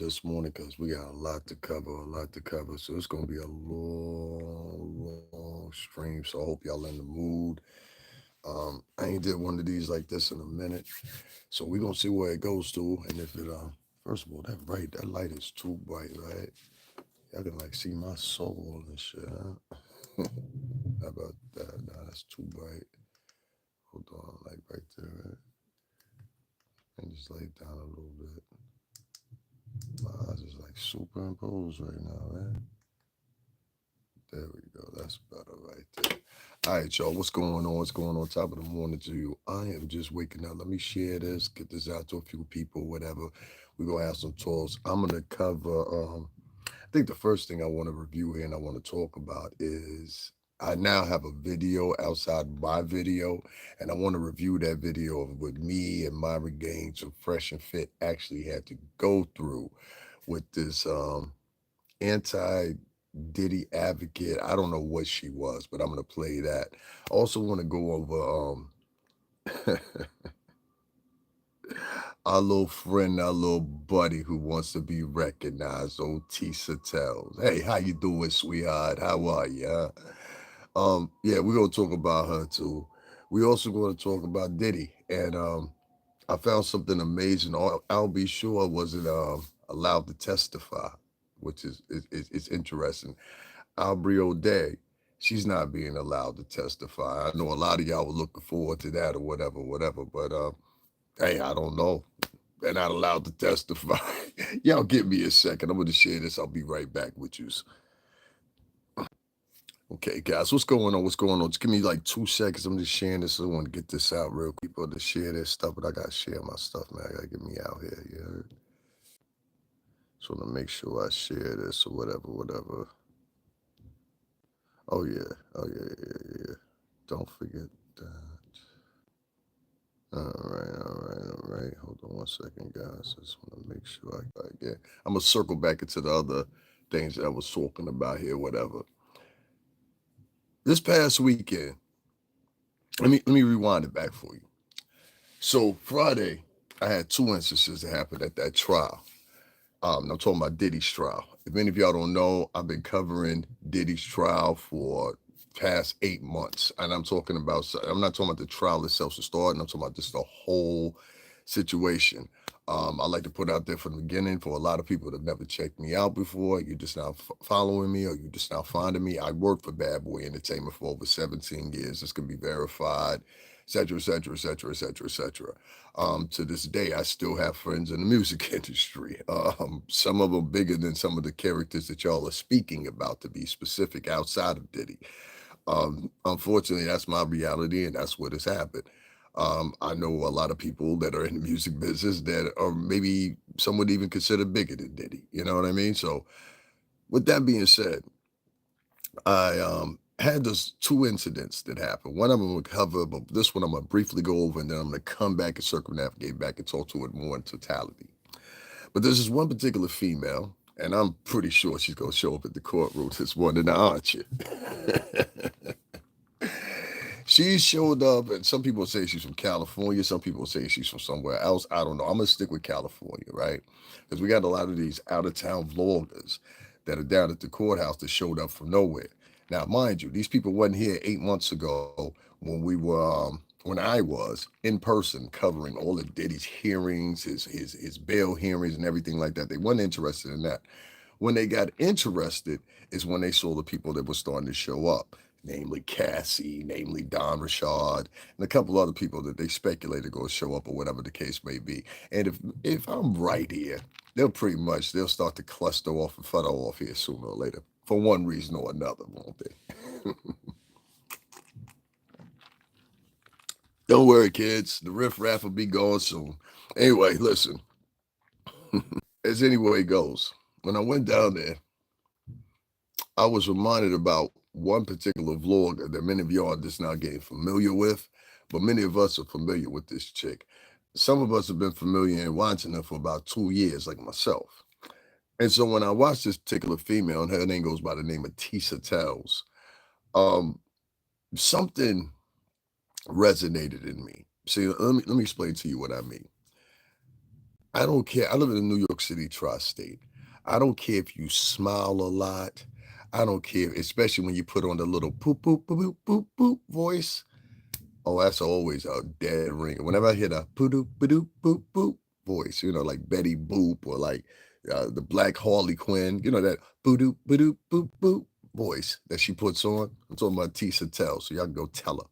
this morning because we got a lot to cover, a lot to cover. So it's gonna be a long, long stream. So I hope y'all in the mood. I ain't did one of these like this in a minute. So we're gonna see where it goes to. And if it first of all, that light is too bright, right? Y'all can like see my soul and shit, huh? How about that? Nah, that's too bright. Hold on, like right there, right? And just lay it down a little bit. My eyes is like superimposed right now, right? There we go. That's better right there. All right, y'all. What's going on? What's going on? Top of the morning to you. I am just waking up. Let me share this, get this out to a few people, whatever. We're gonna have some talks. I'm gonna cover I think the first thing I want to review here and I want to talk about is I now have a video outside my video, and I want to review that video of what me and MYRON Gaines of Fresh and Fit actually had to go through with this anti Diddy advocate. I don't know what she was, but I'm gonna play that. I also want to go over our little friend, our little buddy who wants to be recognized. Old Tissa tells, "Hey, how you doing, sweetheart? How are you?" Huh? Yeah, we're gonna talk about her too. We also going to talk about Diddy, and I found something amazing. I'll be sure I wasn't allowed to testify, which is interesting. Aubrey O'Day, she's not being allowed to testify. I know a lot of y'all were looking forward to that or whatever, whatever. But hey, I don't know. They're not allowed to testify. Y'all give me a second. I'm going to share this. I'll be right back with you. Okay, guys, what's going on? What's going on? Just give me like 2 seconds. I'm just sharing this. I want to get this out real quick. People to share their stuff, but I got to share my stuff, man. I got to get me out here. You heard? So to make sure I share this or whatever, whatever. Oh, yeah. Oh, yeah, yeah, yeah. Don't forget that. All right. Hold on 1 second, guys. I just want to make sure I get. I'm gonna circle back into the other things that I was talking about here, whatever. This past weekend, let me rewind it back for you. So Friday, I had two instances that happened at that trial. I'm talking about Diddy's trial. If any of y'all don't know, I've been covering Diddy's trial for past 8 months, and I'm talking about. I'm not talking about the trial itself to start, and I'm talking about just the whole situation. I like to put out there from the beginning for a lot of people that never checked me out before. You're just now following me, or you just now finding me. I worked for Bad Boy Entertainment for over 17 years. This can be verified, etc., etc., etc., etc., etc. To this day, I still have friends in the music industry. Some of them bigger than some of the characters that y'all are speaking about, to be specific, outside of Diddy. Unfortunately, that's my reality, and that's what has happened. I know a lot of people that are in the music business that are maybe some would even consider bigger than Diddy. You know what I mean? So, with that being said, I had those two incidents that happened. One of them will cover, but this one I'm gonna briefly go over, and then I'm gonna come back and circumnavigate back and talk to it more in totality. But there's this one particular female, and I'm pretty sure she's gonna show up at the courtroom this morning, aren't you? She showed up, and some people say she's from California. Some people say she's from somewhere else. I don't know. I'm gonna stick with California, right? Because we got a lot of these out of town vloggers that are down at the courthouse that showed up from nowhere. Now, mind you, these people wasn't here 8 months ago when we were, when I was in person covering all of Diddy's hearings, his bail hearings, and everything like that. They weren't interested in that. When they got interested is when they saw the people that were starting to show up, namely Cassie, namely Don Rashad, and a couple other people that they speculated going to show up or whatever the case may be. And if I'm right here, they'll start to cluster off and futter off here sooner or later for one reason or another, won't they? Don't worry, kids. The riff-raff will be gone soon. Anyway, listen. As anyway goes, when I went down there, I was reminded about one particular vlogger that many of y'all are just now getting familiar with, but many of us are familiar with this chick. Some of us have been familiar and watching her for about 2 years, like myself. And so when I watched this particular female, and her name goes by the name of Tissa Tells, um, something resonated in me. See, let me explain to you what I mean. I don't care. I live in the New York City tri-state. I don't care if you smile a lot. I don't care, especially when you put on the little poop, poop, boop, boop, boop, boop voice. Oh, that's always a dead ring. Whenever I hear the poo-doop, ba-doop, boop, boop voice, like Betty Boop or like the Black Harley Quinn, that boo-doop, ba-doop, boop, boop voice that she puts on. I'm talking about Tissa Tell, so y'all can go tell her.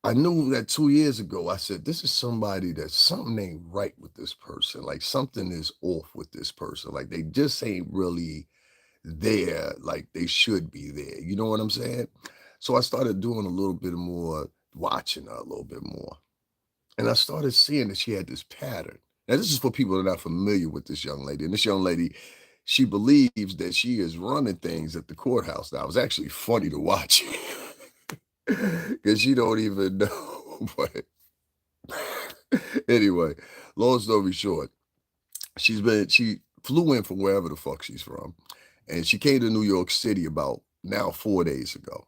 I knew that 2 years ago. I said, this is somebody that something ain't right with this person. Like something is off with this person. Like they just ain't really there like they should be there. You know what I'm saying? So I started doing a little bit more, watching her a little bit more. And I started seeing that she had this pattern. Now, this is for people that are not familiar with this young lady. And this young lady, she believes that she is running things at the courthouse now. It's actually funny to watch because she don't even know. But anyway, long story short, she flew in from wherever the fuck she's from. And she came to New York City about now 4 days ago.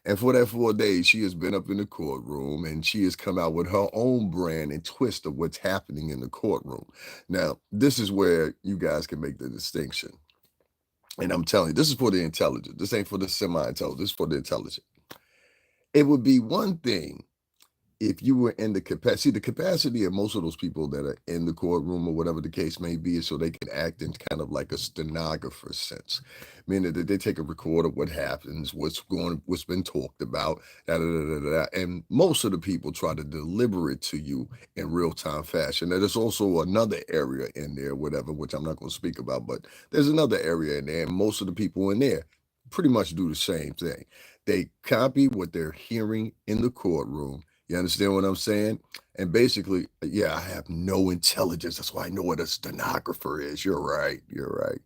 And for that 4 days, she has been up in the courtroom and she has come out with her own brand and twist of what's happening in the courtroom. Now, this is where you guys can make the distinction. And I'm telling you, this is for the intelligent. This ain't for the semi-intelligent. This is for the intelligent. It would be one thing if you were in the capacity of most of those people that are in the courtroom or whatever the case may be is so they can act in kind of like a stenographer sense, meaning that they take a record of what happens, what's been talked about, da, da, da, da, da, and most of the people try to deliver it to you in real-time fashion. Now, there's also another area in there, whatever, which I'm not going to speak about, but there's another area in there, and most of the people in there pretty much do the same thing. They copy what they're hearing in the courtroom. You understand what I'm saying? And basically, yeah, I have no intelligence. That's why I know what a stenographer is. You're right. You're right.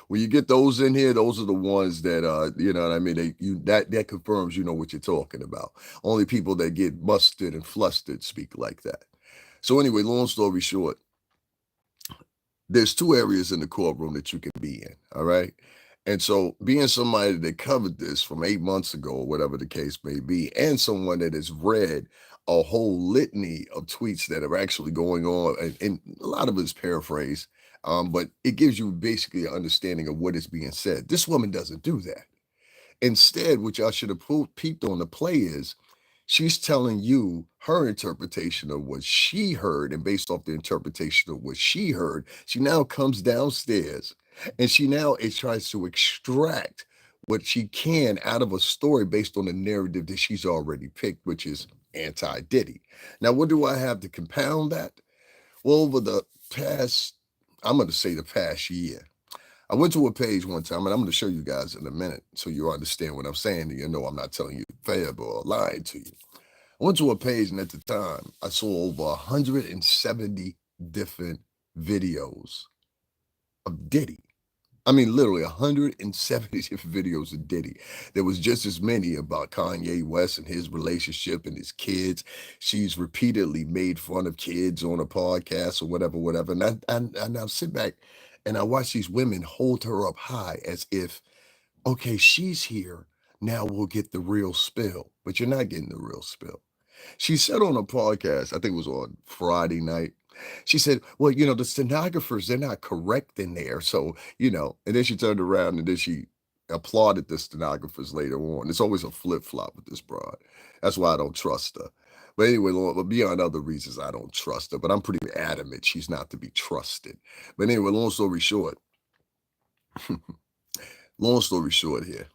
When you get those in here, those are the ones that you know what I mean. That confirms you know what you're talking about. Only people that get busted and flustered speak like that. So anyway, long story short, there's two areas in the courtroom that you can be in. All right. And so being somebody that covered this from 8 months ago, or whatever the case may be, and someone that has read a whole litany of tweets that are actually going on, and a lot of it is paraphrased, but it gives you basically an understanding of what is being said. This woman doesn't do that. Instead, what y'all should have peeped on the play is she's telling you her interpretation of what she heard, and based off the interpretation of what she heard, she now comes downstairs and she now tries to extract what she can out of a story based on the narrative that she's already picked, which is anti-Diddy. Now, what do I have to compound that? Well, over the past, I'm going to say the past year, I went to a page one time, and I'm going to show you guys in a minute so you understand what I'm saying. And you know I'm not telling you fib or lying to you. I went to a page, and at the time, I saw over 170 different videos of Diddy. I mean, literally 170 different videos of Diddy. There was just as many about Kanye West and his relationship and his kids. She's repeatedly made fun of kids on a podcast or whatever, whatever. And I sit back and I watch these women hold her up high as if, okay, she's here. Now we'll get the real spill. But you're not getting the real spill. She said on a podcast, I think it was on Friday night, she said, well, the stenographers, they're not correct in there. So, and then she turned around and then she applauded the stenographers later on. It's always a flip flop with this broad. That's why I don't trust her. But anyway, beyond other reasons, I don't trust her. But I'm pretty adamant she's not to be trusted. But anyway, long story short, here,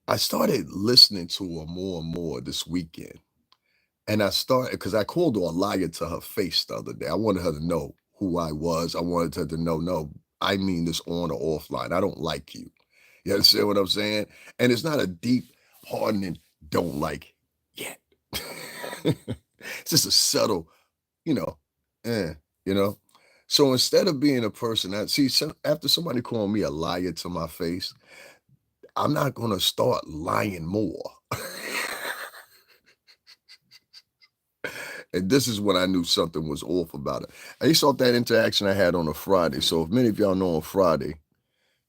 I started listening to her more and more this weekend. And I started because I called her a liar to her face the other day. I wanted her to know who I was. I wanted her to know, no, I mean this on or offline. I don't like you. You understand what I'm saying? And it's not a deep, hardening, don't like yet. It's just a subtle, you know, eh, you know. So instead of being a person that after somebody calling me a liar to my face, I'm not gonna start lying more. And this is when I knew something was off about it. I saw that interaction I had on a Friday. So if many of y'all know on Friday,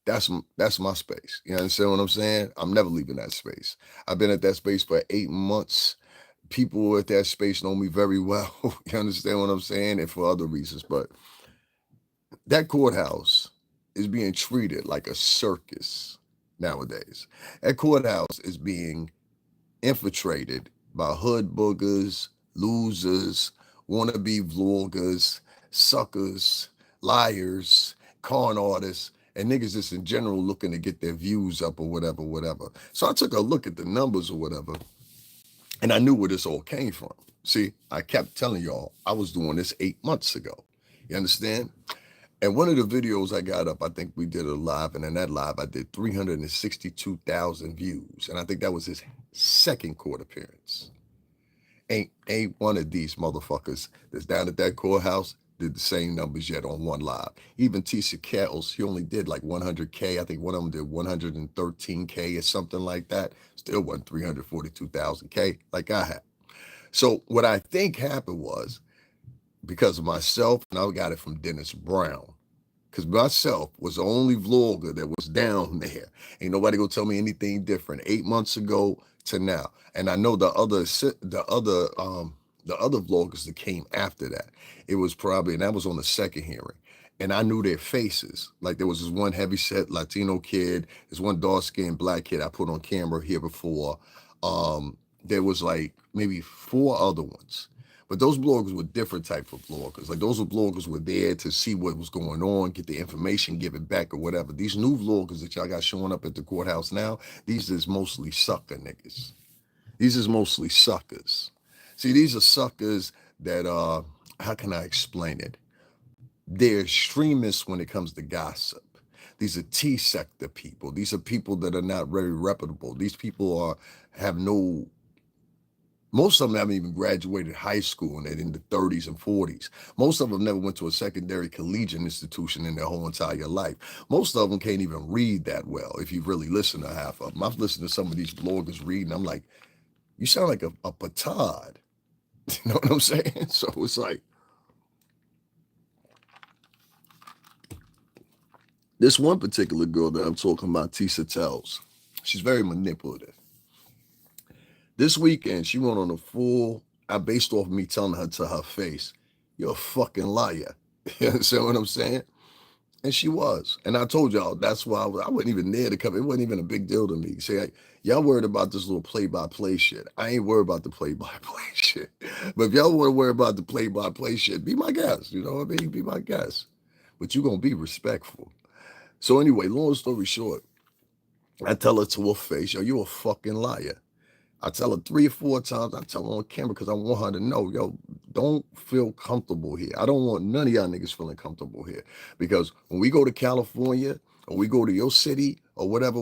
that's my space. You understand what I'm saying? I'm never leaving that space. I've been at that space for 8 months. people at that space know me very well. You understand what I'm saying? And for other reasons. But that courthouse is being treated like a circus nowadays. That courthouse is being infiltrated by hood boogers, losers, wannabe vloggers, suckers, liars, con artists, and niggas just in general looking to get their views up or whatever, whatever. So I took a look at the numbers or whatever, and I knew where this all came from. See, I kept telling y'all I was doing this 8 months ago. You understand? And one of the videos I got up, I think we did a live, and in that live, I did 362,000 views. And I think that was his second court appearance. Ain't one of these motherfuckers that's down at that courthouse did the same numbers yet on one live. Even Tissa Kettles, he only did like 100K. I think one of them did 113K or something like that. Still wasn't 342,000K like I had. So what I think happened was, because of myself, and I got it from Dennis Brown, because myself was the only vlogger that was down there. Ain't nobody gonna tell me anything different 8 months ago to now. And I know the other vloggers that came after that, it was probably, and that was on the second hearing, and I knew their faces. Like there was this one heavyset Latino kid, this one dark-skinned black kid I put on camera here before. There was like maybe 4 other ones. But those bloggers were different type of bloggers. Like those bloggers were there to see what was going on, get the information, give it back or whatever. These new vloggers that y'all got showing up at the courthouse now, these is mostly sucker niggas. These is mostly suckers. See, these are suckers that how can I explain it? They're extremists when it comes to gossip. These are T-sector people. These are people that are not very reputable. These people have no, most of them haven't even graduated high school and they're in the 30s and 40s. Most of them never went to a secondary collegiate institution in their whole entire life. Most of them can't even read that well if you really listen to half of them. I've listened to some of these bloggers reading. I'm like, you sound like a petard. You know what I'm saying? So it's like, this one particular girl that I'm talking about, Tissa tells, she's very manipulative. This weekend, she went on a full, based off me telling her to her face, you're a fucking liar. You understand what I'm saying? And she was. And I told y'all, that's why I wasn't even there to come. It wasn't even a big deal to me. See, y'all worried about this little play-by-play shit. I ain't worried about the play-by-play shit. But if y'all want to worry about the play-by-play shit, be my guest. You know what I mean? Be my guest. But you're going to be respectful. So anyway, long story short, I tell her to her face, yo, you a fucking liar. I tell her 3 or 4 times, I tell her on camera because I want her to know, yo, don't feel comfortable here. I don't want none of y'all niggas feeling comfortable here. Because when we go to California or we go to your city or whatever,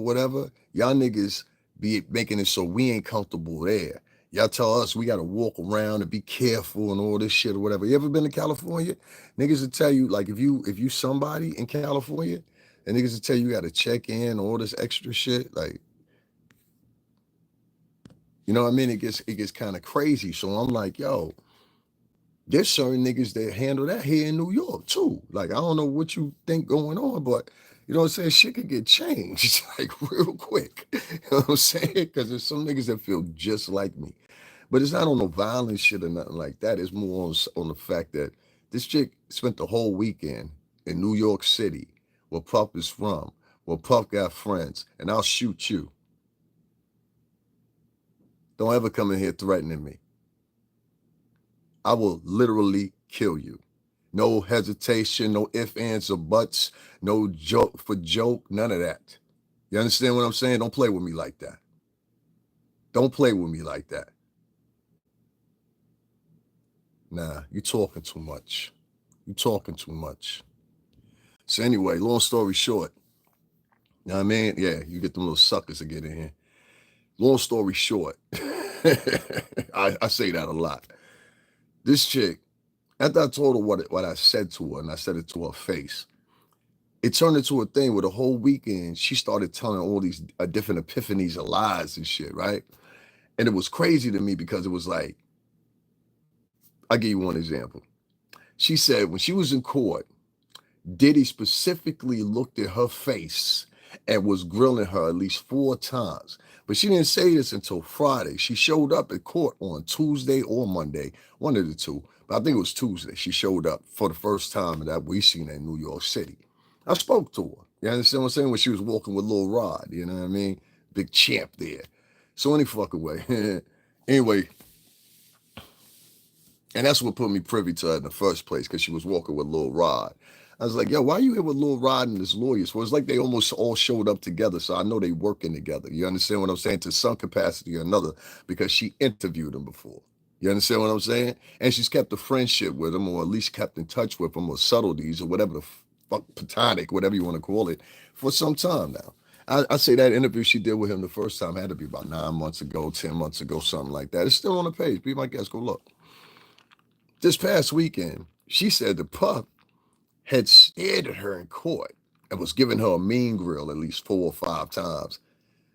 y'all niggas be making it so we ain't comfortable there. Y'all tell us we got to walk around and be careful and all this shit or whatever. You ever been to California? Niggas will tell you, like, if you somebody in California, and niggas will tell you got to check in, all this extra shit, like, you know what I mean? It gets kind of crazy. So I'm like, yo, there's certain niggas that handle that here in New York too. Like, I don't know what you think going on, but you know what I'm saying? Shit could get changed like real quick. You know what I'm saying? Because there's some niggas that feel just like me. But it's not on no violent shit or nothing like that. It's more on the fact that this chick spent the whole weekend in New York City, where Puff is from, where Puff got friends, and I'll shoot you. Don't ever come in here threatening me. I will literally kill you. No hesitation, no ifs, ands, or buts, no joke for joke, none of that. You understand what I'm saying? Don't play with me like that. Don't play with me like that. Nah, you talking too much. You talking too much. So anyway, long story short, you know what I mean? Yeah, you get them little suckers to get in here. Long story short, I say that a lot. This chick, after I told her what I said to her, and I said it to her face, it turned into a thing where the whole weekend she started telling all these different epiphanies of lies and shit, right? And it was crazy to me because it was like, I'll give you one example. She said when she was in court, Diddy specifically looked at her face and was grilling her at least 4 times. But she didn't say this until Friday. She showed up at court on Tuesday or Monday, one of the two. But I think it was Tuesday. She showed up for the first time that we seen in New York City. I spoke to her. You understand what I'm saying? When she was walking with Lil Rod, you know what I mean? Big champ there. So any fucking way. Anyway, and that's what put me privy to her in the first place, because she was walking with Lil Rod. I was like, yo, why are you here with Lil Rod and his lawyers? Well, it's like they almost all showed up together, so I know they working together. You understand what I'm saying? To some capacity or another, because she interviewed him before. You understand what I'm saying? And she's kept a friendship with him, or at least kept in touch with him, or subtleties, or whatever the fuck, platonic, whatever you want to call it, for some time now. I say that interview she did with him the first time had to be about 9 months ago, 10 months ago, something like that. It's still on the page. Be my guest, go look. This past weekend, she said the pup had stared at her in court and was giving her a mean grill at least 4 or 5 times.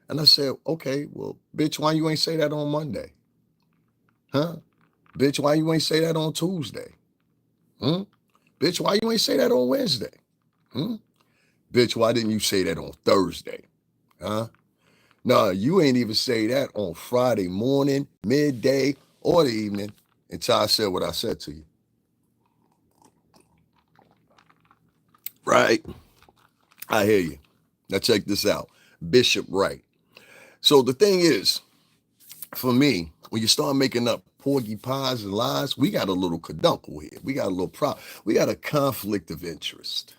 And I said, okay, well, bitch, why you ain't say that on Monday? Huh? Bitch, why you ain't say that on Tuesday? Bitch, why you ain't say that on Wednesday? Bitch, why didn't you say that on Thursday? Huh? Nah, you ain't even say that on Friday morning, midday, or the evening until I said what I said to you. Right? I hear you. Now check this out. Bishop Wright. So the thing is, for me, when you start making up porcupines and lies, we got a little caduncle here. We got a little problem. We got a conflict of interest.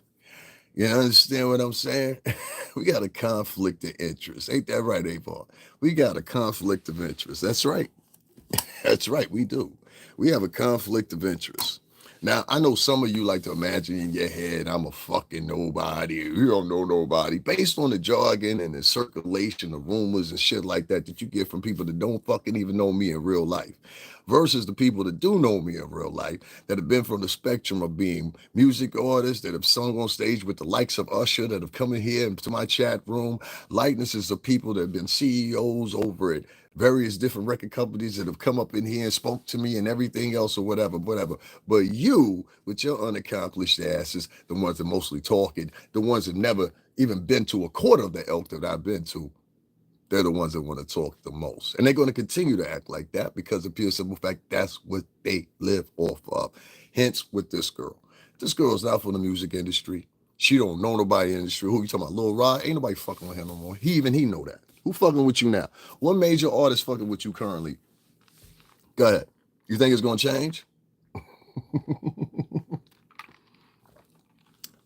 You understand what I'm saying? We got a conflict of interest. Ain't that right, Avon? We got a conflict of interest. That's right. That's right. We do. We have a conflict of interest. Now, I know some of you like to imagine in your head, I'm a fucking nobody. You don't know nobody. Based on the jargon and the circulation of rumors and shit like that that you get from people that don't fucking even know me in real life, versus the people that do know me in real life, that have been from the spectrum of being music artists, that have sung on stage with the likes of Usher, that have come in here into my chat room, likenesses of people that have been CEOs over at various different record companies that have come up in here and spoke to me and everything else or whatever. But you, with your unaccomplished asses, the ones that mostly talking, the ones that never even been to a quarter of the elk that I've been to, they're the ones that want to talk the most. And they're going to continue to act like that because of pure simple fact, that's what they live off of. Hence with this girl. This girl is not from the music industry. She don't know nobody in the industry. Who you talking about? Lil Rod? Ain't nobody fucking with him no more. He know that. Who fucking with you now? What major artist fucking with you currently? Go ahead. You think it's going to change?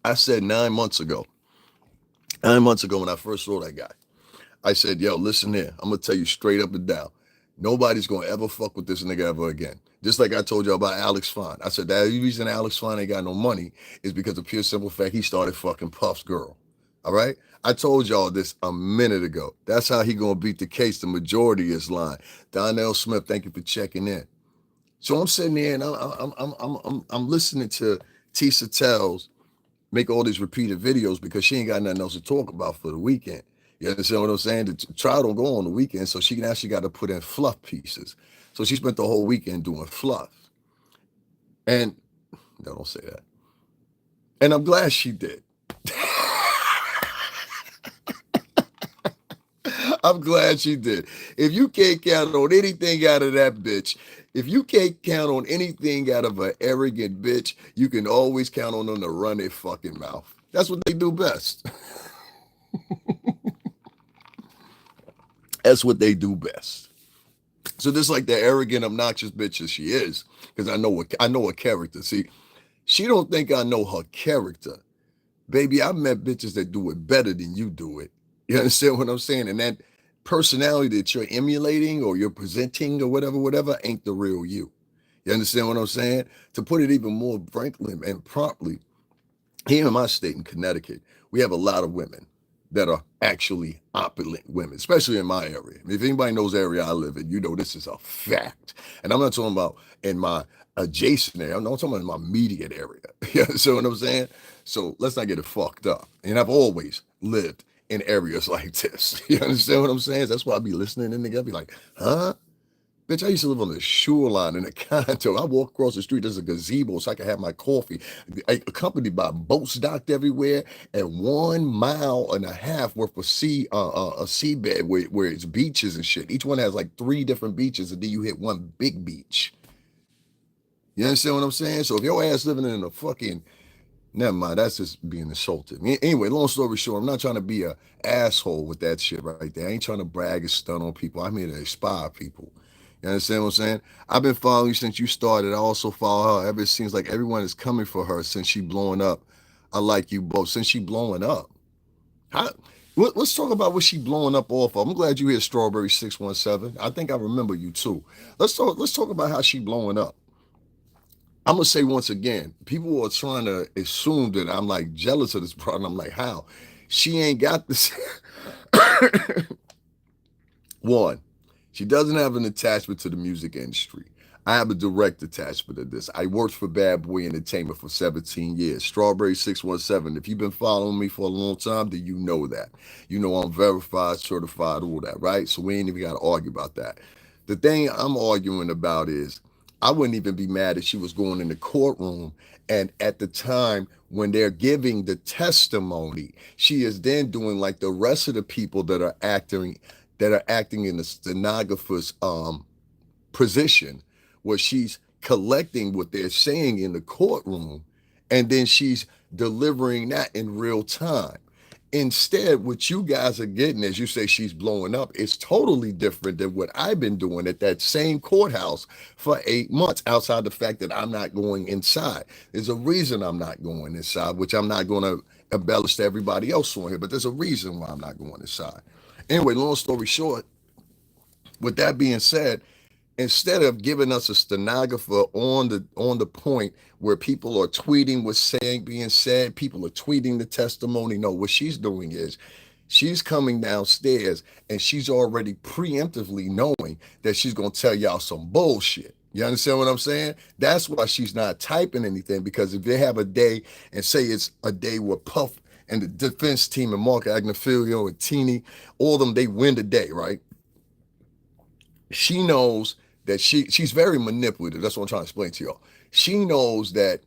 I said 9 months ago when I first saw that guy, I said, yo, listen here. I'm going to tell you straight up and down. Nobody's going to ever fuck with this nigga ever again. Just like I told you about Alex Fine. I said, the reason Alex Fine ain't got no money is because of pure simple fact he started fucking Puff's girl. All right? I told y'all this a minute ago. That's how he going to beat the case. The majority is lying. Donnell Smith, thank you for checking in. So I'm sitting there and I'm listening to Tissa Tells make all these repeated videos because she ain't got nothing else to talk about for the weekend. You understand what I'm saying? The trial don't go on the weekend, so she actually got to put in fluff pieces. So she spent the whole weekend doing fluff. And no, don't say that. And I'm glad she did. I'm glad she did. If you can't count on anything out of that bitch, if you can't count on anything out of an arrogant bitch, you can always count on them to run their fucking mouth. That's what they do best. That's what they do best. So just like the arrogant, obnoxious bitch as she is, because I know her character. See, she don't think I know her character. Baby, I've met bitches that do it better than you do it. You understand what I'm saying? And that personality that you're emulating or you're presenting or whatever, ain't the real you. You understand what I'm saying? To put it even more frankly and promptly, here in my state in Connecticut, we have a lot of women that are actually opulent women, especially in my area. If anybody knows the area I live in, you know this is a fact. And I'm not talking about in my adjacent area. I'm talking about in my immediate area. You understand what I'm saying? So let's not get it fucked up. And I've always lived in areas like this. You understand what I'm saying? That's why I be listening and nigga, I be like, huh? Bitch, I used to live on the shoreline in a condo. I walk across the street, there's a gazebo so I can have my coffee, accompanied by boats docked everywhere, and 1.5 miles worth of a seabed where it's beaches and shit. Each one has like 3 different beaches, and then you hit one big beach. You understand what I'm saying? So if your ass living in a fucking, never mind, that's just being insulted. Anyway, long story short, I'm not trying to be a asshole with that shit right there. I ain't trying to brag and stun on people. I'm here to inspire people. You understand what I'm saying? I've been following you since you started. I also follow her. It seems like everyone is coming for her since she blowing up. I like you both. Since she blowing up. How, let's talk about what she blowing up off of. I'm glad you here, Strawberry 617. I think I remember you too. Let's talk about how she blowing up. I'm gonna say once again, people are trying to assume that I'm like jealous of this problem. I'm like, how? She ain't got this. One, she doesn't have an attachment to the music industry. I have a direct attachment to this. I worked for Bad Boy Entertainment for 17 years. Strawberry 617. If you've been following me for a long time, then you know that. You know I'm verified, certified, all that, right? So we ain't even got to argue about that. The thing I'm arguing about is I wouldn't even be mad if she was going in the courtroom and at the time when they're giving the testimony, she is then doing like the rest of the people that are acting in the stenographer's position, where she's collecting what they're saying in the courtroom and then she's delivering that in real time. Instead, what you guys are getting, as you say, she's blowing up, is totally different than what I've been doing at that same courthouse for 8 months, outside the fact that I'm not going inside. There's a reason I'm not going inside, which I'm not going to embellish to everybody else on here, but there's a reason why I'm not going inside. Anyway, long story short, with that being said, instead of giving us a stenographer on the point where people are tweeting what's saying being said, people are tweeting the testimony. No, what she's doing is she's coming downstairs and she's already preemptively knowing that she's gonna tell y'all some bullshit. You understand what I'm saying? That's why she's not typing anything, because if they have a day and say it's a day where Puff and the defense team and Mark Agnafilio and Teeny, all of them, they win the day, right? She knows that she's very manipulative. That's what I'm trying to explain to y'all. She knows that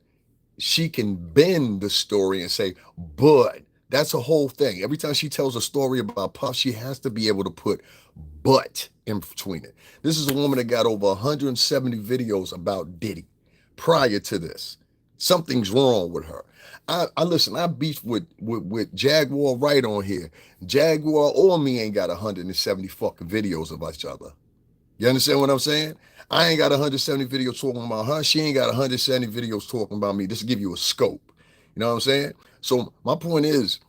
she can bend the story and say, but that's a whole thing. Every time she tells a story about Puff, she has to be able to put but in between it. This is a woman that got over 170 videos about Diddy prior to this. Something's wrong with her. I listen, I beef with Jaguar right on here. Jaguar or me ain't got 170 fucking videos of each other. You understand what I'm saying? I ain't got 170 videos talking about her. She ain't got 170 videos talking about me. Just to give you a scope. You know what I'm saying? So my point is,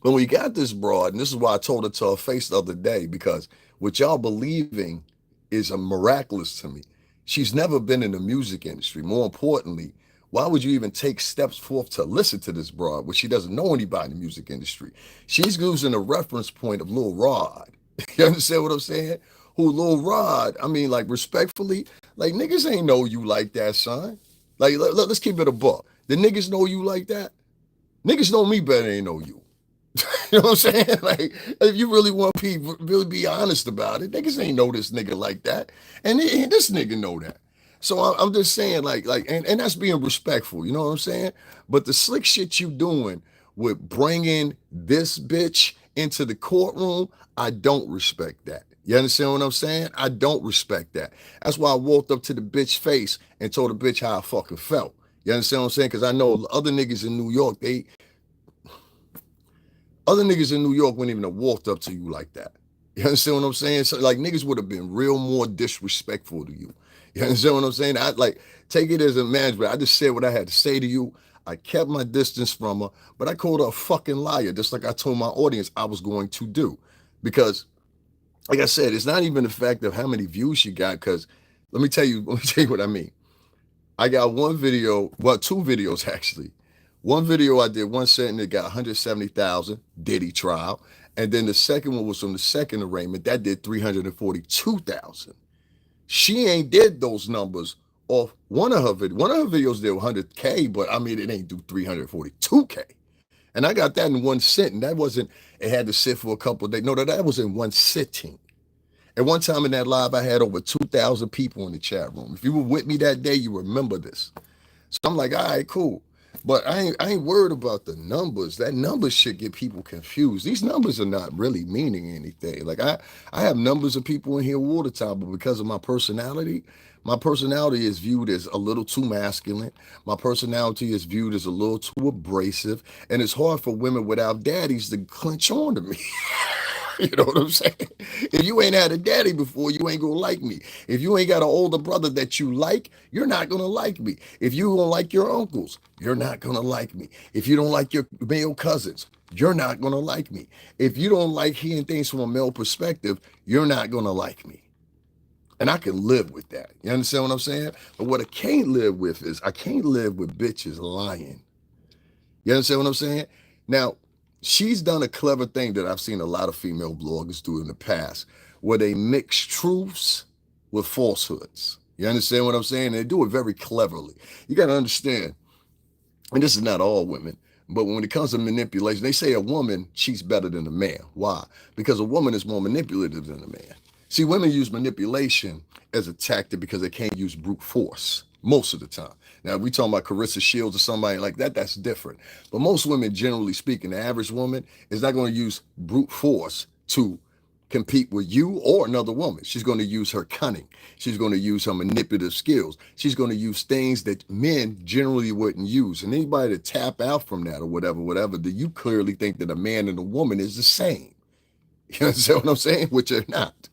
when we got this broad, and this is why I told her to her face the other day, because what y'all believing is a miraculous to me. She's never been in the music industry. More importantly, why would you even take steps forth to listen to this broad when she doesn't know anybody in the music industry? She's using a reference point of Lil Rod. You understand what I'm saying? Who Lil Rod, I mean, like, respectfully, like, niggas ain't know you like that, son. Like, let's keep it a buck. The niggas know you like that? Niggas know me better than they know you. You know what I'm saying? Like, if you really want people really be honest about it, niggas ain't know this nigga like that. And this nigga know that. So I'm just saying, and that's being respectful, you know what I'm saying? But the slick shit you doing with bringing this bitch into the courtroom, I don't respect that. You understand what I'm saying? I don't respect that. That's why I walked up to the bitch face and told the bitch how I fucking felt. You understand what I'm saying? Because I know other niggas in New York, other niggas in New York wouldn't even have walked up to you like that. You understand what I'm saying? So, like, niggas would have been real more disrespectful to you. You understand what I'm saying? I like take it as a management. I just said what I had to say to you. I kept my distance from her, but I called her a fucking liar, just like I told my audience I was going to do. Because, like I said, it's not even the fact of how many views she got, because let me tell you what I mean. I got one video, well, 2 videos actually. One video I did one set and it got 170,000, Diddy trial. And then the second one was from the second arraignment. That did 342,000. She ain't did those numbers off one of her videos. One of her videos did 100K, but I mean, it ain't do 342K. And I got that in one sitting. That wasn't, it had to sit for a couple of days. No, that was in one sitting. At one time in that live, I had over 2,000 people in the chat room. If you were with me that day, you remember this. So I'm like, all right, cool. But I ain't worried about the numbers. That numbers should get people confused. These numbers are not really meaning anything. Like I have numbers of people in here all the time, but because of my personality is viewed as a little too masculine. My personality is viewed as a little too abrasive. And it's hard for women without daddies to clench on to me. You know what I'm saying? If you ain't had a daddy before, you ain't gonna like me. If you ain't got an older brother that you like, you're not gonna like me. If you don't like your uncles, you're not gonna like me. If you don't like your male cousins, you're not gonna like me. If you don't like hearing things from a male perspective, you're not gonna like me. And I can live with that. You understand what I'm saying? But what I can't live with is I can't live with bitches lying. You understand what I'm saying? Now, she's done a clever thing that I've seen a lot of female bloggers do in the past, where they mix truths with falsehoods. You understand what I'm saying? They do it very cleverly. You got to understand, and this is not all women, but when it comes to manipulation, they say a woman cheats better than a man. Why? Because a woman is more manipulative than a man. See, women use manipulation as a tactic because they can't use brute force most of the time. Now, if we talking about Carissa Shields or somebody like that, that's different. But most women, generally speaking, the average woman is not going to use brute force to compete with you or another woman. She's going to use her cunning. She's going to use her manipulative skills. She's going to use things that men generally wouldn't use. And anybody that tap out from that or whatever, do you clearly think that a man and a woman is the same? You understand what I'm saying? Which they're not.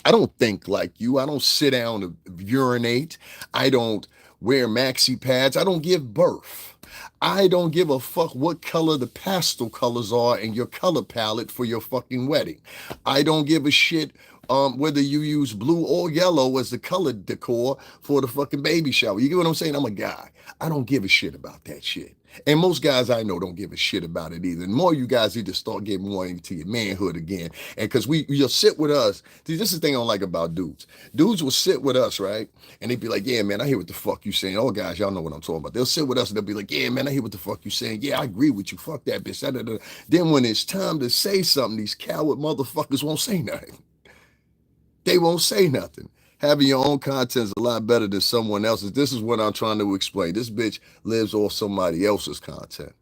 I don't think like you. I don't sit down and urinate. I don't wear maxi pads. I don't give birth. I don't give a fuck what color the pastel colors are in your color palette for your fucking wedding. I don't give a shit whether you use blue or yellow as the color decor for the fucking baby shower. You get what I'm saying? I'm a guy. I don't give a shit about that shit. And most guys I know don't give a shit about it either. And more you guys need to start getting more into your manhood again. And because you'll sit with us. See, this is the thing I don't like about dudes. Dudes will sit with us, right? And they'd be like, yeah, man, I hear what the fuck you saying. Oh, guys, y'all know what I'm talking about. They'll sit with us and they'll be like, yeah, man, I hear what the fuck you saying. Yeah, I agree with you. Fuck that bitch. Da, da, da. Then when it's time to say something, these coward motherfuckers won't say nothing. They won't say nothing. Having your own content is a lot better than someone else's. This is what I'm trying to explain. This bitch lives off somebody else's content.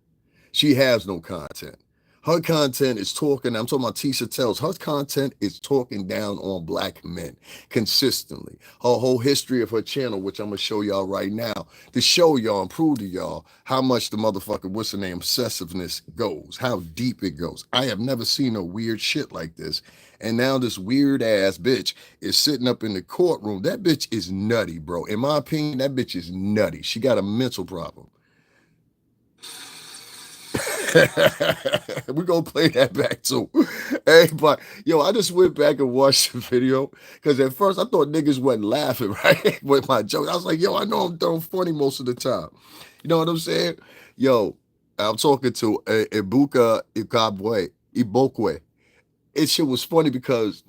She has no content. Her content is talking, I'm talking about Tissa tells, her content is talking down on black men consistently. Her whole history of her channel, which I'm going to show y'all right now, to show y'all and prove to y'all how much the motherfucker, what's the name, obsessiveness goes, how deep it goes. I have never seen no weird shit like this. And now this weird ass bitch is sitting up in the courtroom. That bitch is nutty, bro. In my opinion, that bitch is nutty. She got a mental problem. We're gonna play that back too. Hey, but yo, I just went back and watched the video because at first I thought niggas wasn't laughing, right? With my joke. I was like, yo, I know I'm throwing funny most of the time. You know what I'm saying? Yo, I'm talking to Ibuka Ibokwe. It shit was funny because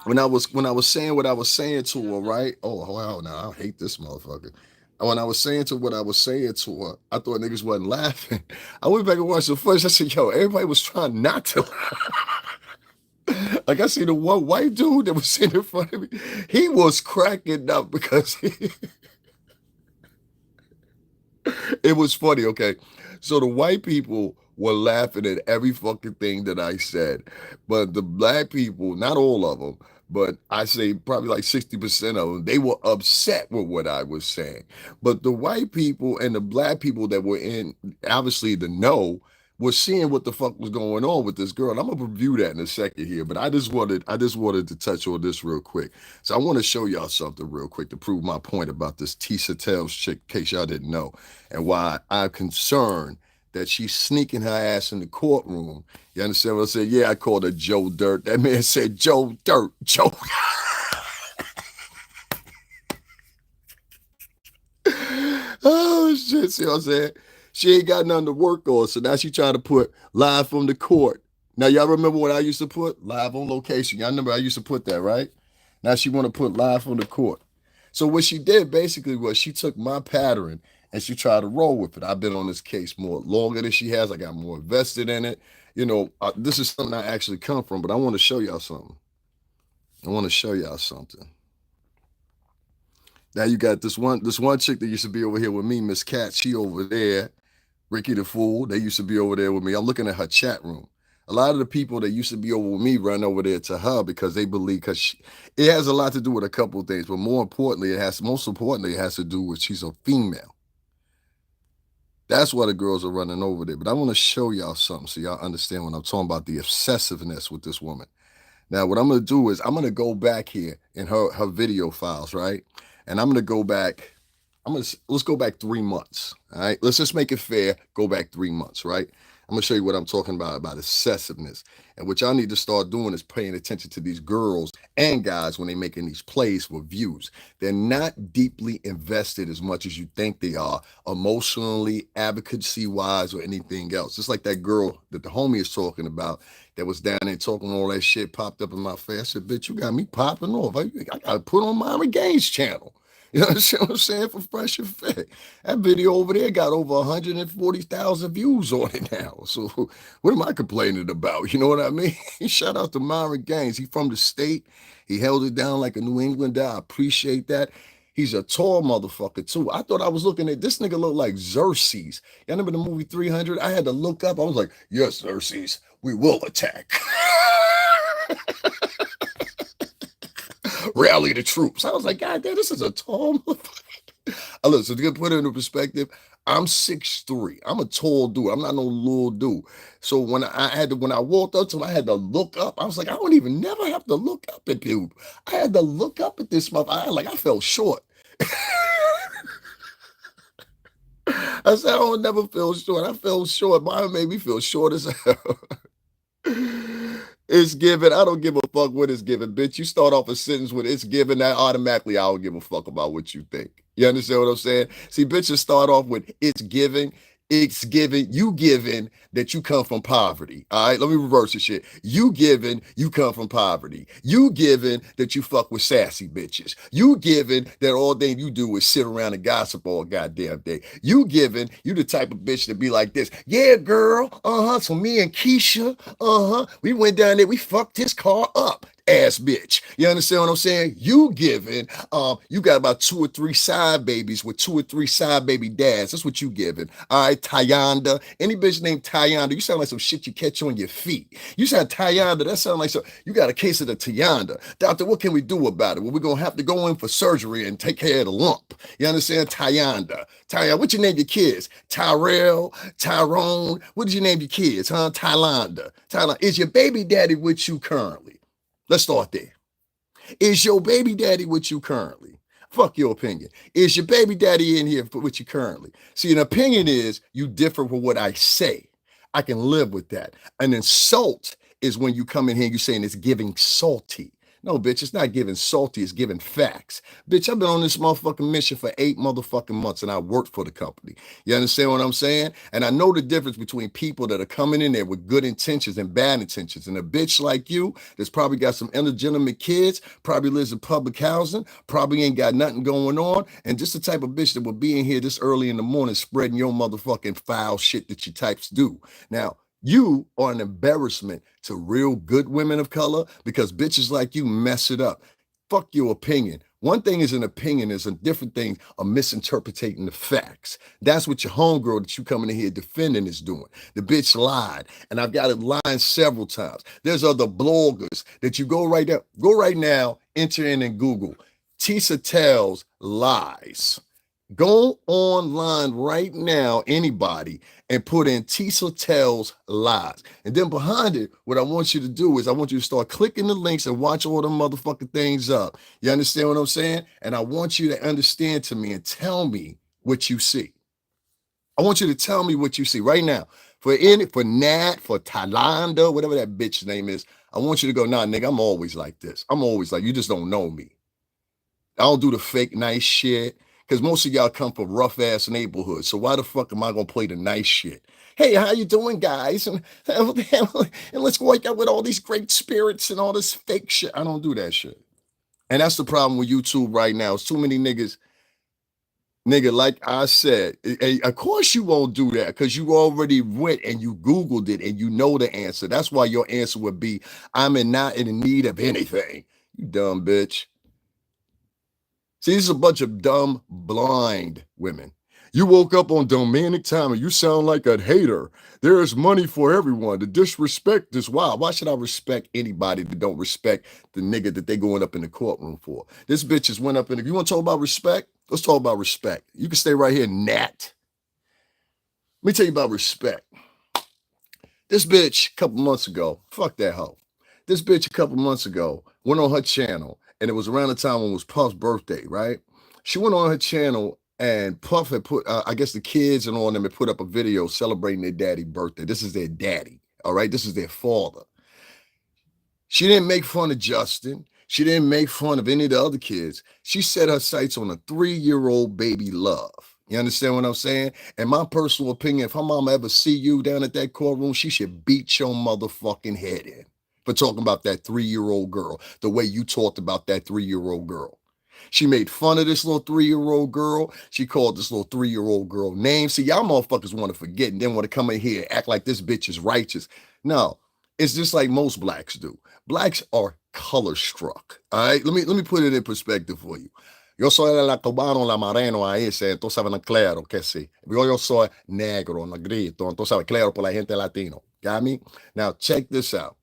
when I was saying what I was saying to her, right? Oh wow, now I hate this motherfucker. When I was saying to what I was saying to her, I thought niggas wasn't laughing. I went back and watched the footage. I said, yo, everybody was trying not to laugh. Like I see the one white dude that was sitting in front of me. He was cracking up because it was funny, okay? So the white people were laughing at every fucking thing that I said. But the black people, not all of them, but I say probably like 60% of them, they were upset with what I was saying. But the white people and the black people that were in, obviously, the know, was seeing what the fuck was going on with this girl. And I'm gonna review that in a second here, but I just wanted to touch on this real quick. So I want to show y'all something real quick to prove my point about this Tissa Tells chick, in case y'all didn't know, and why I'm concerned that she's sneaking her ass in the courtroom. You understand what I said? Yeah, I called her Joe Dirt. That man said Joe Dirt. Joe. Oh shit! See what I'm saying? She ain't got nothing to work on, so now she trying to put live from the court. Now y'all remember what I used to put live on location? Y'all remember I used to put that, right? Now she want to put live from the court. So what she did basically was she took my pattern and she tried to roll with it. I've been on this case more longer than she has. I got more invested in it. This is something I actually come from, but I want to show y'all something. I want to show y'all something. Now you got this one chick that used to be over here with me, Miss Cat. She over there. Ricky the Fool, they used to be over there with me. I'm looking at her chat room. A lot of the people that used to be over with me run over there to her because they believe, it has a lot to do with a couple of things, but most importantly, it has to do with she's a female. That's why the girls are running over there. But I want to show y'all something so y'all understand when I'm talking about the obsessiveness with this woman. Now, what I'm going to do is I'm going to go back here in her video files, right? And I'm going to go back. Let's go back 3 months. All right. Let's just make it fair. Go back 3 months, right? I'm going to show you what I'm talking about obsessiveness. And what y'all need to start doing is paying attention to these girls and guys when they're making these plays for views. They're not deeply invested as much as you think they are, emotionally, advocacy-wise, or anything else. Just like that girl that the homie is talking about that was down there talking all that shit popped up in my face. I said, bitch, you got me popping off. I got to put on MYRON GAINES channel. You know what I'm saying? For Fresh and Fit. That video over there got over 140,000 views on it now. So what am I complaining about? You know what I mean? Shout out to MYRON GAINES. He from the state. He held it down like a New Englander. I appreciate that. He's a tall motherfucker too. I thought I was looking at this nigga look like Xerxes. Y'all remember the movie 300? I had to look up. I was like, yes, Xerxes, we will attack. Rally the troops. I was like, God damn, this is a tall motherfucker. Listen, to put it into perspective, I'm 6'3". I'm a tall dude. I'm not no little dude. So when I walked up to him, I had to look up. I was like, I don't even never have to look up at dude. I had to look up at this motherfucker. I felt short. I said, I don't never feel short. I felt short. Mine made me feel short as hell. It's given. I don't give a fuck what it's given, bitch. You start off a sentence with it's given, that automatically I don't give a fuck about what you think. You understand what I'm saying? See, bitches start off with it's given, you given that you come from poverty. All right, let me reverse the shit. You given you come from poverty. You given that you fuck with sassy bitches. You given that all day you do is sit around and gossip all goddamn day. You given you the type of bitch to be like this. Yeah, girl. So me and Keisha, we went down there, we fucked his car up. Ass bitch. You understand what I'm saying? You giving, you got about 2 or 3 side babies with 2 or 3 side baby dads. That's what you giving. All right, Tayanda. Any bitch named Tayanda, you sound like some shit you catch on your feet. You sound Tayanda, that sound like some, you got a case of the Tayanda. Doctor, what can we do about it? Well, we're going to have to go in for surgery and take care of the lump. You understand? Tayanda. Tayanda, what you name your kids? Tyrell, Tyrone. What did you name your kids, huh? Thailander. Thailand. Is your baby daddy with you currently? Let's start there. Is your baby daddy with you currently? Fuck your opinion. Is your baby daddy in here with you currently? See, an opinion is you differ from what I say. I can live with that. An insult is when you come in here and you're saying it's giving salty. No, bitch, it's not giving salty, it's giving facts. Bitch, I've been on this motherfucking mission for 8 motherfucking months and I worked for the company. You understand what I'm saying? And I know the difference between people that are coming in there with good intentions and bad intentions. And a bitch like you that's probably got some illegitimate kids, probably lives in public housing, probably ain't got nothing going on, and just the type of bitch that will be in here this early in the morning spreading your motherfucking foul shit that you types do. Now, you are an embarrassment to real good women of color because bitches like you mess it up. Fuck your opinion. One thing is an opinion, is a different thing of misinterpreting the facts. That's what your homegirl that you coming in here defending is doing. The bitch lied, and I've got it lying several times. There's other bloggers that you go right now, enter in and Google. Tissa tells lies. Go online right now, anybody, and put in Tissa tells lies. And then behind it, what I want you to do is I want you to start clicking the links and watch all the motherfucking things up. You understand what I'm saying? And I want you to understand to me and tell me what you see. I want you to tell me what you see right now. For Nat, for Thailander, whatever that bitch's name is, I want you to go, nah, nigga, I'm always like this. I'm always like, you just don't know me. I don't do the fake nice shit. Because most of y'all come from rough ass neighborhoods. So why the fuck am I gonna play the nice shit? Hey, how you doing, guys? And let's wake up with all these great spirits and all this fake shit. I don't do that shit. And that's the problem with YouTube right now. It's too many niggas. Nigga, like I said, of course you won't do that because you already went and you Googled it and you know the answer. That's why your answer would be, I'm not in need of anything. You dumb bitch. See, this is a bunch of dumb, blind women. You woke up on Dominic time and you sound like a hater. There is money for everyone. The disrespect is wild. Why should I respect anybody that don't respect the nigga that they going up in the courtroom for? This bitch just went up in. If you want to talk about respect, let's talk about respect. You can stay right here, Nat. Let me tell you about respect. This bitch a couple months ago, fuck that hoe. This bitch a couple months ago went on her channel, and it was around the time when it was Puff's birthday, right? She went on her channel, and Puff had put, I guess the kids and all them had put up a video celebrating their daddy's birthday. This is their daddy, all right? This is their father. She didn't make fun of Justin. She didn't make fun of any of the other kids. She set her sights on a 3-year-old baby Love. You understand what I'm saying? And my personal opinion, if her mama ever see you down at that courtroom, she should beat your motherfucking head in for talking about that 3-year-old girl, the way you talked about that 3-year-old girl. She made fun of this little 3-year-old girl. She called this little 3-year-old girl names. See, y'all motherfuckers want to forget and then want to come in here and act like this bitch is righteous. No, it's just like most blacks do. Blacks are color struck. All right, let me put it in perspective for you. Yo soy la cubano, la moreno, ahí se, entonces saben claro que sí. Yo soy negro, negrito, entonces saben claro por la gente latino. Got me? Now check this out.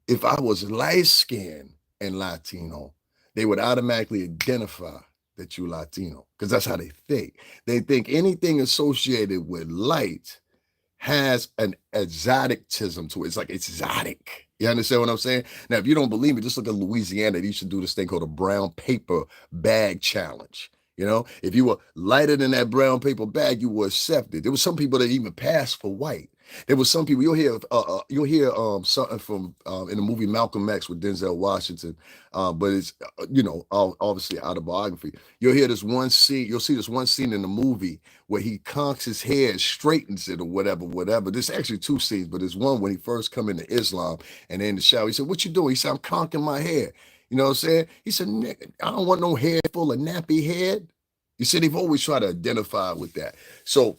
If I was light-skinned and Latino, they would automatically identify that you Latino, because that's how they think. They think anything associated with light has an exoticism to it. It's like exotic. You understand what I'm saying? Now, if you don't believe me, just look at Louisiana. They used to do this thing called a brown paper bag challenge. You know, if you were lighter than that brown paper bag, you were accepted. There was some people that even passed for white. There was some people you'll hear something from in the movie Malcolm X with Denzel Washington, but it's obviously autobiography. You'll hear this one scene. You'll see this one scene in the movie where he conks his hair, straightens it or whatever. There's actually two scenes, but there's one when he first come into Islam and in the shower. He said, "What you doing?" He said, "I'm conking my hair." You know what I'm saying? He said, "Nigga, I don't want no hair full of nappy head." You see, they've always tried to identify with that. So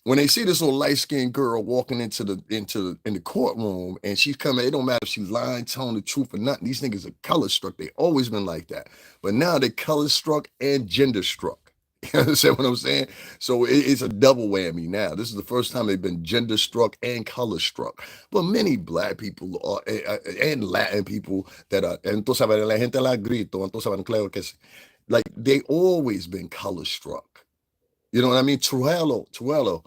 when they see this little light-skinned girl walking in the courtroom and she's coming, it don't matter if she's lying, telling the truth or nothing. These niggas are color struck. They always been like that. But now they're color struck and gender struck. You understand what I'm saying? So it's a double whammy now. This is the first time they've been gender struck and color struck. But many black people are, and Latin people that are, entonces la gente la grito, entonces claro que like they always been color struck. You know what I mean? Trujillo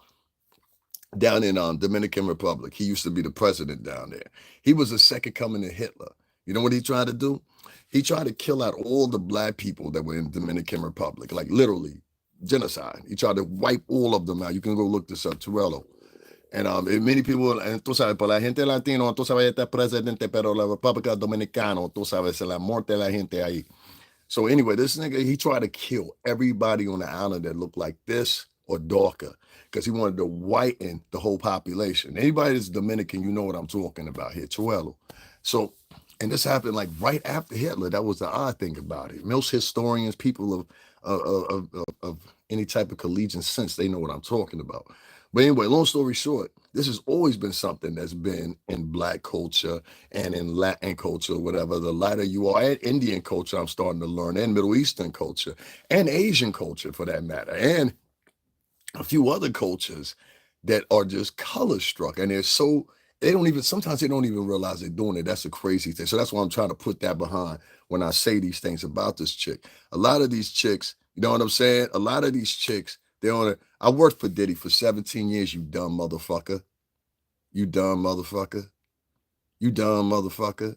down in Dominican Republic. He used to be the president down there. He was the second coming of Hitler. You know what he tried to do? He tried to kill out all the black people that were in Dominican Republic, like literally genocide. He tried to wipe all of them out. You can go look this up, Trujillo. And many people, tú sabes, por la gente latino, tú sabes, este presidente, pero la República Dominicana, tú sabes, la muerte de la gente ahí. So anyway, this nigga, he tried to kill everybody on the island that looked like this or darker because he wanted to whiten the whole population. Anybody that's Dominican, you know what I'm talking about here, Trujillo. So, and this happened like right after Hitler. That was the odd thing about it. Most historians, people of any type of collegiate sense, they know what I'm talking about. But anyway, long story short, this has always been something that's been in black culture and in Latin culture, whatever. The lighter you are, and Indian culture, I'm starting to learn, and Middle Eastern culture, and Asian culture for that matter, and a few other cultures that are just color struck. And sometimes they don't even realize they're doing it. That's a crazy thing. So that's why I'm trying to put that behind when I say these things about this chick. A lot of these chicks, you know what I'm saying? A lot of these chicks, I worked for Diddy for 17 years, you dumb motherfucker. You dumb motherfucker. You dumb motherfucker.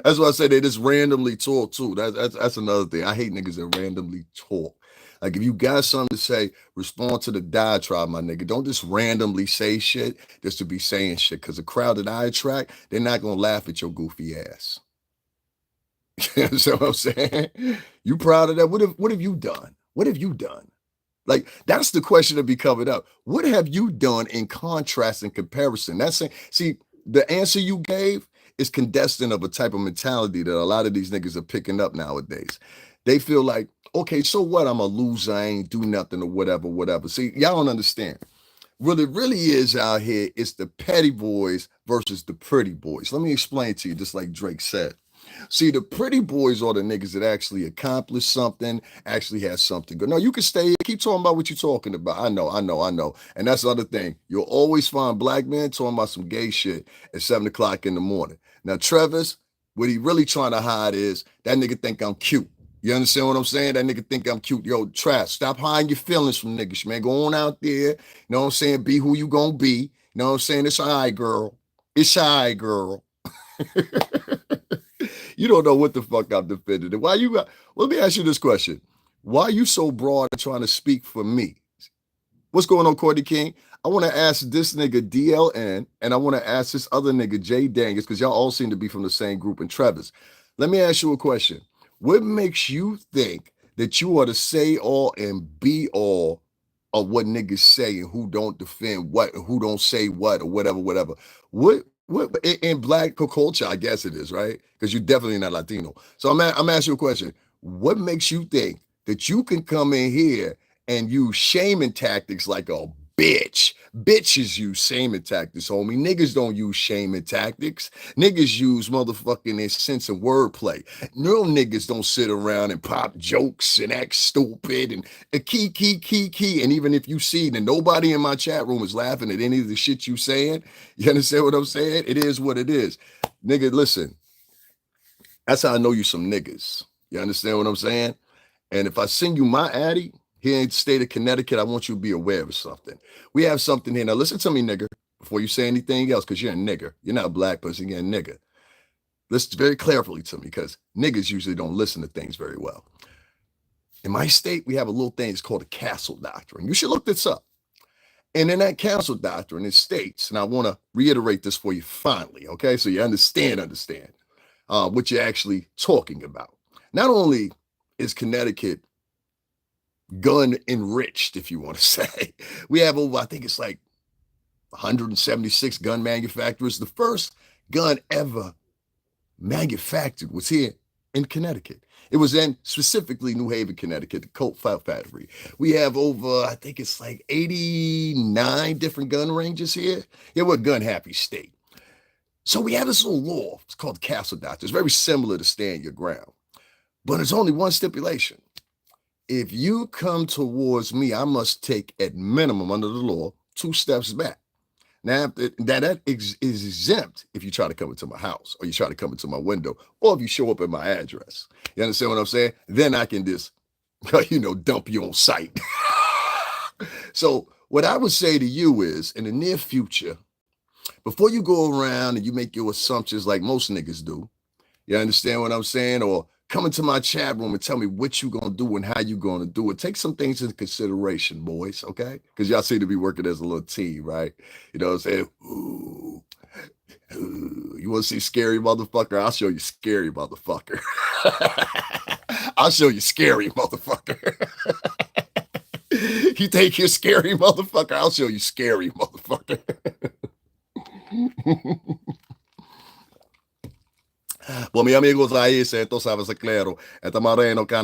That's why I say they just randomly talk too. That's another thing. I hate niggas that randomly talk. Like if you got something to say, respond to the diatribe, my nigga. Don't just randomly say shit just to be saying shit. Because the crowd that I attract, they're not gonna laugh at your goofy ass. You understand what I'm saying? You proud of that? What have you done? What have you done? Like, that's the question to be covered up. What have you done in contrast and comparison? See, the answer you gave is condensing of a type of mentality that a lot of these niggas are picking up nowadays. They feel like, okay, so what? I'm a loser. I ain't do nothing or whatever. See, y'all don't understand. What it really is out here is the petty boys versus the pretty boys. Let me explain to you, just like Drake said. See, the pretty boys are the niggas that actually accomplish something, actually has something good. No, you can stay, keep talking about what you're talking about. I know. And that's the other thing. You'll always find black men talking about some gay shit at 7 o'clock in the morning. Now, Travis, what he really trying to hide is that nigga think I'm cute. You understand what I'm saying? That nigga think I'm cute. Yo, Trav, stop hiding your feelings from niggas, man. Go on out there. You know what I'm saying? Be who you gonna be. You know what I'm saying? It's all right, girl. It's all right, girl. You don't know what the fuck I'm defending. Why you got, let me ask you this question. Why are you so broad and trying to speak for me? What's going on, Courtney King? I want to ask this nigga DLN, and I want to ask this other nigga Jay Dangus, because y'all all seem to be from the same group, and Travis. Let me ask you a question. What makes you think that you are to say all and be all of what niggas say and who don't defend what, and who don't say what, or whatever? What in black culture, I guess it is, right? Because you're definitely not Latino. So I'm asking you a question. What makes you think that you can come in here and use shaming tactics like a bitch? Bitches use shaming tactics, homie. Niggas don't use shaming tactics. Niggas use motherfucking their sense of wordplay. No niggas don't sit around and pop jokes and act stupid and key. And even if you see that nobody in my chat room is laughing at any of the shit you saying, you understand what I'm saying? It is what it is. Nigga, listen. That's how I know you some niggas. You understand what I'm saying? And if I send you my addy, here in the state of Connecticut, I want you to be aware of something. We have something here. Now, listen to me, nigga, before you say anything else, because you're a nigger. You're not a black person, you're a nigger. Listen very carefully to me, because niggas usually don't listen to things very well. In my state, we have a little thing. It's called the Castle Doctrine. You should look this up. And in that Castle Doctrine, it states, and I want to reiterate this for you finally, okay? So you understand what you're actually talking about. Not only is Connecticut gun enriched, if you want to say. We have over, I think it's like 176 gun manufacturers. The first gun ever manufactured was here in Connecticut. It was in specifically New Haven, Connecticut, the Colt Factory. We have over, I think it's like 89 different gun ranges here. Yeah, we're a gun happy state. So we have this little law. It's called Castle Doctrine. It's very similar to Stand Your Ground. But there's only one stipulation. If you come towards me, I must take at minimum under the law 2 steps back. Now, that is exempt if you try to come into my house or you try to come into my window or if you show up at my address. You understand what I'm saying? Then I can just, dump you on sight. So what I would say to you is, in the near future, before you go around and you make your assumptions like most niggas do, you understand what I'm saying? Or come into my chat room and tell me what you gonna do and how you gonna do it. Take some things into consideration, boys, okay? Because y'all seem to be working as a little team, right? You know what I'm saying? Ooh, you wanna see scary motherfucker? I'll show you scary motherfucker. I'll show you scary motherfucker. You think you're scary motherfucker? I'll show you scary motherfucker. Pues mis amigos ahí, tú sabes, es claro, este moreno que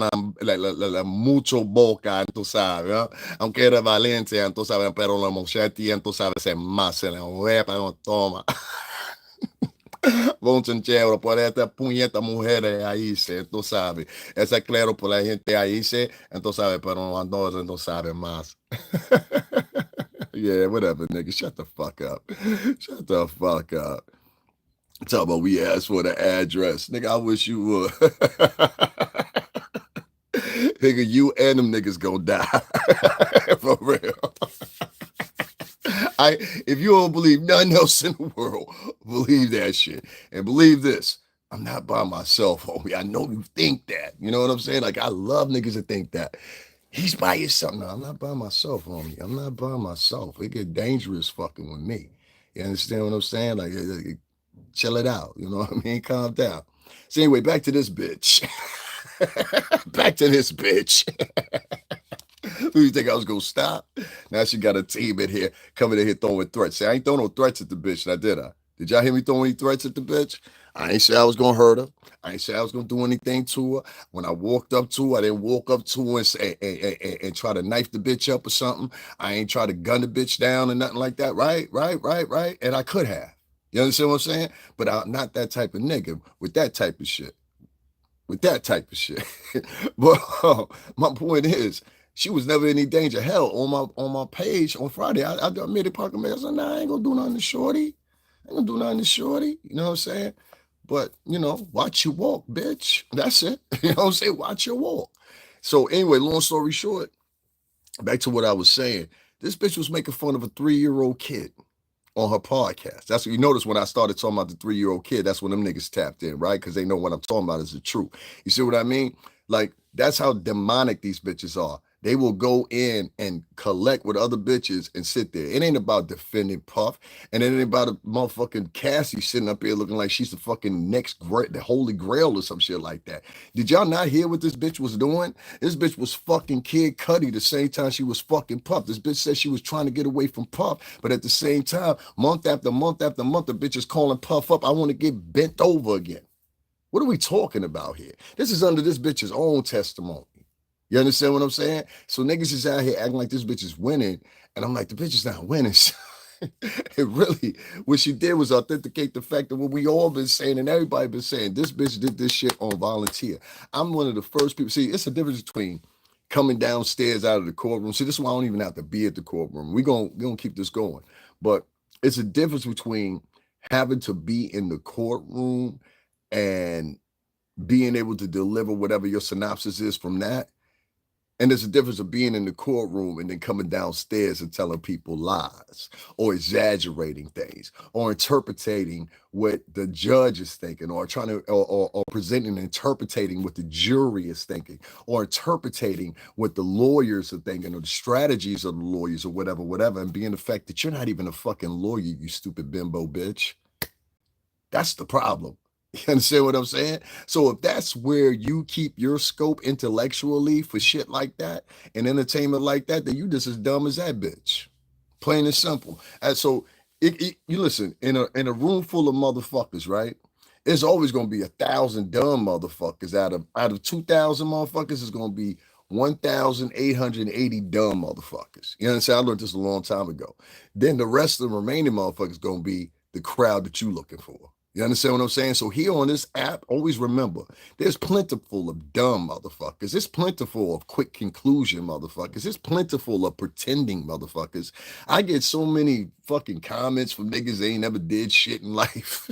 mucho boca, tú sabes, ¿no? Aunque era Valencia, tú sabes, pero la mujer tiene, tú sabes, es más, se le ve, pero toma. Bom chévere, por esta puñeta mujeres ahí, tú sabes, es claro por la gente ahí, tú sabes, pero no, no sabe más. Yeah, whatever, nigga, shut the fuck up. Shut the fuck up. Talk about we asked for the address. Nigga, I wish you would. Nigga, you and them niggas gonna die. For real. If you don't believe nothing else in the world, believe that shit. And believe this. I'm not by myself, homie. I know you think that. You know what I'm saying? Like, I love niggas that think that. He's by himself. No, I'm not by myself, homie. I'm not by myself. It get dangerous fucking with me. You understand what I'm saying? Like, chill it out. You know what I mean? Calm down. So anyway, back to this bitch. Back to this bitch. Who do you think I was going to stop? Now she got a team in here coming in here throwing threats. See, I ain't throwing no threats at the bitch, now did I? Did y'all hear me throwing any threats at the bitch? I ain't say I was going to hurt her. I ain't say I was going to do anything to her. When I walked up to her, I didn't walk up to her and say, and try to knife the bitch up or something. I ain't try to gun the bitch down or nothing like that. Right. And I could have. You understand what I'm saying? But I'm not that type of nigga with that type of shit. With that type of shit. But my point is, she was never in any danger. Hell, on my page on Friday, I made a proclamation. I said, nah, I ain't gonna do nothing to Shorty. I ain't gonna do nothing to Shorty. You know what I'm saying? But watch your walk, bitch. That's it. You know what I'm saying? Watch your walk. So anyway, long story short, back to what I was saying. This bitch was making fun of a 3-year-old kid on her podcast. That's what you notice when I started talking about the 3-year-old kid. That's when them niggas tapped in, right? Because they know what I'm talking about is the truth. You see what I mean? Like, that's how demonic these bitches are. They will go in and collect with other bitches and sit there. It ain't about defending Puff, and it ain't about a motherfucking Cassie sitting up here looking like she's the fucking the Holy Grail or some shit like that. Did y'all not hear what this bitch was doing? This bitch was fucking Kid Cudi the same time she was fucking Puff. This bitch said she was trying to get away from Puff, but at the same time, month after month after month, the bitch is calling Puff up. I want to get bent over again. What are we talking about here? This is under this bitch's own testimony. You understand what I'm saying? So niggas is out here acting like this bitch is winning, and I'm like, the bitch is not winning. It really, what she did was authenticate the fact that what we all been saying and everybody been saying, this bitch did this shit on volunteer. I'm one of the first people. See, it's a difference between coming downstairs out of the courtroom. See, this is why I don't even have to be at the courtroom. We're gonna keep this going. But it's a difference between having to be in the courtroom and being able to deliver whatever your synopsis is from that. And there's a difference of being in the courtroom and then coming downstairs and telling people lies or exaggerating things or interpreting what the judge is thinking or trying to or presenting and interpreting what the jury is thinking or interpreting what the lawyers are thinking or the strategies of the lawyers or whatever, and being the fact that you're not even a fucking lawyer, you stupid bimbo bitch. That's the problem. You understand what I'm saying? So if that's where you keep your scope intellectually for shit like that and entertainment like that, then you just as dumb as that bitch. Plain and simple. And so you listen, in a room full of motherfuckers, right? There's always gonna be 1,000 dumb motherfuckers. Out of 2,000 motherfuckers, it's gonna be 1,880 dumb motherfuckers. You understand? I learned this a long time ago. Then the rest of the remaining motherfuckers gonna be the crowd that you looking for. You understand what I'm saying? So here on this app, always remember, there's plentiful of dumb motherfuckers. It's plentiful of quick conclusion motherfuckers. It's plentiful of pretending motherfuckers. I get so many fucking comments from niggas they ain't never did shit in life.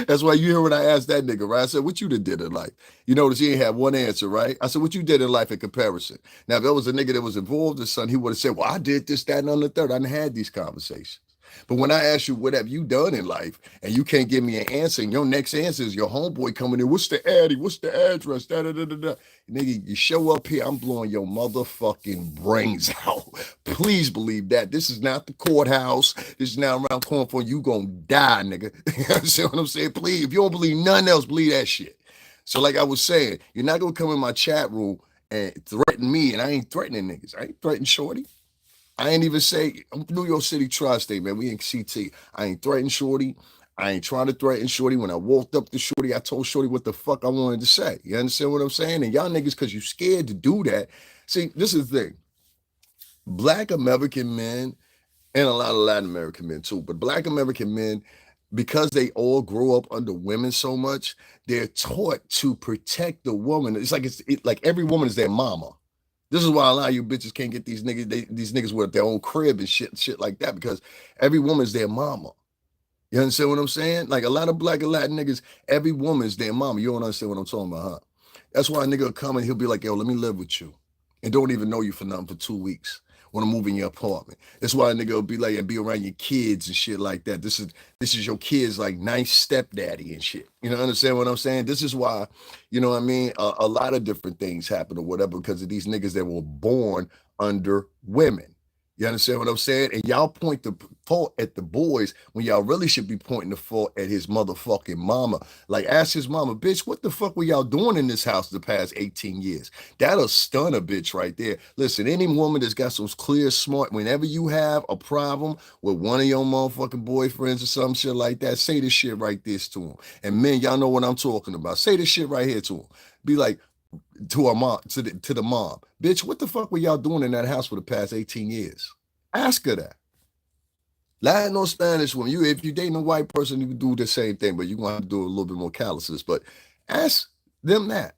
That's why you hear when I asked that nigga, right? I said, what you did in life? You notice he ain't had one answer, right? I said, what you did in life in comparison? Now, if there was a nigga that was involved in something, he would have said, well, I did this, that, and the third. I done had these conversations. But when I ask you, what have you done in life? And you can't give me an answer, and your next answer is your homeboy coming in, what's the addy? What's the address? Da, da, da, da, da. Nigga, you show up here, I'm blowing your motherfucking brains out. Please believe that. This is not the courthouse. This is not around corner for you gonna die, nigga. You understand what I'm saying? Please, if you don't believe nothing else, believe that shit. So like I was saying, you're not gonna come in my chat room and threaten me, and I ain't threatening niggas. I ain't threatening Shorty. I ain't even say, I'm New York City tri-state, man. We in CT. I ain't threatening Shorty. I ain't trying to threaten Shorty. When I walked up to Shorty, I told Shorty what the fuck I wanted to say. You understand what I'm saying? And y'all niggas, because you scared to do that. See, this is the thing. Black American men, and a lot of Latin American men too, but Black American men, because they all grow up under women so much, they're taught to protect the woman. It's like like every woman is their mama. This is why a lot of you bitches can't get these niggas with their own crib and shit like that, because every woman's their mama. You understand what I'm saying? Like a lot of Black and Latin niggas, every woman's their mama. You don't understand what I'm talking about, huh? That's why a nigga will come and he'll be like, yo, let me live with you. And don't even know you for nothing for 2 weeks. Want to move in your apartment. That's why a nigga will be like, and be around your kids and shit like that. This is your kids like nice stepdaddy and shit. You know, understand what I'm saying? This is why, you know what I mean? A lot of different things happen or whatever because of these niggas that were born under women. You understand what I'm saying? And y'all point the fault at the boys when y'all really should be pointing the fault at his motherfucking mama. Like, ask his mama, bitch, what the fuck were y'all doing in this house the past 18 years? That'll stun a bitch right there. Listen, any woman that's got some clear, smart, whenever you have a problem with one of your motherfucking boyfriends or some shit like that, say this shit right this to him. And men, y'all know what I'm talking about. Say this shit right here to him. Be like, to our mom, to the mom, bitch, what the fuck were y'all doing in that house for the past 18 years? Ask her that. Latin or Spanish woman, if you're dating a white person, you can do the same thing, but you're going to have to do a little bit more calluses. But ask them that.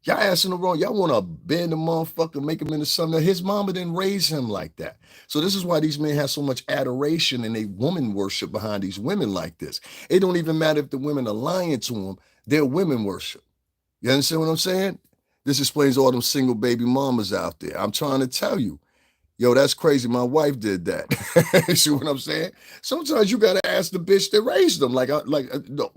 Y'all asking the wrong. Y'all want to bend the motherfucker, make him into something. His mama didn't raise him like that. So this is why these men have so much adoration and they woman worship behind these women like this. It don't even matter if the women are lying to them. They're women worship. You understand what I'm saying? This explains all them single baby mamas out there. I'm trying to tell you. Yo, that's crazy. My wife did that. See what I'm saying? Sometimes you gotta ask the bitch that raised them.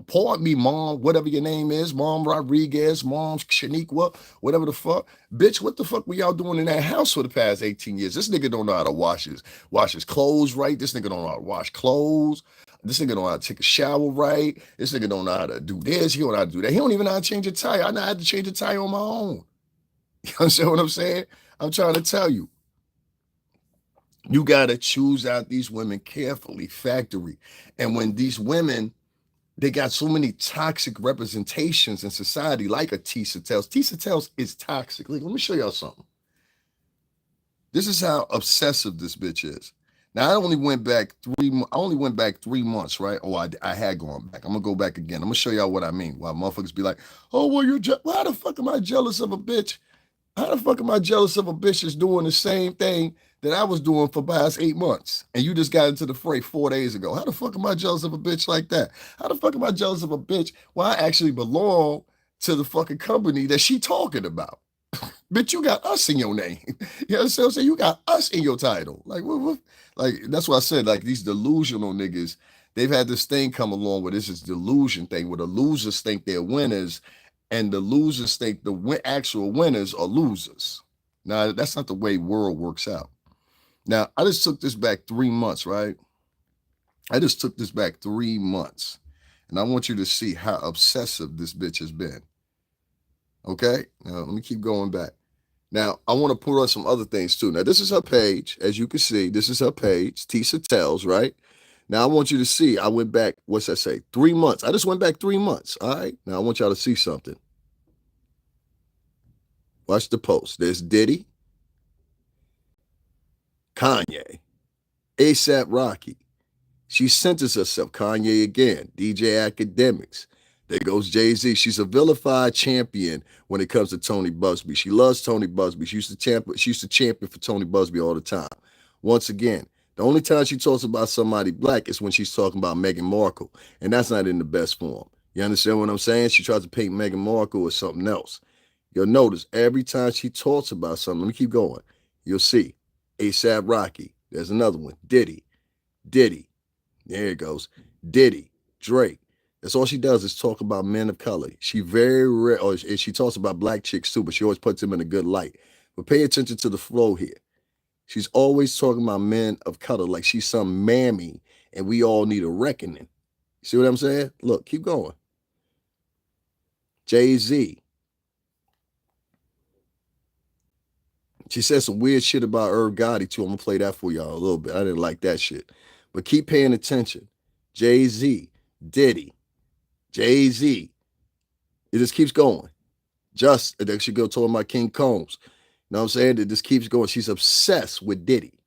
Pardon me, mom, whatever your name is, Mom Rodriguez, Mom Shaniqua, whatever the fuck. Bitch, what the fuck were y'all doing in that house for the past 18 years? This nigga don't know how to wash his clothes right. This nigga don't know how to wash clothes. This nigga don't know how to take a shower right. This nigga don't know how to do this. He don't know how to do that. He don't even know how to change a tire. I know how to change a tire on my own. You understand what I'm saying? I'm trying to tell you. You got to choose out these women carefully, factory. And when these women, they got so many toxic representations in society, like a Tissa Tells. Tissa Tells is toxic. Let me show y'all something. This is how obsessive this bitch is. Now, I only went back 3 months, right? Oh, I had gone back. I'm going to go back again. I'm going to show y'all what I mean. Why motherfuckers be like, oh, well, why the fuck am I jealous of a bitch? How the fuck am I jealous of a bitch that's doing the same thing that I was doing for the past 8 months? And you just got into the fray 4 days ago. How the fuck am I jealous of a bitch like that? How the fuck am I jealous of a bitch? Well, I actually belong to the fucking company that she talking about. Bitch, you got us in your name. You know what I'm saying? You got us in your title. Like, what? Like, that's what I said. Like, these delusional niggas, they've had this thing come along where this is delusion thing, where the losers think they're winners, and the losers think the actual winners are losers. Now, that's not the way world works out. Now, I just took this back 3 months, right? I just took this back 3 months. And I want you to see how obsessive this bitch has been. Okay? Now, let me keep going back. Now, I want to put on some other things too. Now, this is her page. As you can see, this is her page. Tissa Tells, right? Now, I want you to see, I went back, what's that say? 3 months. I just went back 3 months, all right? Now, I want y'all to see something. Watch the post. There's Diddy, Kanye, ASAP Rocky. She centers herself. Kanye again. DJ Academics. There goes Jay-Z. She's a vilified champion when it comes to Tony Busby. She loves Tony Busby. She used to champion for Tony Busby all the time. Once again, the only time she talks about somebody black is when she's talking about Meghan Markle, and that's not in the best form. You understand what I'm saying? She tries to paint Meghan Markle as something else. You'll notice every time she talks about something, let me keep going, you'll see ASAP Rocky. There's another one. Diddy. There it goes. Diddy. Drake. That's all she does is talk about men of color. She very rare, or she talks about black chicks too, but she always puts them in a good light. But pay attention to the flow here. She's always talking about men of color like she's some mammy and we all need a reckoning. See what I'm saying? Look, keep going. Jay-Z. She said some weird shit about Irv Gotti too. I'm going to play that for y'all a little bit. I didn't like that shit. But keep paying attention. Jay-Z, Diddy, Jay-Z. It just keeps going. Then she go talking about King Combs. You know what I'm saying? It just keeps going. She's obsessed with Diddy.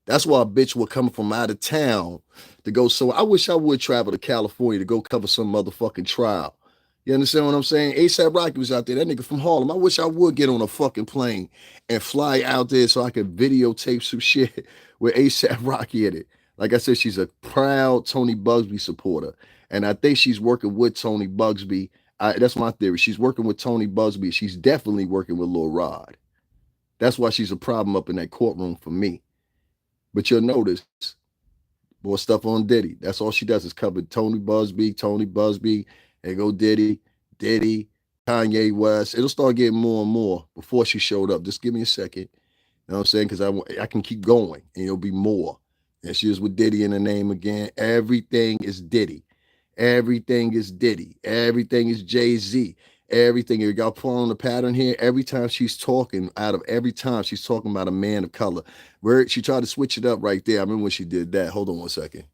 That's why a bitch will come from out of town to go somewhere. I wish I would travel to California to go cover some motherfucking trial. You understand what I'm saying? ASAP Rocky was out there. That nigga from Harlem. I wish I would get on a fucking plane and fly out there so I could videotape some shit with ASAP Rocky in it. Like I said, she's a proud Tony Busby supporter. And I think she's working with Tony Busby. That's my theory. She's working with Tony Busby. She's definitely working with Lil Rod. That's why she's a problem up in that courtroom for me. But you'll notice more stuff on Diddy. That's all she does is cover Tony Busby, and go Diddy, Kanye West. It'll start getting more and more before she showed up. Just give me a second. You know what I'm saying? Because I can keep going and it'll be more. And she was with Diddy in the name again. Everything is Diddy. Everything is Diddy. Everything is Jay-Z. Everything. Y'all following the pattern here? Every time she's talking, she's talking about a man of color. Where she tried to switch it up right there. I remember when she did that. Hold on one second.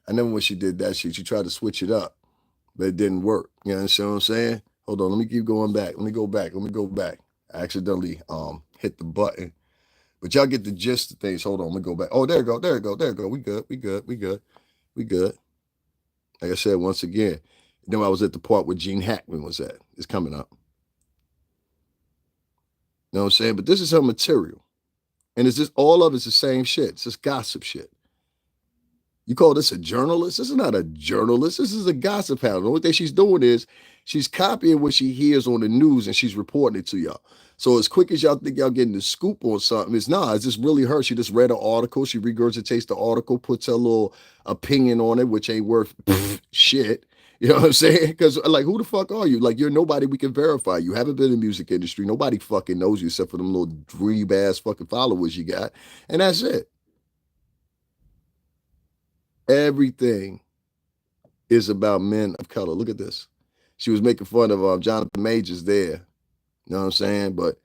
I remember when she did that shit. She tried to switch it up, but it didn't work. You understand what I'm saying? Hold on. Let me keep going back. Let me go back. I accidentally hit the button. But y'all get the gist of things. Hold on, let me go back. Oh, there you go, there you go, there you go. We good. Like I said, once again, then I was at the part where Gene Hackman was at. It's coming up. You know what I'm saying? But this is her material. And it's just all of it's the same shit. It's just gossip shit. You call this a journalist? This is not a journalist. This is a gossip hound. The only thing she's doing is she's copying what she hears on the news and she's reporting it to y'all. So as quick as y'all think y'all getting the scoop on something, it's not. It's just really her. She just read an article. She regurgitates the article, puts her little opinion on it, which ain't worth shit. You know what I'm saying? Because like, who the fuck are you? Like, you're nobody we can verify. You haven't been in the music industry. Nobody fucking knows you except for them little dweeb ass fucking followers you got. And that's it. Everything is about men of color. Look at this. She was making fun of Jonathan Majors there. You know what I'm saying? But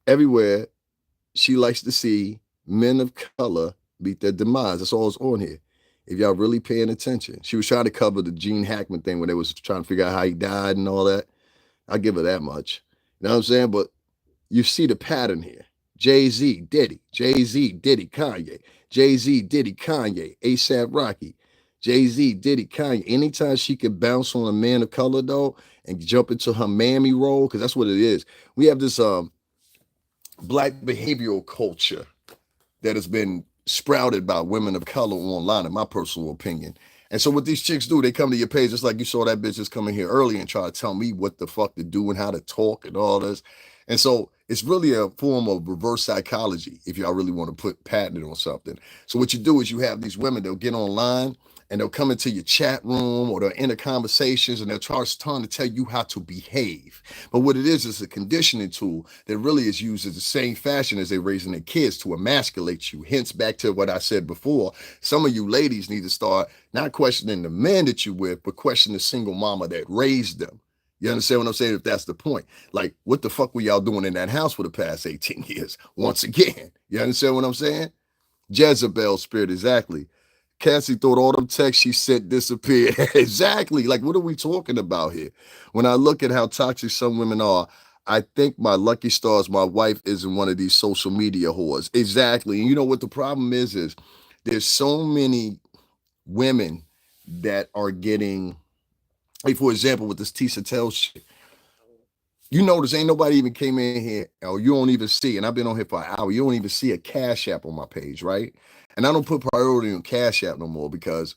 everywhere, she likes to see men of color meet their demise. That's all that's on here. If y'all really paying attention. She was trying to cover the Gene Hackman thing when they was trying to figure out how he died and all that. I give her that much. You know what I'm saying? But you see the pattern here. Jay-Z, Diddy, Jay-Z, Diddy, Kanye, Jay-Z, Diddy, Kanye, A$AP Rocky, Jay-Z, Diddy, Kanye. Anytime she can bounce on a man of color, though, and jump into her mammy role, because that's what it is. We have this black behavioral culture that has been sprouted by women of color online, in my personal opinion. And so what these chicks do, they come to your page, just like you saw that bitch just come in here early and try to tell me what the fuck to do and how to talk and all this. And so it's really a form of reverse psychology if y'all really want to put patent on something. So what you do is you have these women, they'll get online and they'll come into your chat room or they'll enter conversations and they'll trying to tell you how to behave. But what it is a conditioning tool that really is used as the same fashion as they're raising their kids to emasculate you. Hence, back to what I said before, some of you ladies need to start not questioning the men that you with, but question the single mama that raised them. You understand what I'm saying? If that's the point. Like, what the fuck were y'all doing in that house for the past 18 years? Once again, you understand what I'm saying? Jezebel spirit, exactly. Cassie thought all them texts she sent disappeared. Exactly. Like, what are we talking about here? When I look at how toxic some women are, I think my lucky stars, my wife isn't one of these social media whores. Exactly. And you know what the problem is there's so many women that are getting, like, for example, with this Tissa Tell shit, you notice ain't nobody even came in here, or you don't even see, and I've been on here for an hour, you don't even see a Cash App on my page, right? And I don't put priority on Cash App no more because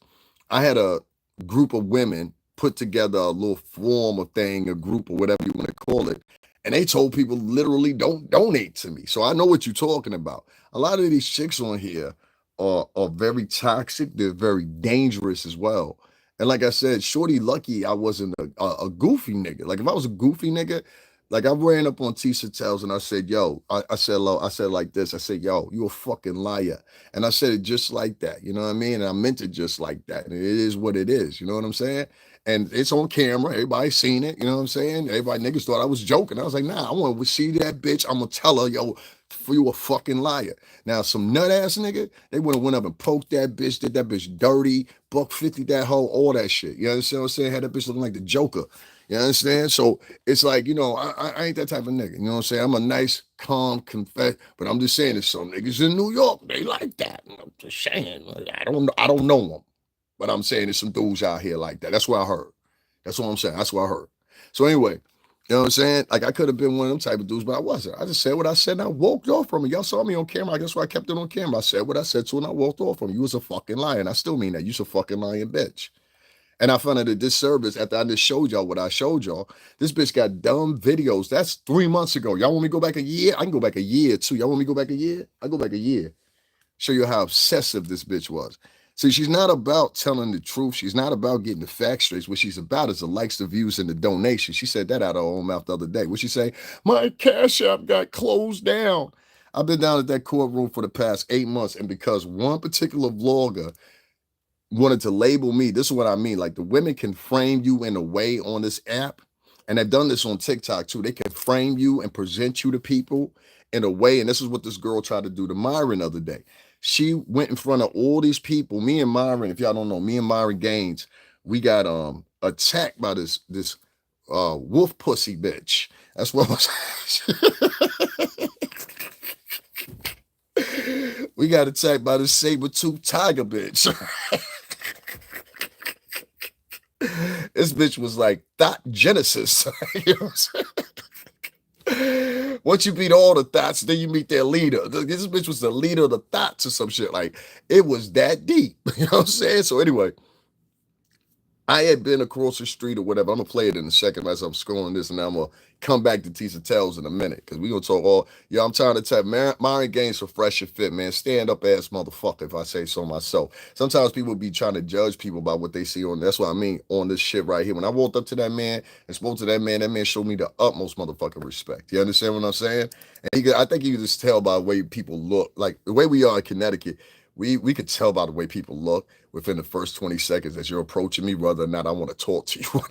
I had a group of women put together a little form of thing, a group or whatever you want to call it. And they told people literally don't donate to me. So I know what you're talking about. A lot of these chicks on here are very toxic. They're very dangerous as well. And like I said, shorty lucky I wasn't a goofy nigga. Like if I was a goofy nigga, like I ran up on Tissa Tells and I said, yo, I said like this. I said, yo, you a fucking liar. And I said it just like that. You know what I mean? And I meant it just like that. And it is what it is. You know what I'm saying? And it's on camera. Everybody seen it. You know what I'm saying? Everybody niggas thought I was joking. I was like, nah, I want to see that bitch. I'm going to tell her, yo, you a fucking liar. Now, some nut ass nigga, they would have went up and poked that bitch, did that bitch dirty, $150 that hoe, all that shit. You understand what I'm saying? Had that bitch looking like the Joker. You understand? So it's like, you know, I ain't that type of nigga. You know what I'm saying? I'm a nice, calm, confess, but I'm just saying there's some niggas in New York, they like that. I'm just saying, I don't know them. But I'm saying there's some dudes out here like that. That's what I heard. That's what I'm saying. That's what I heard. So anyway, you know what I'm saying? Like I could have been one of them type of dudes, but I wasn't. I just said what I said and I walked off from it. Y'all saw me on camera. I guess why I kept it on camera. I said what I said to her and I walked off from it. You was a fucking liar. And I still mean that. You's a fucking lying bitch. And I found out a disservice after I just showed y'all what I showed y'all. This bitch got dumb videos. That's 3 months ago. Y'all want me to go back a year? I can go back a year too. Y'all want me to go back a year? I go back a year. Show you how obsessive this bitch was. See, she's not about telling the truth. She's not about getting the facts straight. What she's about is the likes, the views, and the donations. She said that out of her own mouth the other day. What she say? My Cash App got closed down. I've been down at that courtroom for the past 8 months, and because one particular vlogger wanted to label me, this is what I mean. Like the women can frame you in a way on this app, and they've done this on TikTok too. They can frame you and present you to people in a way, and this is what this girl tried to do to MYRON the other day. She went in front of all these people. Me and MYRON, if y'all don't know, me and MYRON Gaines, we got attacked by this wolf pussy bitch. That's what I was We got attacked by the saber-tooth tiger bitch. This bitch was like thought Genesis. You know what I'm saying? Once you beat all the thoughts, then you meet their leader. This bitch was the leader of the thoughts or some shit. Like, it was that deep. You know what I'm saying? So anyway, I had been across the street or whatever. I'm gonna play it in a second as I'm scrolling this, and I'm gonna come back to Tissa Tells in a minute because we gonna talk all. Yeah, I'm trying to tell MYRON Gaines for fresh and fit, man. Stand up ass motherfucker, if I say so myself. Sometimes people be trying to judge people by what they see on. That's what I mean on this shit right here. When I walked up to that man and spoke to that man showed me the utmost motherfucking respect. You understand what I'm saying? And I think you can just tell by the way people look, like the way we are in Connecticut. We could tell by the way people look within the first 20 seconds as you're approaching me, whether or not I want to talk to you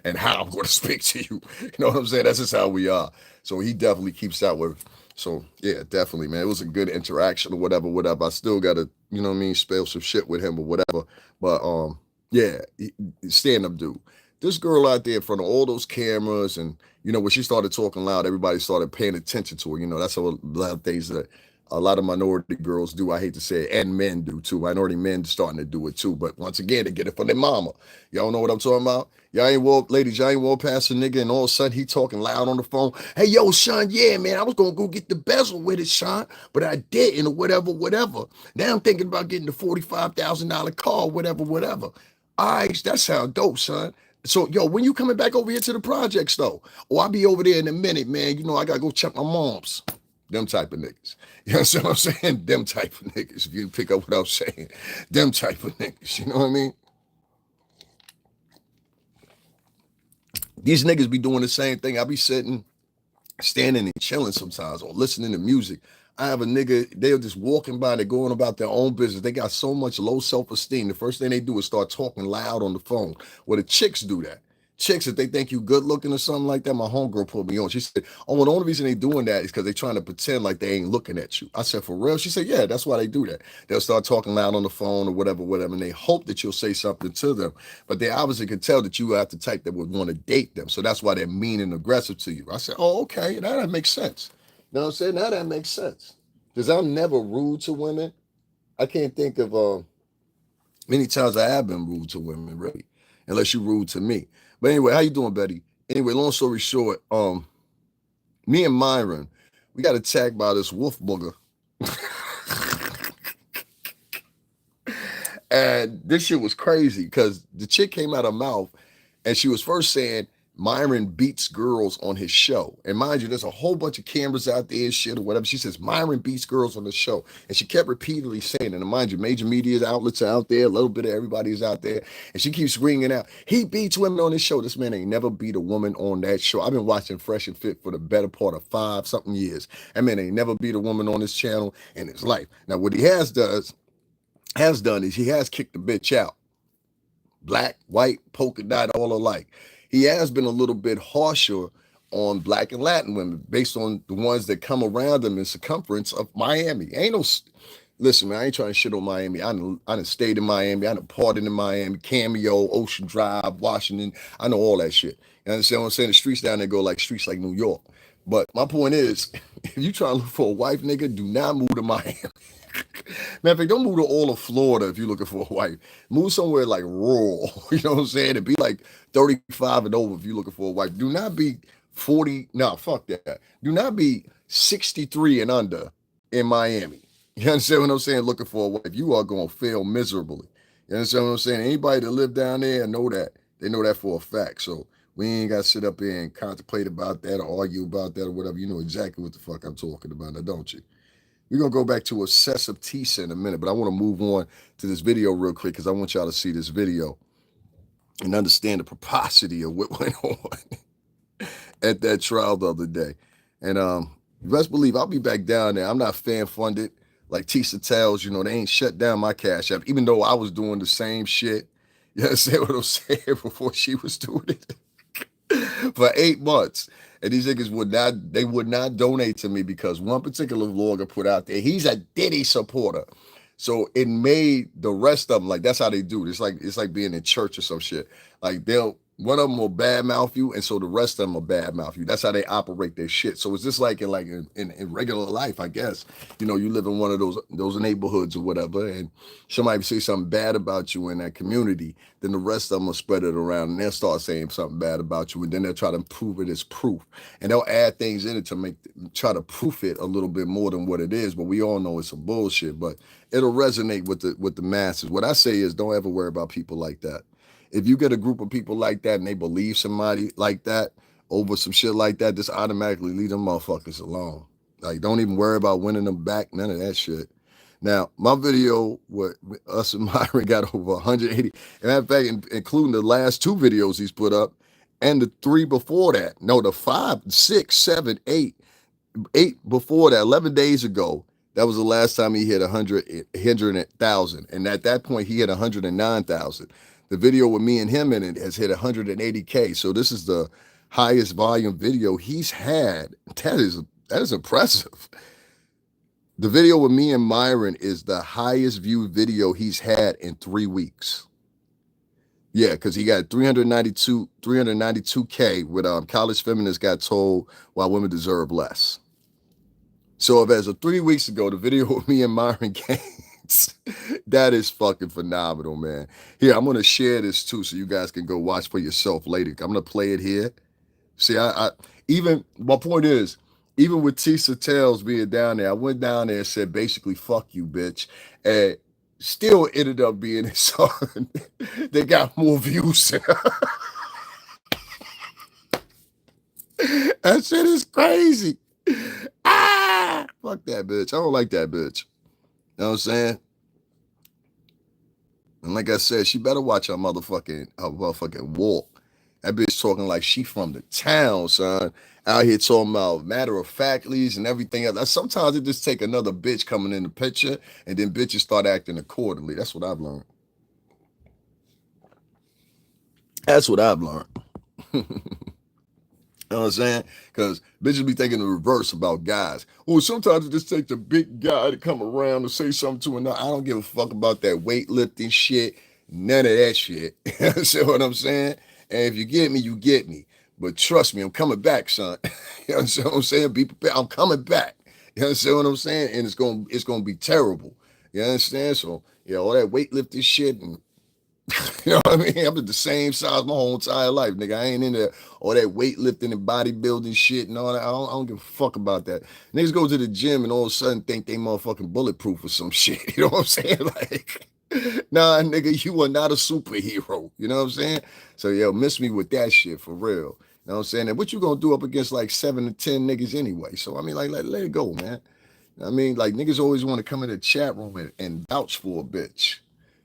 and how I'm going to speak to you. You know what I'm saying? That's just how we are. So he definitely keeps that with. So yeah, definitely, man. It was a good interaction or whatever. I still got to, you know what I mean, spell some shit with him or whatever. But yeah, stand up dude. This girl out there in front of all those cameras, and you know, when she started talking loud, everybody started paying attention to her. You know, that's a lot of things that a lot of minority girls do. I hate to say it, and men do too. Minority men starting to do it too. But once again, they get it from their mama. Y'all know what I'm talking about? Y'all ain't walk past a nigga, and all of a sudden he talking loud on the phone. Hey, yo, son, yeah, man, I was gonna go get the bezel with it, son, but I didn't, or whatever. Now I'm thinking about getting the $45,000 car, whatever. All right, that sound dope, son. So, yo, when you coming back over here to the projects, though? Oh, I'll be over there in a minute, man. You know, I gotta go check my mom's. Them type of niggas. You know what I'm saying? Them type of niggas. If you pick up what I'm saying. Them type of niggas. You know what I mean? These niggas be doing the same thing. I be sitting, standing and chilling sometimes or listening to music. I have a nigga, they're just walking by, they're going about their own business. They got so much low self-esteem. The first thing they do is start talking loud on the phone. Well, the chicks do that. Chicks, if they think you good looking or something like that, my homegirl put me on. She said, oh, well, the only reason they doing that is because they trying to pretend like they ain't looking at you. I said, for real? She said, yeah, that's why they do that. They'll start talking loud on the phone or whatever, and they hope that you'll say something to them. But they obviously can tell that you are the type that would want to date them. So that's why they're mean and aggressive to you. I said, oh, okay, now that makes sense. You know what I'm saying? Now that makes sense. Because I'm never rude to women. I can't think of many times I have been rude to women, really, unless you're rude to me. But anyway, how you doing, Betty? Anyway, long story short, me and MYRON, we got attacked by this wolf booger. And this shit was crazy because the chick came out of her mouth and she was first saying, MYRON beats girls on his show. And mind you, there's a whole bunch of cameras out there and shit or whatever. She says, MYRON beats girls on the show. And she kept repeatedly saying it. And mind you, major media outlets are out there. A little bit of everybody is out there. And she keeps screaming out, he beats women on his show. This man ain't never beat a woman on that show. I've been watching Fresh and Fit for the better part of 5-something years. That man ain't never beat a woman on his channel in his life. Now, what he has done is he has kicked the bitch out. Black, white, polka dot, all alike. He has been a little bit harsher on Black and Latin women based on the ones that come around him in circumference of Miami. Listen, man, I ain't trying to shit on Miami. I done stayed in Miami. I done partied in Miami, Cameo, Ocean Drive, Washington. I know all that shit. You understand what I'm saying? The streets down there go like streets like New York. But my point is, if you trying to look for a wife, nigga, do not move to Miami. Matter of fact, don't move to all of Florida if you're looking for a wife. Move somewhere like rural, you know what I'm saying? It'd be like 35 and over if you're looking for a wife. Do not be 40, no, fuck that. Do not be 63 and under in Miami. You understand what I'm saying? Looking for a wife. You are going to fail miserably. You understand what I'm saying? Anybody that live down there know that. They know that for a fact. So we ain't got to sit up here and contemplate about that or argue about that or whatever. You know exactly what the fuck I'm talking about now, don't you? We're going to go back to excessive Tissa in a minute, but I want to move on to this video real quick because I want y'all to see this video and understand the precocity of what went on at that trial the other day. And you best believe I'll be back down there. I'm not fan funded like Tissa Tells, you know, they ain't shut down my Cash App, even though I was doing the same shit. You understand what I'm saying? Before she was doing it for 8 months. And these niggas would not donate to me because one particular vlogger put out there, he's a Diddy supporter. So it made the rest of them, like, that's how they do it. It's like being in church or some shit. Like, they'll one of them will badmouth you, and so the rest of them will badmouth you. That's how they operate their shit. So it's just like in regular life, I guess. You know, you live in one of those neighborhoods or whatever, and somebody say something bad about you in that community, then the rest of them will spread it around, and they'll start saying something bad about you, and then they'll try to prove it as proof, and they'll add things in it to try to proof it a little bit more than what it is. But we all know it's some bullshit. But it'll resonate with the masses. What I say is, don't ever worry about people like that. If you get a group of people like that and they believe somebody like that over some shit like that, just automatically leave them motherfuckers alone. Like, don't even worry about winning them back, none of that shit. Now, my video with us and Myron got over 180. And in fact, including the last 2 videos he's put up and the 3 before that. No, the 5, 6, 7, 8 before that, 11 days ago. That was the last time he hit 100,000. And at that point, he hit 109,000. The video with me and him in it has hit 180K. So this is the highest volume video he's had. That is impressive. The video with me and Myron is the highest viewed video he's had in 3 weeks. Yeah, because he got 392K with College Feminists Got Told Why Women Deserve Less. So if as of 3 weeks ago, the video with me and Myron Gaines, that is fucking phenomenal, man. Here, I'm going to share this too so you guys can go watch for yourself later. I'm going to play it here. See, my point is, even with Tissa Tales being down there, I went down there and said, basically, fuck you, bitch. And still ended up being his son. They got more views. That shit is crazy. Fuck that bitch. I don't like that bitch. You know what I'm saying? And like I said, she better watch her motherfucking walk. That bitch talking like she from the town, son. Out here talking about matter-of-factlies and everything else. Sometimes it just take another bitch coming in the picture, and then bitches start acting accordingly. That's what I've learned. That's what I've learned. You know what I'm saying? Because bitches be thinking the reverse about guys. Well, sometimes it just takes the big guy to come around and say something to another. I don't give a fuck about that weightlifting shit. None of that shit. You see what I'm saying? And if you get me, you get me. But trust me, I'm coming back, son. You know what I'm saying? Be prepared. I'm coming back. You understand what I'm saying? And it's gonna be terrible. You understand? So, yeah, all that weightlifting shit and you know what I mean? I'm the same size my whole entire life, nigga. I ain't into all that weightlifting and bodybuilding shit and all that. I don't give a fuck about that. Niggas go to the gym and all of a sudden think they motherfucking bulletproof or some shit. You know what I'm saying? Like, nah, nigga, you are not a superhero. You know what I'm saying? So, yo, miss me with that shit for real. You know what I'm saying? And what you gonna do up against like 7 to 10 niggas anyway? So, I mean, like, let it go, man. I mean, like, niggas always want to come in the chat room and vouch for a bitch.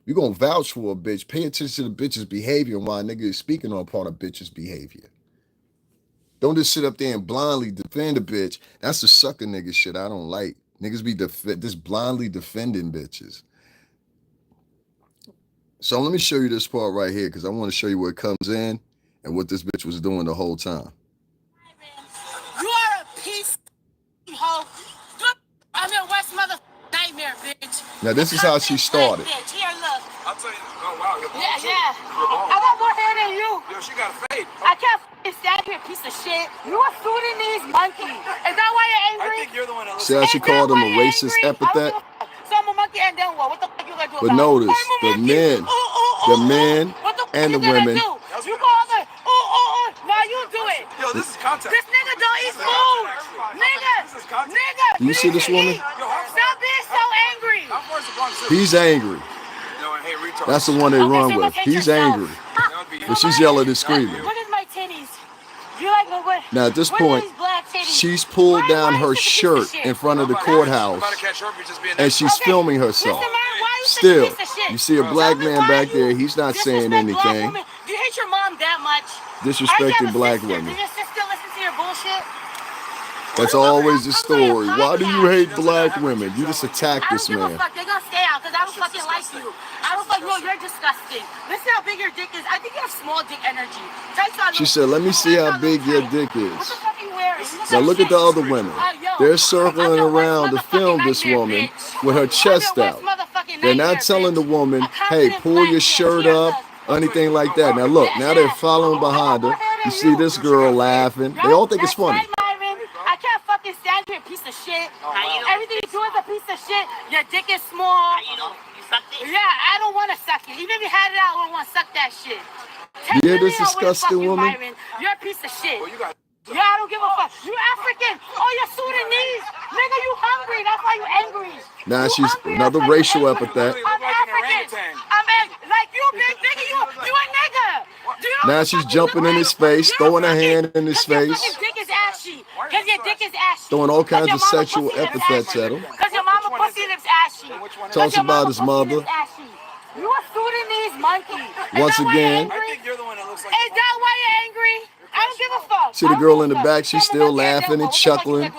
You gonna vouch for a bitch, pay attention to the bitch's behavior and why a nigga is speaking on part of bitch's behavior. Don't just sit up there and blindly defend a bitch. That's the sucker nigga shit I don't like. Niggas be just blindly defending bitches. So let me show you this part right here because I want to show you where it comes in and what this bitch was doing the whole time. You are a piece of hoe. I'm your worst mother nightmare, bitch. Now this is how she started. Bitch. Here, look. I'll tell you. Oh wow, you're Yeah. I got more hair than you. Yo, she got a fade. I can't stand here, piece of shit. You a Sudanese monkey. Is that why you're angry? I think you're the one that See how she called him a racist epithet? So I'm a monkey and then what? What the fuck you gonna do but about notice it? the men and the women. You call her, now you do it. Yo, this is content. This nigga don't eat food. Nigga. You see this woman? Stop being so angry. He's angry. That's the one they run with. He's angry. But she's yelling and screaming. Look at my titties. You like what? Now at this point, she's pulled down her shirt in front of the courthouse and she's filming herself. Still, you see a black man back there. He's not saying anything. Do you hate your mom that much? Disrespecting black women. Does your sister listen to your bullshit? That's always the story. Why do you hate black women? You just attack this man. I don't give a fuck. They're gonna stay out because I don't fucking like you. I don't fucking know. You're disgusting. Listen how big your dick is. I think you have small dick energy. She said, let me see how big your dick is. What the fuck are you wearing? Now look at the other women. They're circling around to film this woman with her chest out. They're not telling the woman, hey, pull your shirt up or anything like that. Now look, now they're following behind her. You see this girl laughing. They all think it's funny. I can't fucking stand you, piece of shit. Everything you do is a piece of shit. Your dick is small. You sucked it? Yeah, I don't want to suck it. Even if you had it out, I don't want to suck that shit. You hear this disgusting woman? You're a piece of shit. Yeah, I don't give a fuck. You African. Oh, you're Sudanese. Nigga, you hungry. That's why you angry. Now she's another racial epithet. I'm African. Like you, big nigga. You a nigga. Now she's jumping in his face, throwing her hand in his face. Your dick is ashy. Because your dick is ashy. Throwing all kinds of sexual epithets at him. Because your mama pussy lips ashy. Talks about his mother. You a Sudanese monkey. Once again. I think you're the one that looks like. Is that why you're angry? I don't give a fuck. See the girl in the back, she's still laughing and chuckling.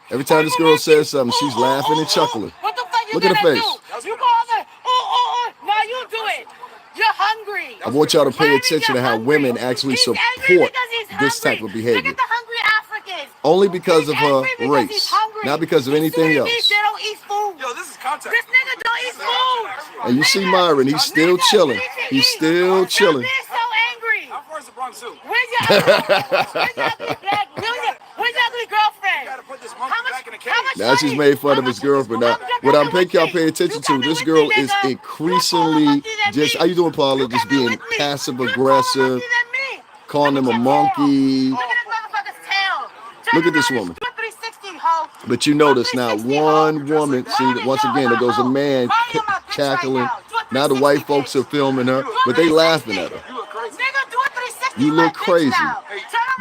Every time this girl says something, she's laughing and chuckling. What the fuck you Look at her face. You go over, now you do it. You're hungry. I want y'all to pay attention to how women actually support this type of behavior. Look at the hungry Africans. Only because of her race, not because of anything else. They don't eat food. Yo, this is contact. This nigga don't eat food. And you see Myron, he's still chilling. He's still chilling. He's so angry. How far is the Bronx Zoo? Where's your ugly girlfriend? You gotta put this monkey back in the cage. Now she's made fun of his girlfriend. Now, what I'm thinking y'all pay attention to, this girl is increasingly just, how you doing, Paula? Just being passive aggressive, calling him a monkey. Look at this woman. But you notice now one woman, see, once again, there goes a man cackling. Now the white folks are filming her, but they laughing at her. You look crazy.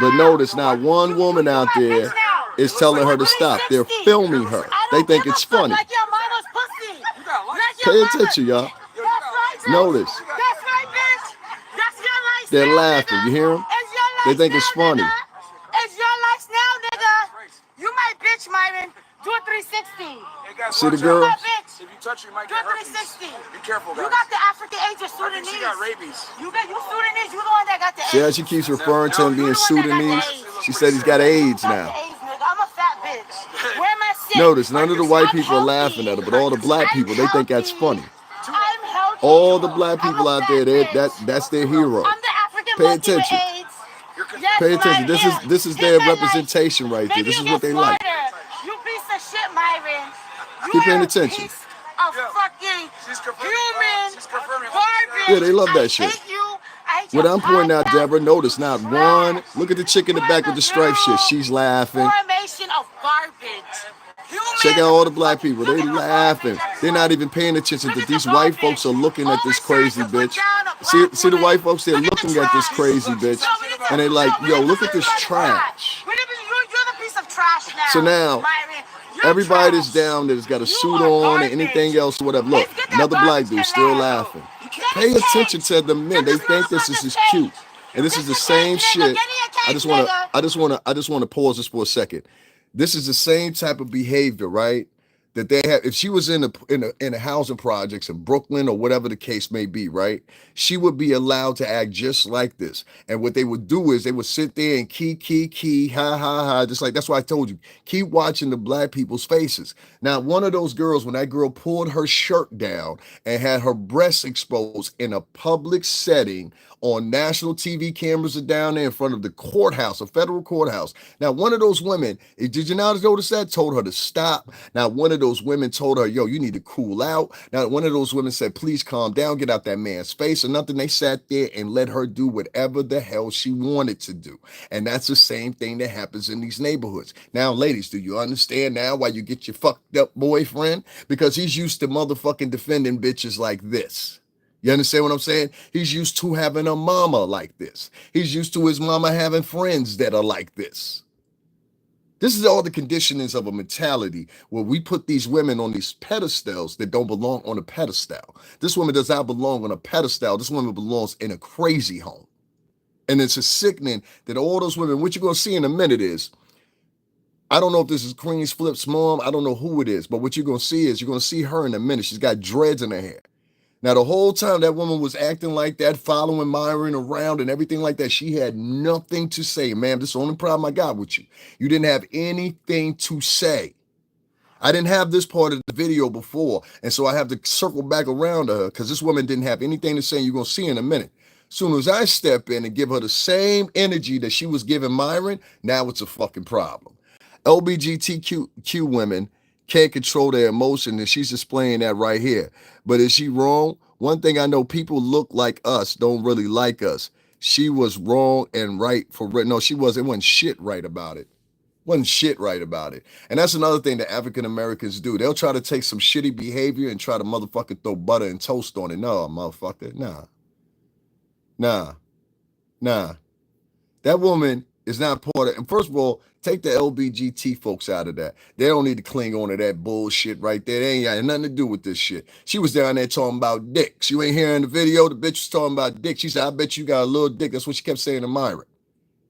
But notice now one woman out there is telling her to stop. They're filming her. They think it's funny. Pay attention, y'all. Notice. They're laughing. You hear them? They think it's funny. It's your life now, nigga. You my bitch, Myron. Do a 360. See the girl? If you touch her, you might Do get a herpes. 360. Be careful, guys. You got the African age of I think Sudanese. she got rabies. You Sudanese. You the one that got the AIDS. See how she keeps referring to him being Sudanese? She said he's got AIDS now. I'm a fat bitch. Where am I sitting? Notice, none of the white people are laughing at her, but all the black people, they think that's funny. I'm healthy. All the black people out there, that's their hero. I'm the African Pay monkey with attention. AIDS. Yes, Pay attention. right, This is their representation right there. Maybe This you is what get they like. smarter. You piece of shit, Myron. You Keep paying are a attention. piece of fucking human garbage. Yeah, they love that shit. I hate you. I hate What your I'm pointing out, podcast. Deborah, notice not one. Look at the chick in the back with the striped shit. She's laughing. Formation of garbage. Check out all the black people. They laughing. They're not even paying attention that these white folks are looking at this crazy bitch. See the white folks, they're looking at this crazy bitch. And they're like, yo, look at this trash. You're the piece of trash now. So now, Myron. You're everybody trash. that's down there that's got a suit on and anything else, whatever. Look, another black dude still laughing. Pay attention to the men. They think this is cute. And this is the same shit. I just want to pause this for a second. This is the same type of behavior, right? That they have. If she was in a housing projects in Brooklyn or whatever the case may be, right? She would be allowed to act just like this. And what they would do is they would sit there and key, ha, ha, ha. Just like, that's why I told you, keep watching the black people's faces. Now, one of those girls, when that girl pulled her shirt down and had her breasts exposed in a public setting on national TV cameras are down there in front of the courthouse, a federal courthouse. Now, one of those women, did you not notice that? Told her to stop. Now, one of those women told her, yo, you need to cool out. Now, one of those women said, please calm down, get out that man's face or nothing. They sat there and let her do whatever the hell she wanted to do. And that's the same thing that happens in these neighborhoods. Now, ladies, do you understand now why you get your fucked up boyfriend? Because he's used to motherfucking defending bitches like this. You understand what I'm saying? He's used to having a mama like this. He's used to his mama having friends that are like this. This is all the conditionings of a mentality where we put these women on these pedestals that don't belong on a pedestal. This woman does not belong on a pedestal. This woman belongs in a crazy home. And it's a sickening that all those women, what you're going to see in a minute is, I don't know if this is Queen's Flip's mom. I don't know who it is. But what you're going to see is you're going to see her in a minute. She's got dreads in her hair. Now, the whole time that woman was acting like that, following Myron around and everything like that, she had nothing to say. Ma'am, this is the only problem I got with you. You didn't have anything to say. I didn't have this part of the video before, and so I have to circle back around to her because this woman didn't have anything to say. You're going to see in a minute. Soon as I step in and give her the same energy that she was giving Myron, now it's a fucking problem. LBGTQ women can't control their emotion, and she's displaying that right here. But is she wrong? One thing I know, people look like us don't really like us. She was wrong and right for no, she wasn't. It wasn't shit right about it. Wasn't shit right about it. And that's another thing that African Americans do. They'll try to take some shitty behavior and try to motherfucking throw butter and toast on it. No, motherfucker, nah. That woman is not part of. And first of all, take the LBGT folks out of that. They don't need to cling on to that bullshit right there. They ain't got nothing to do with this shit. She was down there talking about dicks. You ain't hearing the video. The bitch was talking about dick. She said, "I bet you got a little dick." That's what she kept saying to Myron.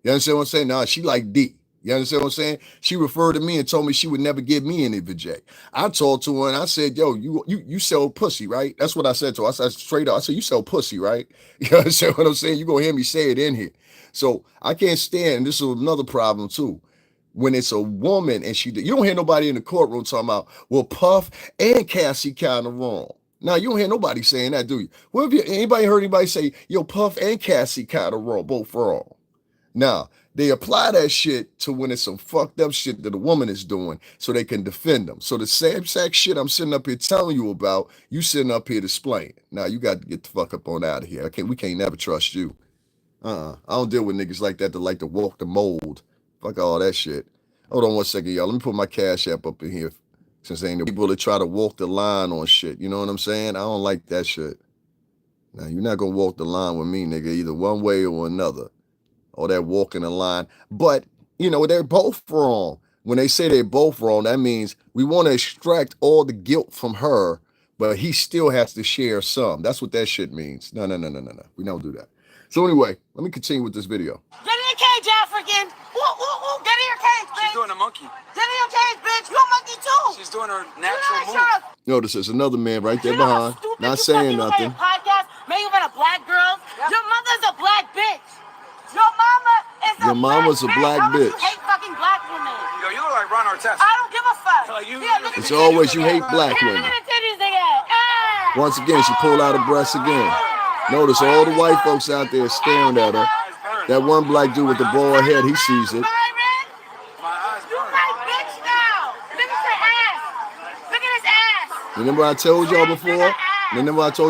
You understand what I'm saying? Nah, she like D. You understand what I'm saying? She referred to me and told me she would never give me any vajay. I talked to her and I said, "Yo, you sell pussy, right?" That's what I said to her. I said straight up, I said, "You sell pussy, right?" You understand what I'm saying? You gonna hear me say it in here. So I can't stand, this is another problem too. When it's a woman and you don't hear nobody in the courtroom talking about, well, Puff and Cassie kind of wrong. Now, you don't hear nobody saying that, do you? Well, have anybody heard anybody say, yo, Puff and Cassie kind of wrong, both wrong? Now, they apply that shit to when it's some fucked up shit that a woman is doing so they can defend them. So the same exact shit I'm sitting up here telling you about, you sitting up here displaying. Now, you got to get the fuck up on out of here. We can't never trust you. I don't deal with niggas like that like to walk the mold. Fuck all that shit. Hold on one second, y'all. Let me put my Cash App up in here. Since ain't the people that try to walk the line on shit. You know what I'm saying? I don't like that shit. Now, you're not going to walk the line with me, nigga, either one way or another. Or that walking the line. But, they're both wrong. When they say they're both wrong, that means we want to extract all the guilt from her, but he still has to share some. That's what that shit means. No. We don't do that. So anyway, let me continue with this video. Get in your cage, African. Ooh. Get in your cage, bitch. She's doing a monkey. Get in your cage, bitch. You're a monkey too. She's doing her natural move. Notice there's another man right there behind, not saying nothing. Podcast, maybe even a black girl. Your mother's a black bitch. Your mama's a black bitch. You hate fucking black women. Yo, you look like Ron Artest. I don't give a fuck. It's always you hate black women. Look at the titties they got. Once again, she pulled out her breasts again. Notice all the white folks out there staring at her. That one black dude with the bald head, he sees it. You my bitch now. Look at her ass. Look at his ass. Remember I told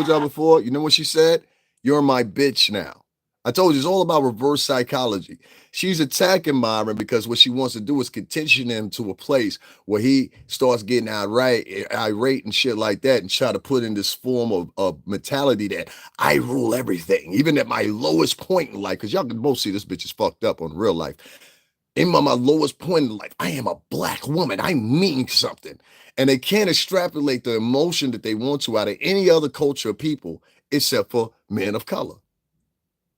y'all before? You know what she said? You're my bitch now. I told you it's all about reverse psychology. She's attacking Myron because what she wants to do is condition him to a place where he starts getting irate and shit like that and try to put in this form of mentality that I rule everything, even at my lowest point in life, because y'all can both see this bitch is fucked up on real life. In my lowest point in life, I am a black woman. I mean something. And they can't extrapolate the emotion that they want to out of any other culture of people except for men of color.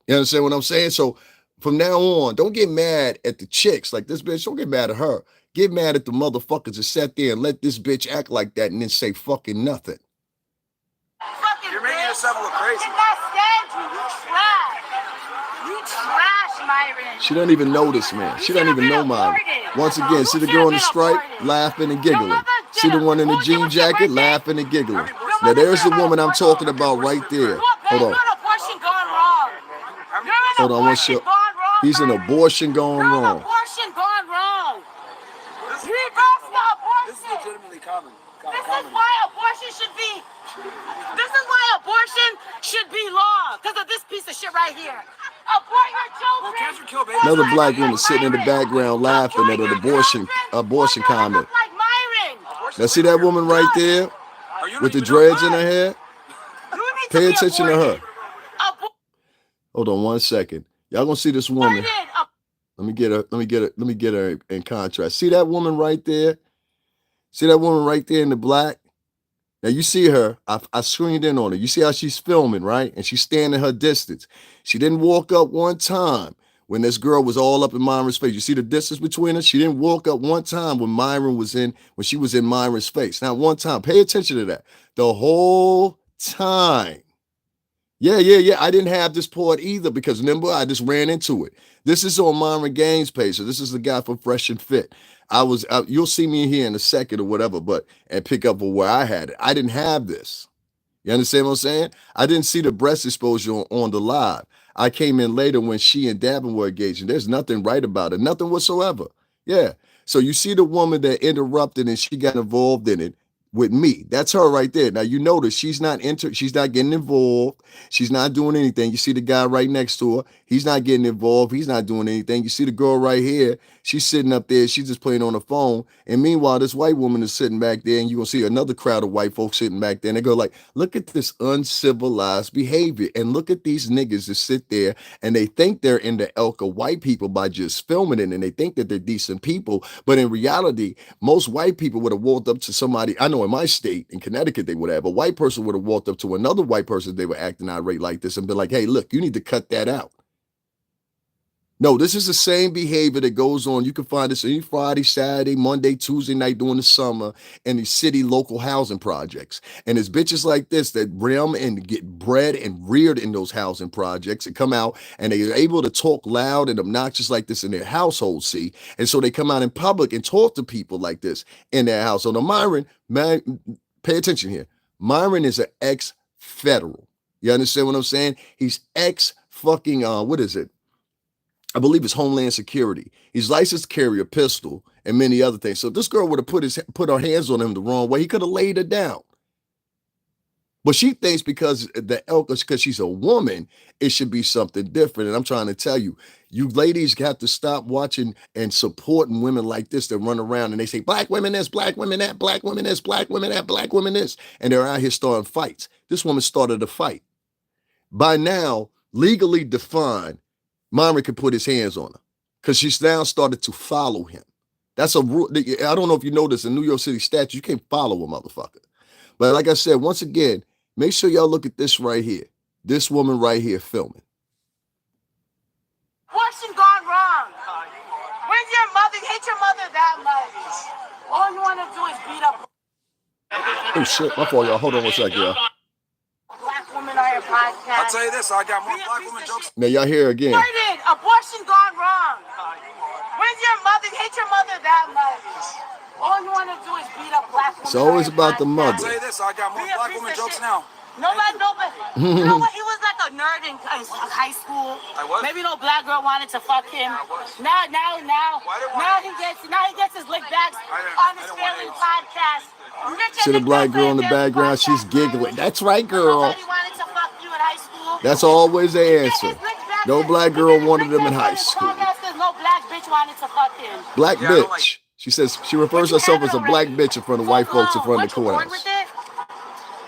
You understand what I'm saying? So from now on, don't get mad at the chicks like this bitch. Don't get mad at her. Get mad at the motherfuckers that sat there and let this bitch act like that and then say fucking nothing. You're making yourself look crazy. You trash, Myron. She doesn't even know this man. She doesn't even know Myron. Once again, see the girl in the stripe laughing and giggling. See the one in the jean jacket laughing and giggling. Now there's the woman I'm talking about right there. Hold on. Hold on one shot. He's an abortion gone wrong. Abortion gone wrong. Reverse the abortion. This is legitimately common. This is why abortion should be. This is why abortion should be law. Because of this piece of shit right here. Abort your children. Well, cancer kill babies. Another black woman sitting in the background laughing at an abortion comment. Now see that woman right there with the dreads in her hair? Pay attention to her. Hold on one second. Y'all gonna see this woman. Let me get her in contrast. See that woman right there? See that woman right there in the black? Now you see her. I screened in on her. You see how she's filming, right? And she's standing her distance. She didn't walk up one time when this girl was all up in Myron's face. You see the distance between us? She didn't walk up one time when she was in Myron's face. Not one time. Pay attention to that. The whole time. Yeah. I didn't have this part either because remember, I just ran into it. This is on Myron Gaines' page. So this is the guy from Fresh and Fit. You'll see me here in a second or whatever, and pick up where I had it. I didn't have this. You understand what I'm saying? I didn't see the breast exposure on the live. I came in later when she and Davin were engaged, and there's nothing right about it, nothing whatsoever. Yeah. So you see the woman that interrupted and she got involved in it with me. That's her right there. Now you notice she's not getting involved. She's not doing anything. You see the guy right next to her. He's not getting involved. He's not doing anything. You see the girl right here. She's sitting up there. She's just playing on the phone. And meanwhile, this white woman is sitting back there, and you're gonna see another crowd of white folks sitting back there. And they go like, look at this uncivilized behavior. And look at these niggas that sit there and they think they're in the elk of white people by just filming it, and they think that they're decent people. But in reality, most white people would have walked up to somebody. I know in my state, in Connecticut, they would have. A white person would have walked up to another white person, they were acting irate like this, and been like, hey, look, you need to cut that out. No, this is the same behavior that goes on. You can find this any Friday, Saturday, Monday, Tuesday night during the summer in the city local housing projects. And it's bitches like this that realm and get bred and reared in those housing projects and come out and they're able to talk loud and obnoxious like this in their household, see? And so they come out in public and talk to people like this in their household. Now, MYRON, man, pay attention here. MYRON is an ex-federal. You understand what I'm saying? He's ex-fucking, what is it? I believe it's Homeland Security. He's licensed to carry a pistol and many other things. So if this girl would have put her hands on him the wrong way, he could have laid her down. But she thinks because she's a woman, it should be something different. And I'm trying to tell you, you ladies have to stop watching and supporting women like this that run around and they say, black women this, black women that, black women this, black women that, black women this. And they're out here starting fights. This woman started a fight. By now, legally defined, MYRON could put his hands on her because she's now started to follow him. That's a rule. I don't know if you know this in New York City statute, you can't follow a motherfucker. But like I said, once again, make sure y'all look at this right here. This woman right here filming. Abortion gone wrong. Where's your mother? You hate your mother that much. All you want to do is beat up. Oh shit, my fault, y'all. Hold on one second, y'all. Black women on your podcast. I'll tell you this, I got more black women jokes. Now y'all hear again. Abortion gone wrong. Where's your mother? You hate your mother that much. All you want to do is beat up black women. It's always about the mother. I'll tell you this, I got more black women jokes now. Nobody. You know what? He was like a nerd in high school. I was? Maybe no black girl wanted to fuck him. Now he gets his lick backs on his family podcast. See the black girl in the background? She's giggling. That's right, girl. Nobody wanted to fuck you in high school. That's always the answer. No black girl wanted them in high school. No black bitch wanted to fuck him. Black bitch. She says she refers herself as a black bitch in front of white folks in front of the courthouse.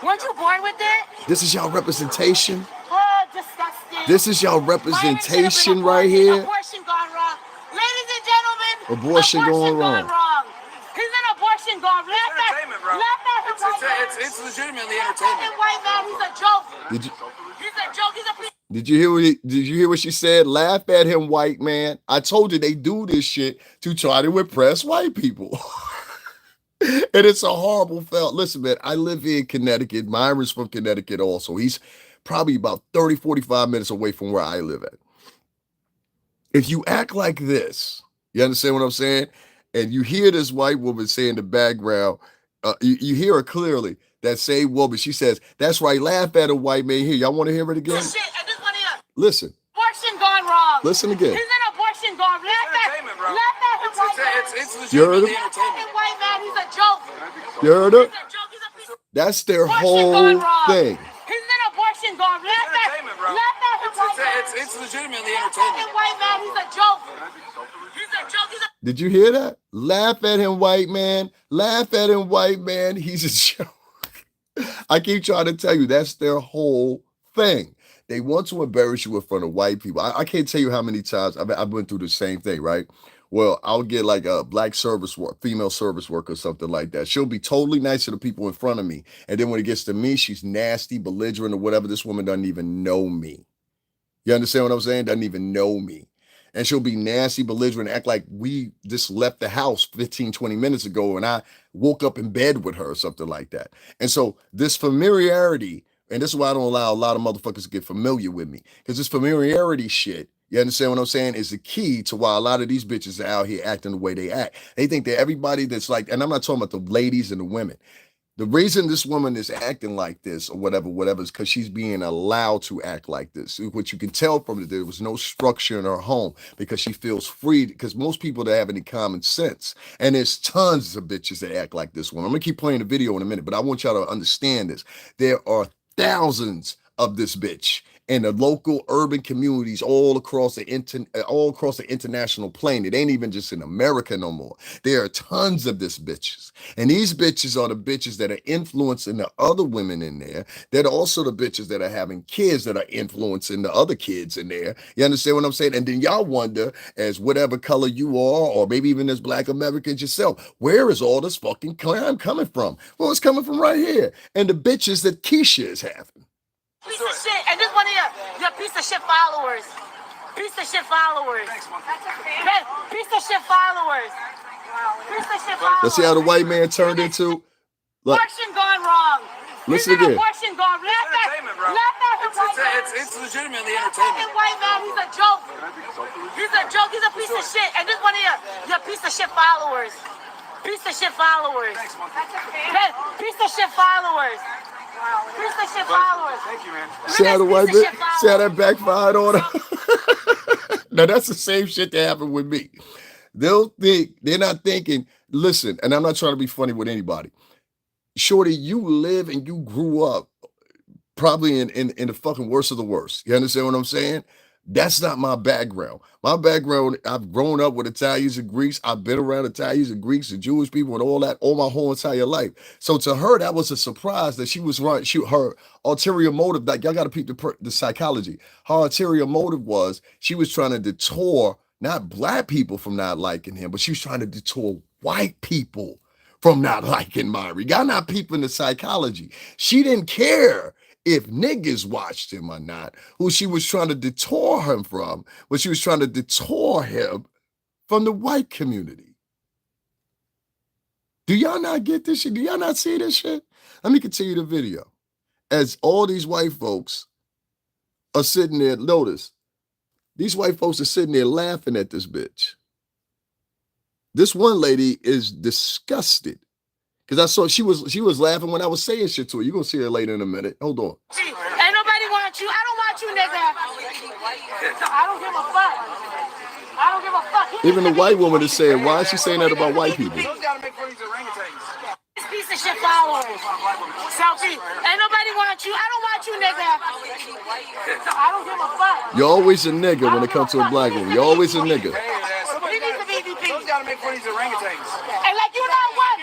Weren't you born with it? This is y'all representation. Oh, disgusting. This is y'all representation right here. Abortion gone wrong. Ladies and gentlemen, Abortion going wrong. He's an abortion gone wrong. It's entertainment, bro. It's legitimately entertainment. White man, he's a joke. Did you? He's a joke. He's a. Did you hear what she said? Laugh at him, white man. I told you they do this shit to try to impress white people. And it's a horrible felt. Listen, man, I live in Connecticut. MYRON's from Connecticut also. He's probably about 30, 45 minutes away from where I live at. If you act like this, you understand what I'm saying? And you hear this white woman say in the background, you hear her clearly, that same woman, she says, that's right, laugh at a white man here. Y'all want to hear it again? Shit, I just want to hear. Listen. Abortion gone wrong. Listen again. He's an abortion gone wrong. Entertainment, bro. It's You heard legitimately him? entertainment. White man, he's a joke. You heard her? He's a joke. He's a piece of That's their abortion whole gone wrong. thing. He's an abortion gone wrong. Entertainment, bro. It's legitimately entertainment. White man, he's a joke. He's a joke. He's a. Did you hear that? Laugh at him, white man. Laugh at him, white man. He's a joke. I keep trying to tell you, that's their whole thing. They want to embarrass you in front of white people. I can't tell you how many times I've been through the same thing, right? Well, I'll get like a black service worker, female service worker or something like that. She'll be totally nice to the people in front of me. And then when it gets to me, she's nasty, belligerent or whatever. This woman doesn't even know me. You understand what I'm saying? Doesn't even know me. And she'll be nasty, belligerent, act like we just left the house 15, 20 minutes ago and I woke up in bed with her or something like that. And so this familiarity, and this is why I don't allow a lot of motherfuckers to get familiar with me, because this familiarity shit, you understand what I'm saying, is the key to why a lot of these bitches are out here acting the way they act. They think that everybody that's like, and I'm not talking about the ladies and the women, The reason this woman is acting like this or whatever, is because she's being allowed to act like this. What you can tell from it, there was no structure in her home because she feels free. Because most people that have any common sense, and there's tons of bitches that act like this woman. I'm gonna keep playing the video in a minute, but I want y'all to understand this. There are thousands of this bitch in the local urban communities all across the international plane. It ain't even just in America no more. There are tons of this bitches. And these bitches are the bitches that are influencing the other women in there. They're also the bitches that are having kids that are influencing the other kids in there. You understand what I'm saying? And then y'all wonder, as whatever color you are, or maybe even as Black Americans yourself, where is all this fucking crime coming from? Well, it's coming from right here. And the bitches that Keisha is having. Piece of shit. And this one here, your piece of shit followers. Piece of shit followers. Piece of shit followers. Piece of shit followers. Let's see how the white man turned into. Look. Abortion gone wrong. Listen again. Abortion gone wrong. It's legitimately entertainment. White man, he's a joke. He's a joke. He's a piece of shit. And this one here, your piece of shit followers. Piece of shit followers. Piece of shit followers. Piece of shit followers. Thank you, man. See how the white man, see how that backfired on her? Now that's the same shit that happened with me. They're not thinking, listen, and I'm not trying to be funny with anybody. Shorty, you live and you grew up probably in the fucking worst of the worst. You understand what I'm saying? That's not my background. My background, I've grown up with Italians and Greeks. I've been around Italians and Greeks and Jewish people and all that all my whole entire life. So to her, that was a surprise that she was right. Her ulterior motive, like y'all got to peep the psychology. Her ulterior motive was she was trying to detour not Black people from not liking him, but she was trying to detour white people from not liking Myron. Y'all not peeping the psychology. She didn't care if niggas watched him or not. Who she was trying to detour him from, but she was trying to detour him from the white community. Do y'all not get this shit? Do y'all not see this shit? Let me continue the video. As all these white folks are sitting there, notice, these white folks are sitting there laughing at this bitch. This one lady is disgusted. Because I saw she was laughing when I was saying shit to her. You're going to see her later in a minute. Hold on. Ain't nobody want you. I don't want you, nigga. I don't give a fuck. I don't give a fuck. Even the white woman is saying, why is she saying that about white people? This piece of shit followers. Selfie. Ain't nobody want you. I don't want you, nigga. I don't give a fuck. You're always a nigga when it comes to a Black woman. You're always a nigga. He needs to be VP. Those gotta make fun of these orangutans. And like, you know what?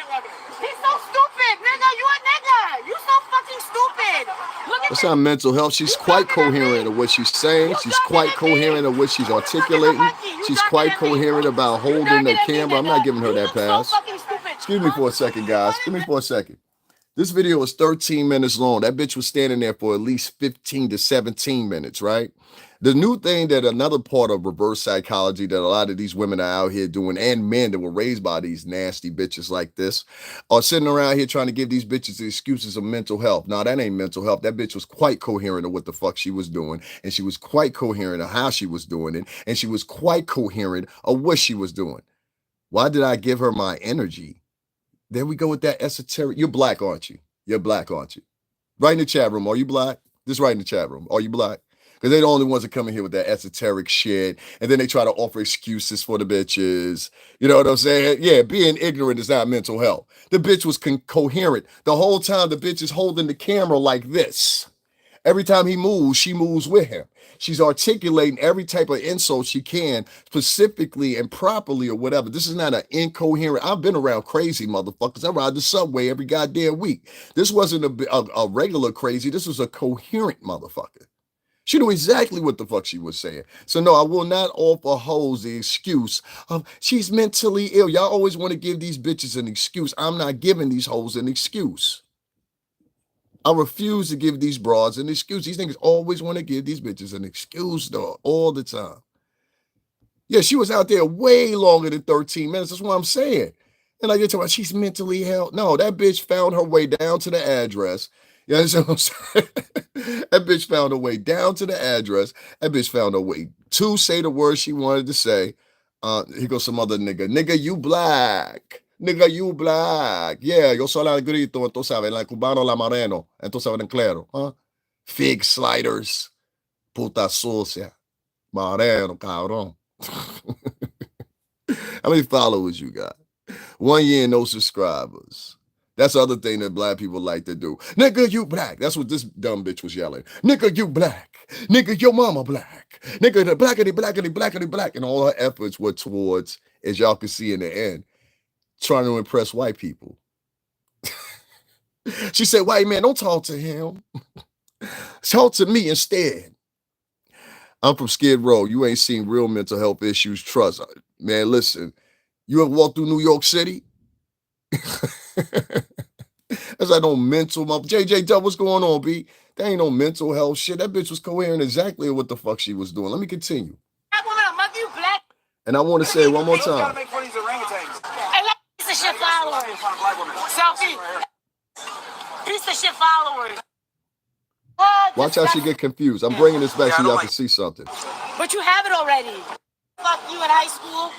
He's so stupid, nigga. You a nigga. You so fucking stupid. Look at That's how mental health. She's quite coherent of what she's saying. She's quite coherent of what she's articulating. She's quite coherent about holding the camera. I'm not giving her that pass. Excuse me for a second, guys. Give me for a second. This video was 13 minutes long. That bitch was standing there for at least 15 to 17 minutes, right? The new thing that another part of reverse psychology that a lot of these women are out here doing, and men that were raised by these nasty bitches like this, are sitting around here trying to give these bitches the excuses of mental health. No, that ain't mental health. That bitch was quite coherent of what the fuck she was doing, and she was quite coherent of how she was doing it, and she was quite coherent of what she was doing. Why did I give her my energy? There we go with that esoteric. You're Black, aren't you? You're Black, aren't you? Write in the chat room. Are you Black? Just write in the chat room. Are you Black? Because they're the only ones that come in here with that esoteric shit. And then they try to offer excuses for the bitches. You know what I'm saying? Yeah, being ignorant is not mental health. The bitch was coherent. The whole time the bitch is holding the camera like this. Every time he moves, she moves with him. She's articulating every type of insult she can, specifically and properly or whatever. This is not an incoherent. I've been around crazy motherfuckers. I ride the subway every goddamn week. This wasn't a regular crazy. This was a coherent motherfucker. She knew exactly what the fuck she was saying. So no, I will not offer hoes the excuse of she's mentally ill. Y'all always want to give these bitches an excuse. I'm not giving these hoes an excuse. I refuse to give these broads an excuse. These niggas always want to give these bitches an excuse, though, all the time. Yeah, she was out there way longer than 13 minutes. That's what I'm saying. And like you're talking about, she's mentally ill. No, that bitch found her way down to the address. You understand what I'm saying? That bitch found her way down to the address. That bitch found her way to say the words she wanted to say. Here goes some other nigga. Nigga, you Black. Nigga, you black. Yeah, yo soy la grito, entonces sabes, la cubano, la moreno, entonces saben claro, huh? Fig sliders, puta sucia, moreno, cabrón. How many followers you got? 1 year, no subscribers. That's the other thing that black people like to do. Nigga, you black. That's what this dumb bitch was yelling. Nigga, you black. Nigga, your mama black. Nigga, the blackity, blackity, blackity, black. And all her efforts were towards, as y'all can see in the end, trying to impress white people. She said, white man, don't talk to him. Talk to me instead. I'm from Skid Row. You ain't seen real mental health issues. Trust. Man, listen, you ever walk through New York City? That's like no mental. JJ Dub, what's going on, B? That ain't no mental health shit. That bitch was coherent exactly what the fuck she was doing. Let me continue. Black woman, a monkey, you black. And I want to say it one more time. Gotta make fun of these orangutans. Hey, let piece of shit followers. Selfie. Piece of shit followers. Watch how she get confused. I'm bringing this back so y'all can see something. But you have it already. Fuck you in high school.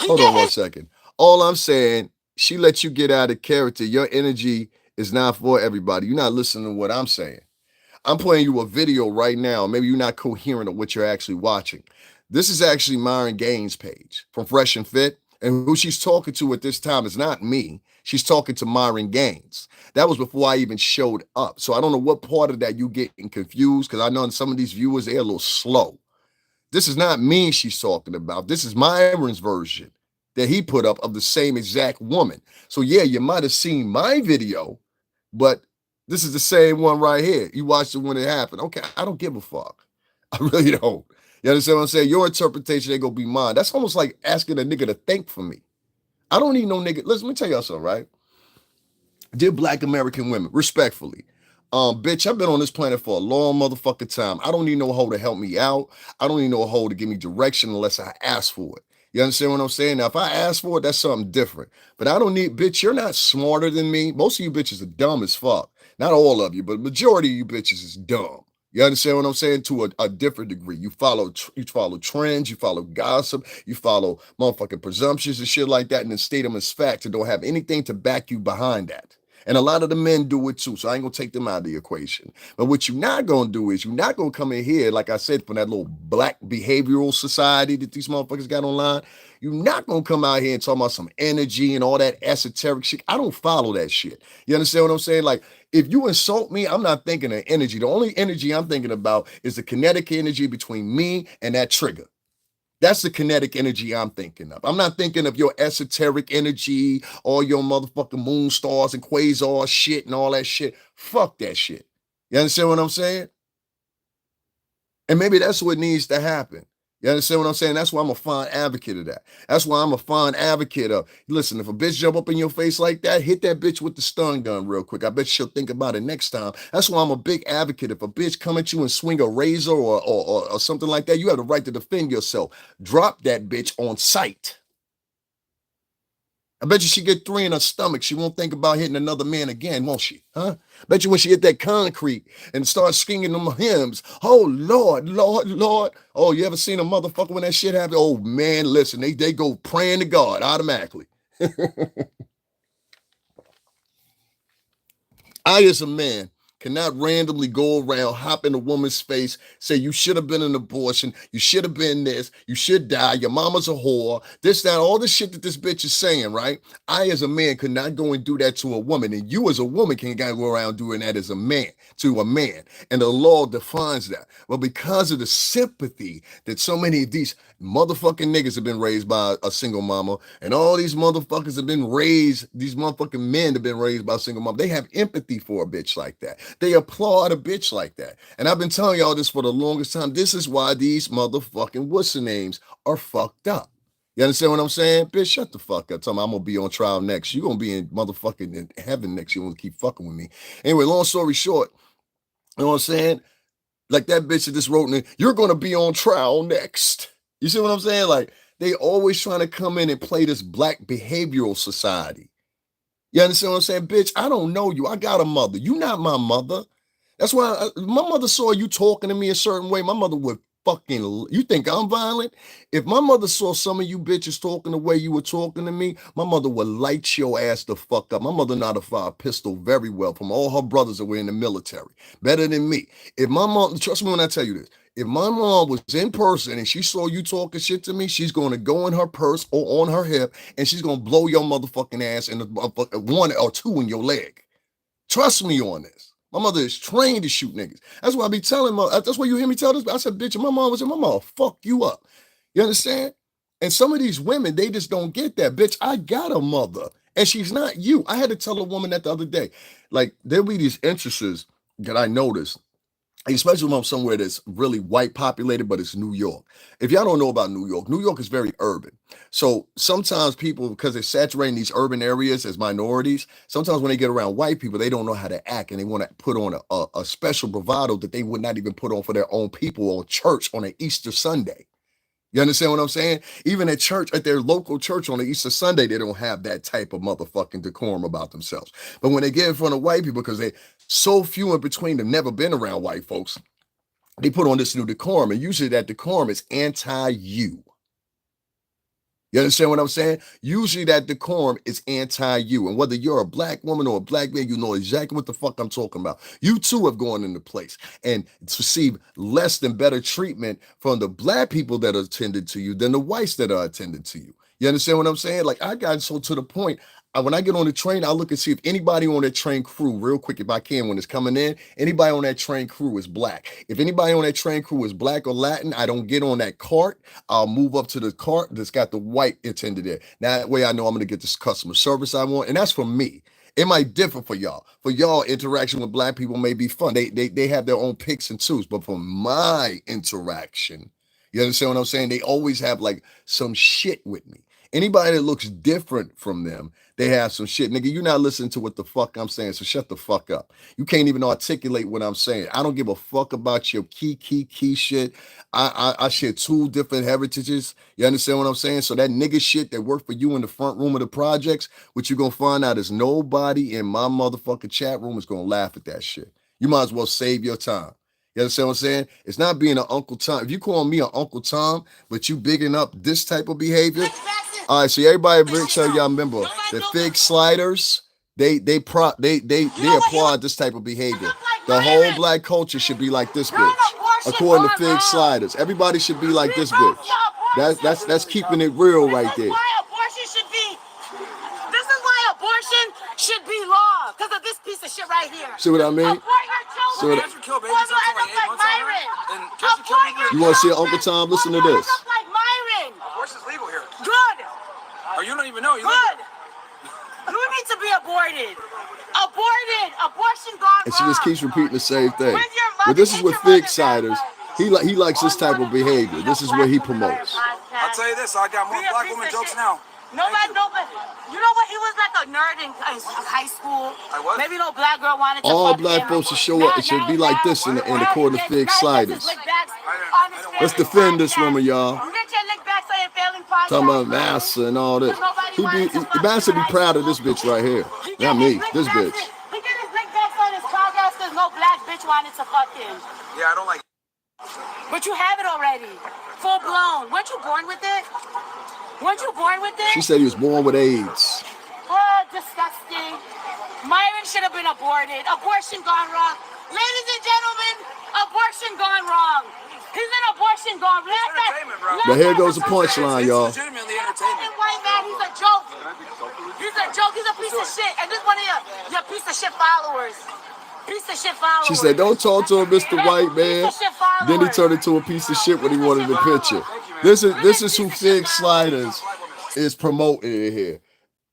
Hold on 1 second. All I'm saying, she let you get out of character. Your energy is not for everybody. You're not listening to what I'm saying. I'm playing you a video right now. Maybe you're not coherent of what you're actually watching. This is actually MYRON GAINES' page from Fresh and Fit. And who she's talking to at this time is not me. She's talking to MYRON GAINES. That was before I even showed up. So I don't know what part of that you getting confused, because I know some of these viewers, they're a little slow. This is not me she's talking about. This is MYRON's version that he put up of the same exact woman. So yeah, you might have seen my video, but this is the same one right here. You watched it when it happened. Okay, I don't give a fuck. I really don't. You understand what I'm saying? Your interpretation ain't gonna be mine. That's almost like asking a nigga to think for me. I don't need no nigga. Listen, let me tell y'all something, right? Dear Black American women, respectfully, bitch, I've been on this planet for a long motherfucking time. I don't need no hoe to help me out. I don't need no hoe to give me direction unless I ask for it. You understand what I'm saying? Now, if I ask for it, that's something different. But I don't need, bitch, you're not smarter than me. Most of you bitches are dumb as fuck. Not all of you, but majority of you bitches is dumb. You understand what I'm saying? To a different degree. You follow trends, you follow gossip, you follow motherfucking presumptions and shit like that, and then state them as facts and don't have anything to back you behind that. And a lot of the men do it too, so I ain't gonna take them out of the equation. But what you're not gonna do is you're not gonna come in here, like I said, from that little black behavioral society that these motherfuckers got online. You're not gonna come out here and talk about some energy and all that esoteric shit. I don't follow that shit. You understand what I'm saying? Like, if you insult me, I'm not thinking of energy. The only energy I'm thinking about is the kinetic energy between me and that trigger. That's the kinetic energy I'm thinking of. I'm not thinking of your esoteric energy, all your motherfucking moon stars and quasar shit and all that shit. Fuck that shit. You understand what I'm saying? And maybe that's what needs to happen. You understand what I'm saying? That's why I'm a fine advocate of that. That's why I'm a fine advocate of, listen, if a bitch jump up in your face like that, hit that bitch with the stun gun real quick. I bet she'll think about it next time. That's why I'm a big advocate. If a bitch come at you and swing a razor or something like that, you have the right to defend yourself. Drop that bitch on sight. I bet you she get 3 in her stomach, she won't think about hitting another man again, won't she? Huh? Bet you when she hit that concrete and start singing them hymns, oh, Lord, Lord, Lord. Oh, you ever seen a motherfucker when that shit happens? Oh, man, listen, they go praying to God automatically. I, as a man, cannot randomly go around, hop in a woman's face, say you should have been an abortion, you should have been this, you should die, your mama's a whore, this, that, all the shit that this bitch is saying, right? I, as a man, could not go and do that to a woman, and you, as a woman, can't go around doing that as a man, to a man, and the law defines that. Well, because of the sympathy that so many of these motherfucking niggas have been raised by a single mama, and all these motherfuckers have been raised, these motherfucking men have been raised by a single mama, they have empathy for a bitch like that. They applaud a bitch like that. And I've been telling y'all this for the longest time. This is why these motherfucking what's-the-names are fucked up. You understand what I'm saying? Bitch, shut the fuck up. Tell me I'm going to be on trial next. You're going to be in motherfucking in heaven next. You want to keep fucking with me. Anyway, long story short, you know what I'm saying? Like that bitch that just wrote me, you're going to be on trial next. You see what I'm saying? Like, they always trying to come in and play this black behavioral society. You understand what I'm saying? Bitch, I don't know you. I got a mother. You not my mother. That's why my mother saw you talking to me a certain way. My mother would you think I'm violent? If my mother saw some of you bitches talking the way you were talking to me, my mother would light your ass the fuck up. My mother know how to fire a pistol very well from all her brothers that were in the military. Better than me. If my mom, trust me when I tell you this, if my mom was in person and she saw you talking shit to me, she's going to go in her purse or on her hip and she's going to blow your motherfucking ass in the one or two in your leg. Trust me on this. My mother is trained to shoot niggas. That's why I be telling her. That's why you hear me tell this. I said, bitch, my mom was in my mom. Fuck you up. You understand? And some of these women, they just don't get that. Bitch, I got a mother. And she's not you. I had to tell a woman that the other day. Like, there'll be these entrances that I noticed, especially when I'm somewhere that's really white populated, but it's New York. If y'all don't know about New York is very urban. So sometimes people, because they're saturating these urban areas as minorities, sometimes when they get around white people, they don't know how to act and they want to put on a special bravado that they would not even put on for their own people or church on an Easter Sunday. You understand what I'm saying? Even at church, at their local church on the Easter Sunday, they don't have that type of motherfucking decorum about themselves. But when they get in front of white people, because they're so few in between, they've never been around white folks, they put on this new decorum. And usually that decorum is anti-you. You understand what I'm saying? Usually that decorum is anti-you. And whether you're a black woman or a black man, you know exactly what the fuck I'm talking about. You too have gone into place and received less than better treatment from the black people that are attended to you than the whites that are attended to you. You understand what I'm saying? Like, I got so to the point, when I get on the train, I look and see if anybody on that train crew, real quick, if I can, when it's coming in, anybody on that train crew is black. If anybody on that train crew is black or Latin, I don't get on that cart. I'll move up to the cart that's got the white attendant there. Now, that way I know I'm going to get this customer service I want. And that's for me. It might differ for y'all. For y'all, interaction with black people may be fun. They have their own picks and choose. But for my interaction, you understand what I'm saying? They always have like some shit with me. Anybody that looks different from them, they have some shit. Nigga, you're not listening to what the fuck I'm saying, so shut the fuck up. You can't even articulate what I'm saying. I don't give a fuck about your key shit. I share two different heritages. You understand what I'm saying? So that nigga shit that worked for you in the front room of the projects, what you're going to find out is nobody in my motherfucking chat room is going to laugh at that shit. You might as well save your time. You understand what I'm saying? It's not being an Uncle Tom. If you call me an Uncle Tom, but you bigging up this type of behavior, all right, so everybody make sure y'all remember the fig sliders, they applaud this type of behavior. The whole black culture should be like this bitch. According to fig sliders. Everybody should be like this bitch. That's keeping it real right there. This is why abortion should be law. Because of this piece of shit right here. See what I mean? So you want to see Uncle Tom? Listen to this. Abortion's legal here. Good. Or you don't even know. Good. You need to be aborted. Abortion gone and she just keeps repeating the same thing. But this is with fig siders. He likes this type of behavior. This is what he promotes. I'll tell you this, I got more black woman jokes now. Nobody. You know what? He was like a nerd in high school. I was? Maybe no black girl wanted to All fuck black him. folks should show up. It should be like this in according to fig sliders. Let's defend this woman, y'all. Talking about Massa and all this. Massa be proud of this bitch right here. Not me, this bitch. He get his lick backs on his progress because no black bitch wanted to fuck him. Yeah, I don't like it. But you have it already. Full blown. Weren't you born with it? Weren't you born with it? She said he was born with AIDS. Oh, disgusting. MYRON should have been aborted. Abortion gone wrong. Ladies and gentlemen, abortion gone wrong. He's an abortion gone wrong. But here goes the punchline, y'all. It's legitimately entertainment. White man, he's a joke. He's a joke. He's a piece of shit. And this one of your piece of shit followers. Piece of shit followers. She said, don't talk to him, Mr. White Man. Then he turned into a piece of shit when he wanted the picture. This is who Fig Sliders is promoting in here.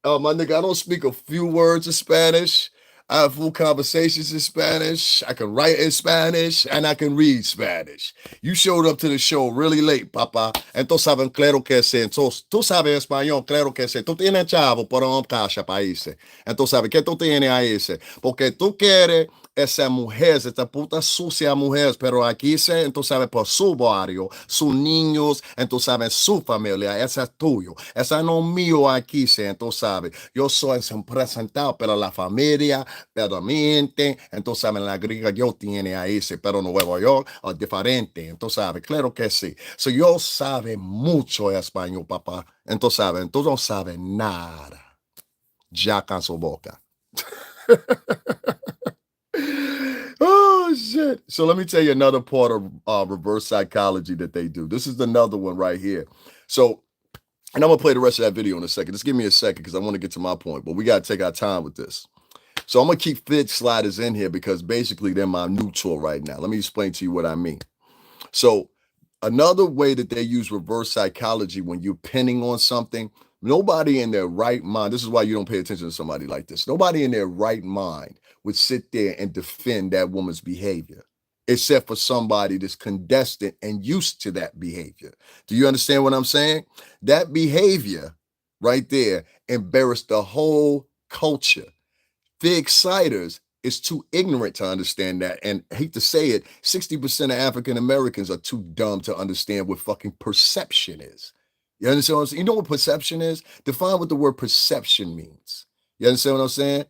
My nigga, I don't speak a few words of Spanish. I have full conversations in Spanish. I can write in Spanish and I can read Spanish. You showed up to the show really late, papá. Entonces saben claro que sí. Entonces tú sabes español, claro que sí. Tú tienes chavo por un casa países. Entonces sabes que tú tienes ahí ese. Porque tú quieres esa mujer, esta puta sucia mujer, pero aquí se, entonces sabe por su barrio, sus niños, entonces sabe su familia, esa es tuyo, esa no mío aquí se, entonces sabe, yo soy presentado para la familia, pero miente. Entonces, ¿sabes? La gringa yo tiene ahí, pero en Nueva York es diferente. Entonces, ¿sabes? Claro que sí. So, yo sabe mucho español, papá. Entonces, ¿sabes? Tú no sabes nada. Ya con su boca. Oh shit. So let me tell you another part of reverse psychology that they do. This is another one right here. So, and I'm gonna play the rest of that video in a second. Just give me a second because I want to get to my point, but we got to take our time with this. So I'm gonna keep fit sliders in here because basically they're my neutral right now. Let me explain to you what I mean. So another way that they use reverse psychology when you're pinning on something, nobody in their right mind, this is why you don't pay attention to somebody like this. Nobody in their right mind would sit there and defend that woman's behavior, except for somebody that's condescending and used to that behavior. Do you understand what I'm saying? That behavior right there embarrassed the whole culture. The exciters is too ignorant to understand that. And I hate to say it, 60% of African Americans are too dumb to understand what fucking perception is. You understand what I'm saying? You know what perception is? Define what the word perception means. You understand what I'm saying?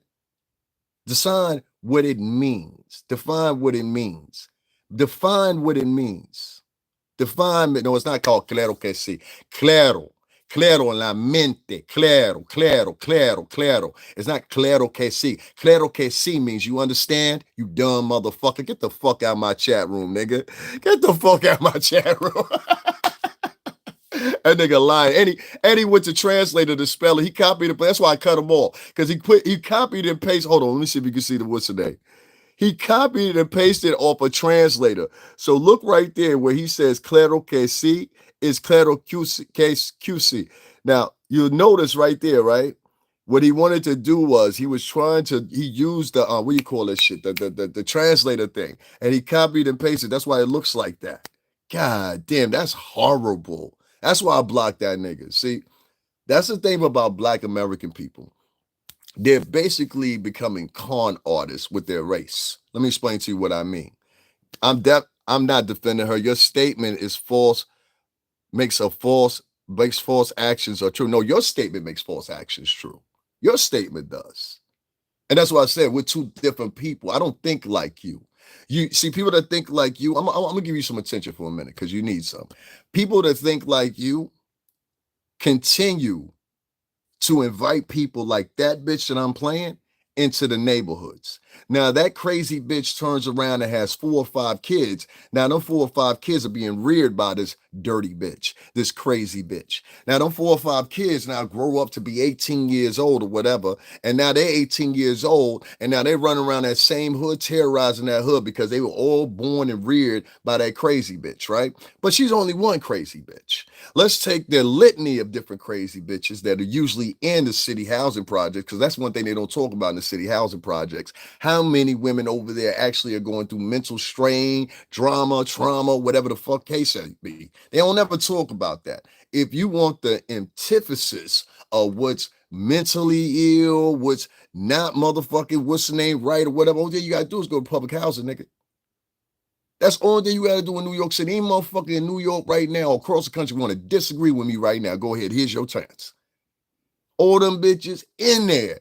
Define what it means. Define what it means. Define what it means. Define, no, it's not called claro que sí. Claro. Claro en la mente. Claro, claro, claro, claro. It's not claro que sí. Claro que sí means you understand, you dumb motherfucker. Get the fuck out of my chat room, nigga. Get the fuck out of my chat room. That nigga lying. And he went to translator to spell it. He copied it. That's why I cut him off. Because he copied and pasted. Hold on, let me see if you can see the what's today. He copied and pasted off a translator. So look right there where he says claro que sí is claro QC. Now, you'll notice right there, right? What he wanted to do was he used the what do you call this shit? The translator thing. And he copied and pasted. That's why it looks like that. God damn, that's horrible. That's why I blocked that nigga. See, that's the thing about Black American people. They're basically becoming con artists with their race. Let me explain to you what I mean. I'm not defending her. Your statement is false, makes false actions are true. No, your statement makes false actions true. Your statement does. And that's why I said we're two different people. I don't think like you. You see, people that think like you, I'm gonna give you some attention for a minute because you need some. People that think like you continue to invite people like that bitch that I'm playing into the neighborhoods. Now that crazy bitch turns around and has 4 or 5 kids. Now them 4 or 5 kids are being reared by this dirty bitch, this crazy bitch. Now them 4 or 5 kids now grow up to be 18 years old or whatever, and now they're 18 years old, and now they run around that same hood terrorizing that hood because they were all born and reared by that crazy bitch, right? But she's only one crazy bitch. Let's take their litany of different crazy bitches that are usually in the city housing projects, because that's one thing they don't talk about in the city housing projects. How many women over there actually are going through mental strain, drama, trauma, whatever the fuck case may be? They don't ever talk about that. If you want the antithesis of what's mentally ill, what's not motherfucking, what's the name, right, or whatever, all you gotta do is go to public housing, nigga. That's all that you gotta do in New York City. Any motherfucker in New York right now, across the country, want to disagree with me right now, go ahead. Here's your chance. All them bitches in there,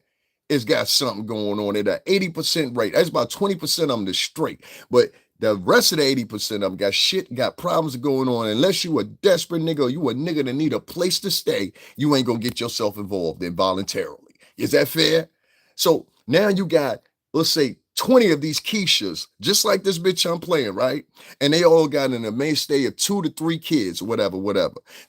it's got something going on at an 80% rate. That's about 20% of them that's straight. But the rest of the 80% of them got shit, got problems going on. Unless you a desperate nigga or you a nigga that need a place to stay, you ain't gonna get yourself involved involuntarily. Is that fair? So now you got, let's say, 20 of these Keishas, just like this bitch I'm playing, right? And they all got in a mainstay of 2 to 3 kids, whatever.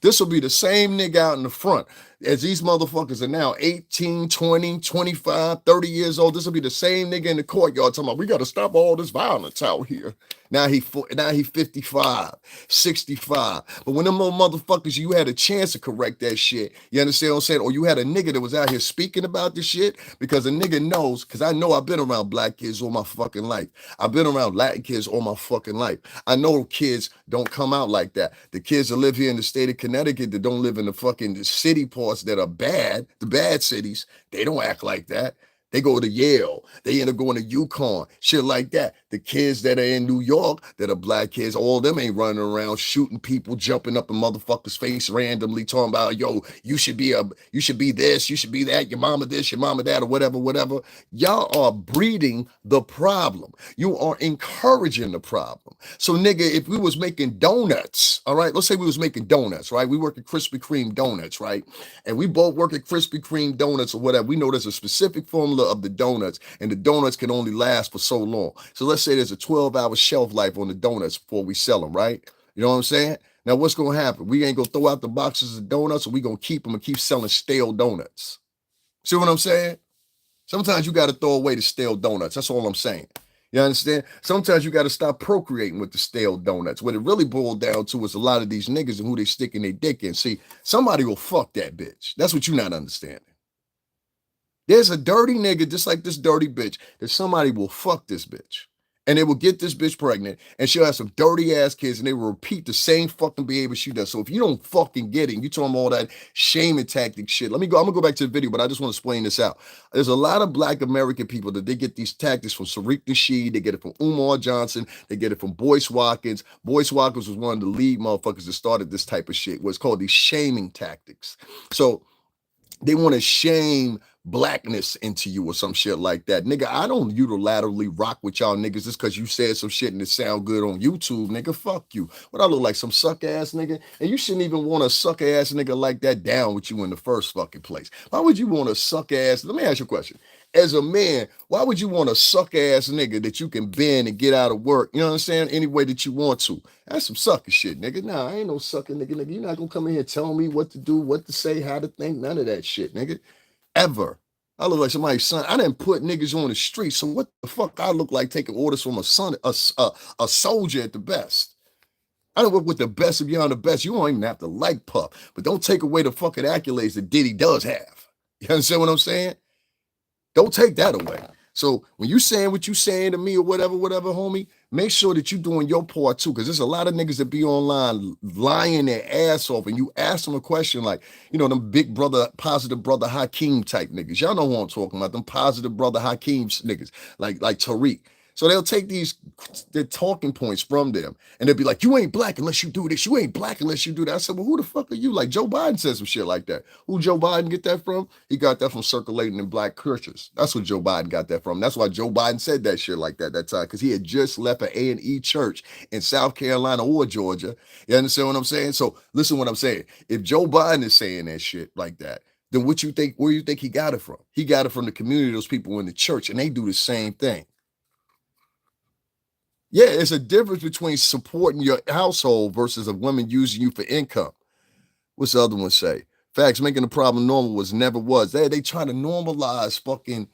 This will be the same nigga out in the front as these motherfuckers are now 18, 20, 25, 30 years old. This will be the same nigga in the courtyard talking about, we got to stop all this violence out here. Now he 55, 65. But when them old motherfuckers, you had a chance to correct that shit. You understand what I'm saying? Or you had a nigga that was out here speaking about this shit, because a nigga knows, because I know I've been around Black kids all my fucking life. I've been around Latin kids all my fucking life. I know kids don't come out like that. The kids that live here in the state of Connecticut that don't live in the fucking city parts that are bad, the bad cities, they don't act like that. They go to Yale. They end up going to UConn, shit like that. The kids that are in New York, that are black kids, all of them ain't running around shooting people, jumping up in motherfuckers' face randomly, talking about, yo, you should be this, you should be that, your mama this, your mama that, or whatever, whatever. Y'all are breeding the problem. You are encouraging the problem. So, nigga, if we was making donuts, all right, let's say we was making donuts, right? We work at Krispy Kreme donuts, right? And we both work at Krispy Kreme donuts or whatever. We know there's a specific formula of the donuts, and the donuts can only last for so long. So let's say there's a 12-hour shelf life on the donuts before we sell them, right? You know what I'm saying? Now, what's going to happen? We ain't going to throw out the boxes of donuts, or we going to keep them and keep selling stale donuts. See what I'm saying? Sometimes you got to throw away the stale donuts. That's all I'm saying. You understand? Sometimes you got to stop procreating with the stale donuts. What it really boiled down to is a lot of these niggas and who they sticking their dick in. See, somebody will fuck that bitch. That's what you're not understanding. There's a dirty nigga just like this dirty bitch that somebody will fuck this bitch. And they will get this bitch pregnant, and she'll have some dirty ass kids, and they will repeat the same fucking behavior she does. So if you don't fucking get it, and you talking all that shaming tactic shit. I'm gonna go back to the video, but I just want to explain this out. There's a lot of black American people that they get these tactics from Tariq Nasheed, they get it from Umar Johnson, they get it from Boyce Watkins. Boyce Watkins was one of the lead motherfuckers that started this type of shit. What's called these shaming tactics. So they want to shame blackness into you or some shit like that. Nigga, I don't unilaterally rock with y'all niggas just because you said some shit and it sound good on YouTube, nigga. Fuck you. What I look like, some suck ass nigga? And you shouldn't even want a suck ass nigga like that down with you in the first fucking place. Why would you want a suck ass? Let me ask you a question. As a man, why would you want a suck ass nigga that you can bend and get out of work? You know what I'm saying? Any way that you want to. That's some sucker shit, nigga. Nah, I ain't no sucker nigga. You're not gonna come in here telling me what to do, what to say, how to think, none of that shit, nigga. Ever. I look like somebody's son. I didn't put niggas on the street, so what the fuck I look like taking orders from a soldier at the best? I don't work with the best of you on the best. You don't even have to like Puff, but don't take away the fucking accolades that Diddy does have. You understand what I'm saying? Don't take that away. So when you saying what you saying to me or whatever, homie, make sure that you doing your part too, because there's a lot of niggas that be online lying their ass off, and you ask them a question like, you know, them big brother, positive brother Hakeem type niggas. Y'all know who I'm talking about, them positive brother Hakeem niggas, like Tariq. So they'll take their talking points from them, and they'll be like, you ain't black unless you do this. You ain't black unless you do that. I said, well, who the fuck are you? Like Joe Biden said some shit like that. Who Joe Biden get that from? He got that from circulating in black churches. That's what Joe Biden got that from. That's why Joe Biden said that shit like that time, because he had just left an A&E church in South Carolina or Georgia. You understand what I'm saying? So listen what I'm saying. If Joe Biden is saying that shit like that, then where you think he got it from? He got it from the community, those people in the church, and they do the same thing. Yeah, it's a difference between supporting your household versus a woman using you for income. What's the other one say? Facts, making the problem normal never was. They try to normalize fucking.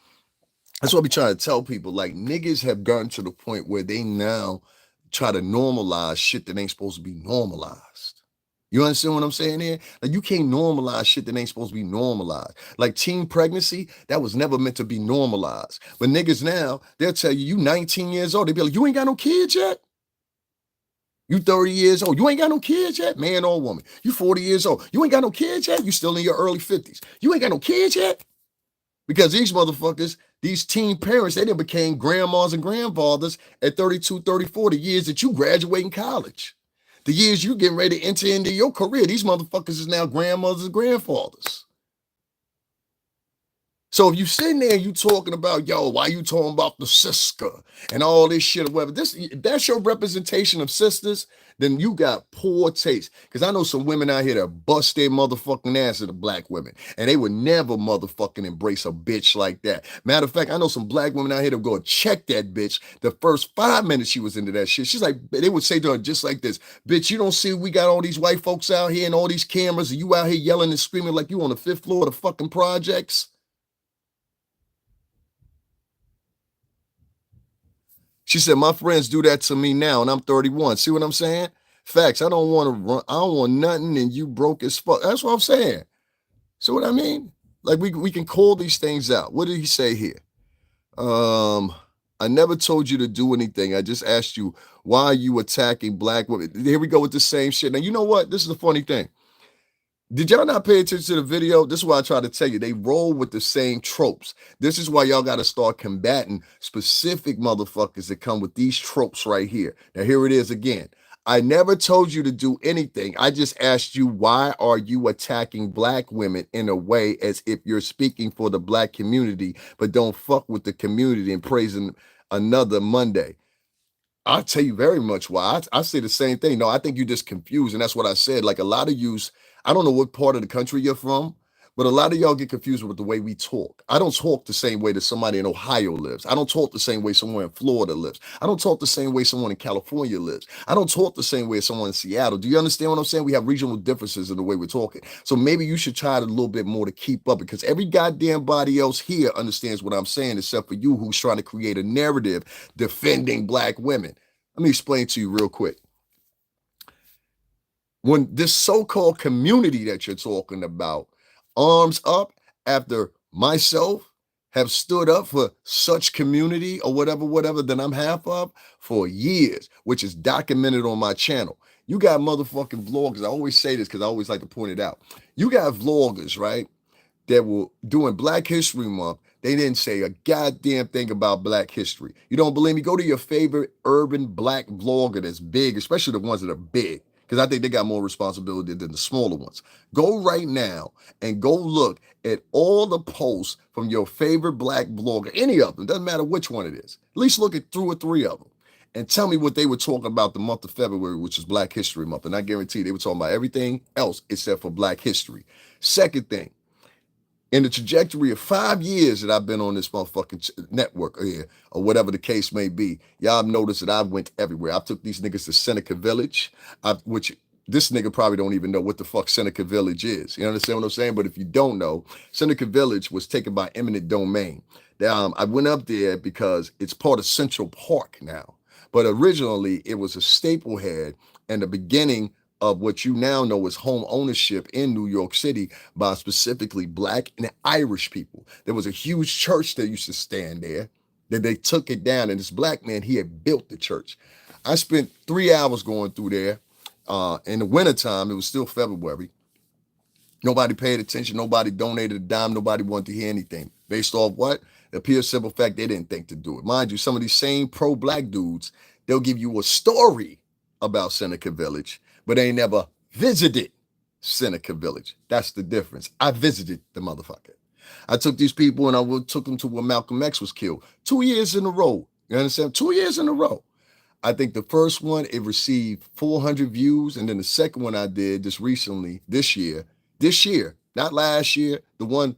That's what we try to tell people. Like, niggas have gotten to the point where they now try to normalize shit that ain't supposed to be normalized. You understand what I'm saying here? Like, you can't normalize shit that ain't supposed to be normalized. Like teen pregnancy, that was never meant to be normalized. But niggas now, they'll tell you 19 years old. They'll be like, you ain't got no kids yet? You 30 years old. You ain't got no kids yet? Man or woman. You 40 years old. You ain't got no kids yet? You still in your early 50s. You ain't got no kids yet? Because these motherfuckers, these teen parents, they done became grandmas and grandfathers at 32, 34, the years that you graduating college. The years you getting ready to enter into your career, these motherfuckers is now grandmothers and grandfathers. So if you sitting there and you talking about, yo, why you talking about the sister and all this shit or whatever, if that's your representation of sisters, then you got poor taste. Because I know some women out here that bust their motherfucking ass at the black women, and they would never motherfucking embrace a bitch like that. Matter of fact, I know some black women out here that go check that bitch the first 5 minutes she was into that shit. She's like, they would say to her just like this, bitch, you don't see we got all these white folks out here and all these cameras, and you out here yelling and screaming like you on the 5th floor of the fucking projects? She said, my friends do that to me now, and I'm 31. See what I'm saying? Facts. I don't want to run. I don't want nothing, and you broke as fuck. That's what I'm saying. See what I mean? Like, we can call these things out. What did he say here? I never told you to do anything. I just asked you, why are you attacking black women? Here we go with the same shit. Now, you know what? This is the funny thing. Did y'all not pay attention to the video? This is why I try to tell you. They roll with the same tropes. This is why y'all got to start combating specific motherfuckers that come with these tropes right here. Now, here it is again. I never told you to do anything. I just asked you, why are you attacking black women in a way as if you're speaking for the black community, but don't fuck with the community and praising another Monday? I'll tell you very much why. I say the same thing. No, I think you're just confused. And that's what I said. Like a lot of yous, I don't know what part of the country you're from, but a lot of y'all get confused with the way we talk. I don't talk the same way that somebody in Ohio lives. I don't talk the same way someone in Florida lives. I don't talk the same way someone in California lives. I don't talk the same way as someone in Seattle. Do you understand what I'm saying? We have regional differences in the way we're talking. So maybe you should try a little bit more to keep up, because every goddamn body else here understands what I'm saying, except for you who's trying to create a narrative defending black women. Let me explain to you real quick. When this so-called community that you're talking about arms up after myself have stood up for such community or whatever that I'm half of for years, which is documented on my channel. You got motherfucking vloggers. I always say this because I always like to point it out. You got vloggers, right, that were doing Black History Month. They didn't say a goddamn thing about Black history. You don't believe me? Go to your favorite urban Black vlogger that's big, especially the ones that are big, because I think they got more responsibility than the smaller ones. Go right now and go look at all the posts from your favorite Black blogger, any of them, doesn't matter which one it is. At least look at 2 or 3 of them and tell me what they were talking about the month of February, which is Black History Month. And I guarantee they were talking about everything else except for Black history. Second thing, in the trajectory of 5 years that I've been on this motherfucking network here, or whatever the case may be, y'all have noticed that I went everywhere. I took these niggas to Seneca Village, which this nigga probably don't even know what the fuck Seneca Village is. You understand what I'm saying? But if you don't know, Seneca Village was taken by eminent domain. I went up there because it's part of Central Park now. But originally, it was a staple head and the beginning of what you now know as home ownership in New York City by specifically Black and Irish people. There was a huge church that used to stand there. Then they took it down, and this Black man, he had built the church. I spent 3 hours going through there. In the wintertime, it was still February. Nobody paid attention. Nobody donated a dime. Nobody wanted to hear anything. Based off what? The pure simple fact they didn't think to do it. Mind you, some of these same pro-Black dudes, they'll give you a story about Seneca Village, but they never visited Seneca Village. That's the difference. I visited the motherfucker. I took these people and I took them to where Malcolm X was killed 2 years in a row. You understand? 2 years in a row. I think the first one, it received 400 views. And then the second one I did just recently, this year, not last year, the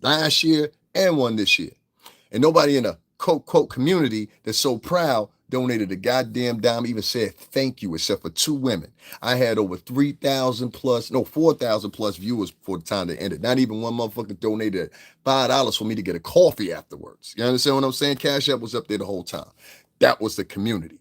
last year and one this year. And nobody in the quote community that's so proud donated a goddamn dime, even said thank you, except for 2 women. I had over 4,000 plus viewers before the time they ended. Not even one motherfucker donated $5 for me to get a coffee afterwards. You understand what I'm saying? Cash App was up there the whole time. That was the community.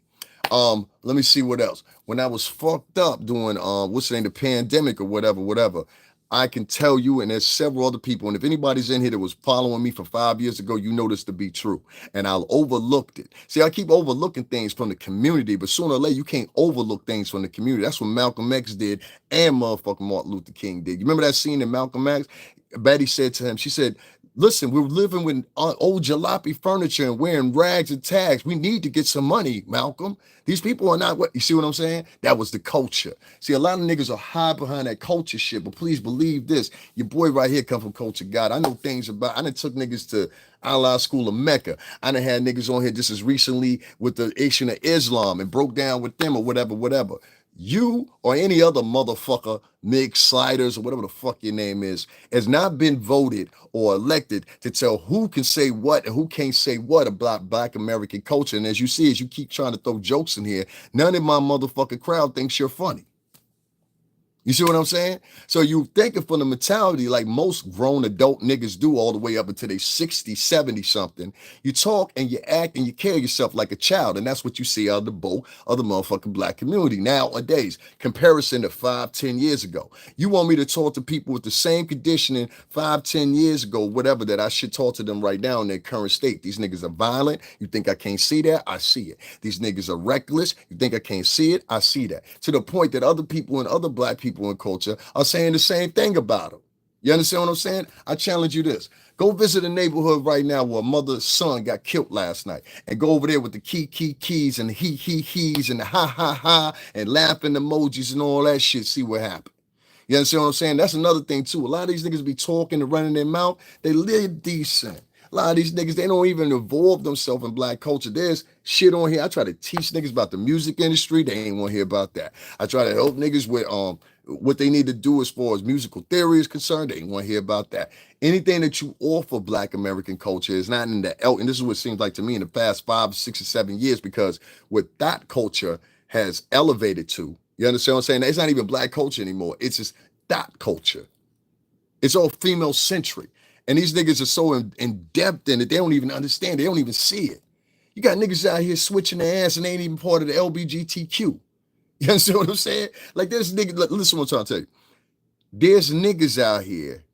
Let me see what else. When I was fucked up doing what's the name, the pandemic or whatever, I can tell you, and there's several other people, and if anybody's in here that was following me from 5 years ago, you know this to be true. And I overlooked it. See, I keep overlooking things from the community, but sooner or later, you can't overlook things from the community. That's what Malcolm X did and motherfucking Martin Luther King did. You remember that scene in Malcolm X? Betty said to him, she said, listen, we're living with old jalopy furniture and wearing rags and tags. We need to get some money, Malcolm. These people are not what, you see what I'm saying? That was the culture. See, a lot of niggas are hide behind that culture shit, but please believe this. Your boy right here come from culture God. I know things about, I done took niggas to Allah School of Mecca. I done had niggas on here just as recently with the Nation of Islam and broke down with them or whatever. You or any other motherfucker, Nick Sliders or whatever the fuck your name is, has not been voted or elected to tell who can say what and who can't say what about Black American culture. And as you see, as you keep trying to throw jokes in here, none of my motherfucking crowd thinks you're funny. You see what I'm saying? So you thinking from the mentality like most grown adult niggas do all the way up until they 60, 70 something. You talk and you act and you carry yourself like a child. And that's what you see out of the boat of the motherfucking Black community nowadays. Comparison to 5, 10 years ago. You want me to talk to people with the same conditioning 5, 10 years ago, whatever, that I should talk to them right now in their current state. These niggas are violent. You think I can't see that? I see it. These niggas are reckless. You think I can't see it? I see that. To the point that other people and other Black people people in culture are saying the same thing about them. You understand what I'm saying? I challenge you this. Go visit a neighborhood right now where a mother's son got killed last night and go over there with the keys and the he's and the ha and laughing emojis and all that shit. See what happened. You understand what I'm saying? That's another thing too. A lot of these niggas be talking and running their mouth. They live decent. A lot of these niggas, they don't even involve themselves in black culture. There's shit on here. I try to teach niggas about the music industry. They ain't want to hear about that. I try to help niggas with what they need to do as far as musical theory is concerned. They ain't want to hear about that. Anything that you offer black American culture is not in the and this is what it seems like to me in the past 5, 6, or 7 years, because what that culture has elevated to, you understand what I'm saying? It's not even black culture anymore. It's just that culture. It's all female centric. And these niggas are so in depth in it, they don't even understand. They don't even see it. You got niggas out here switching their ass and they ain't even part of the LBGTQ. You understand what I'm saying? Like there's niggas, listen what I'm trying to tell you. There's niggas out here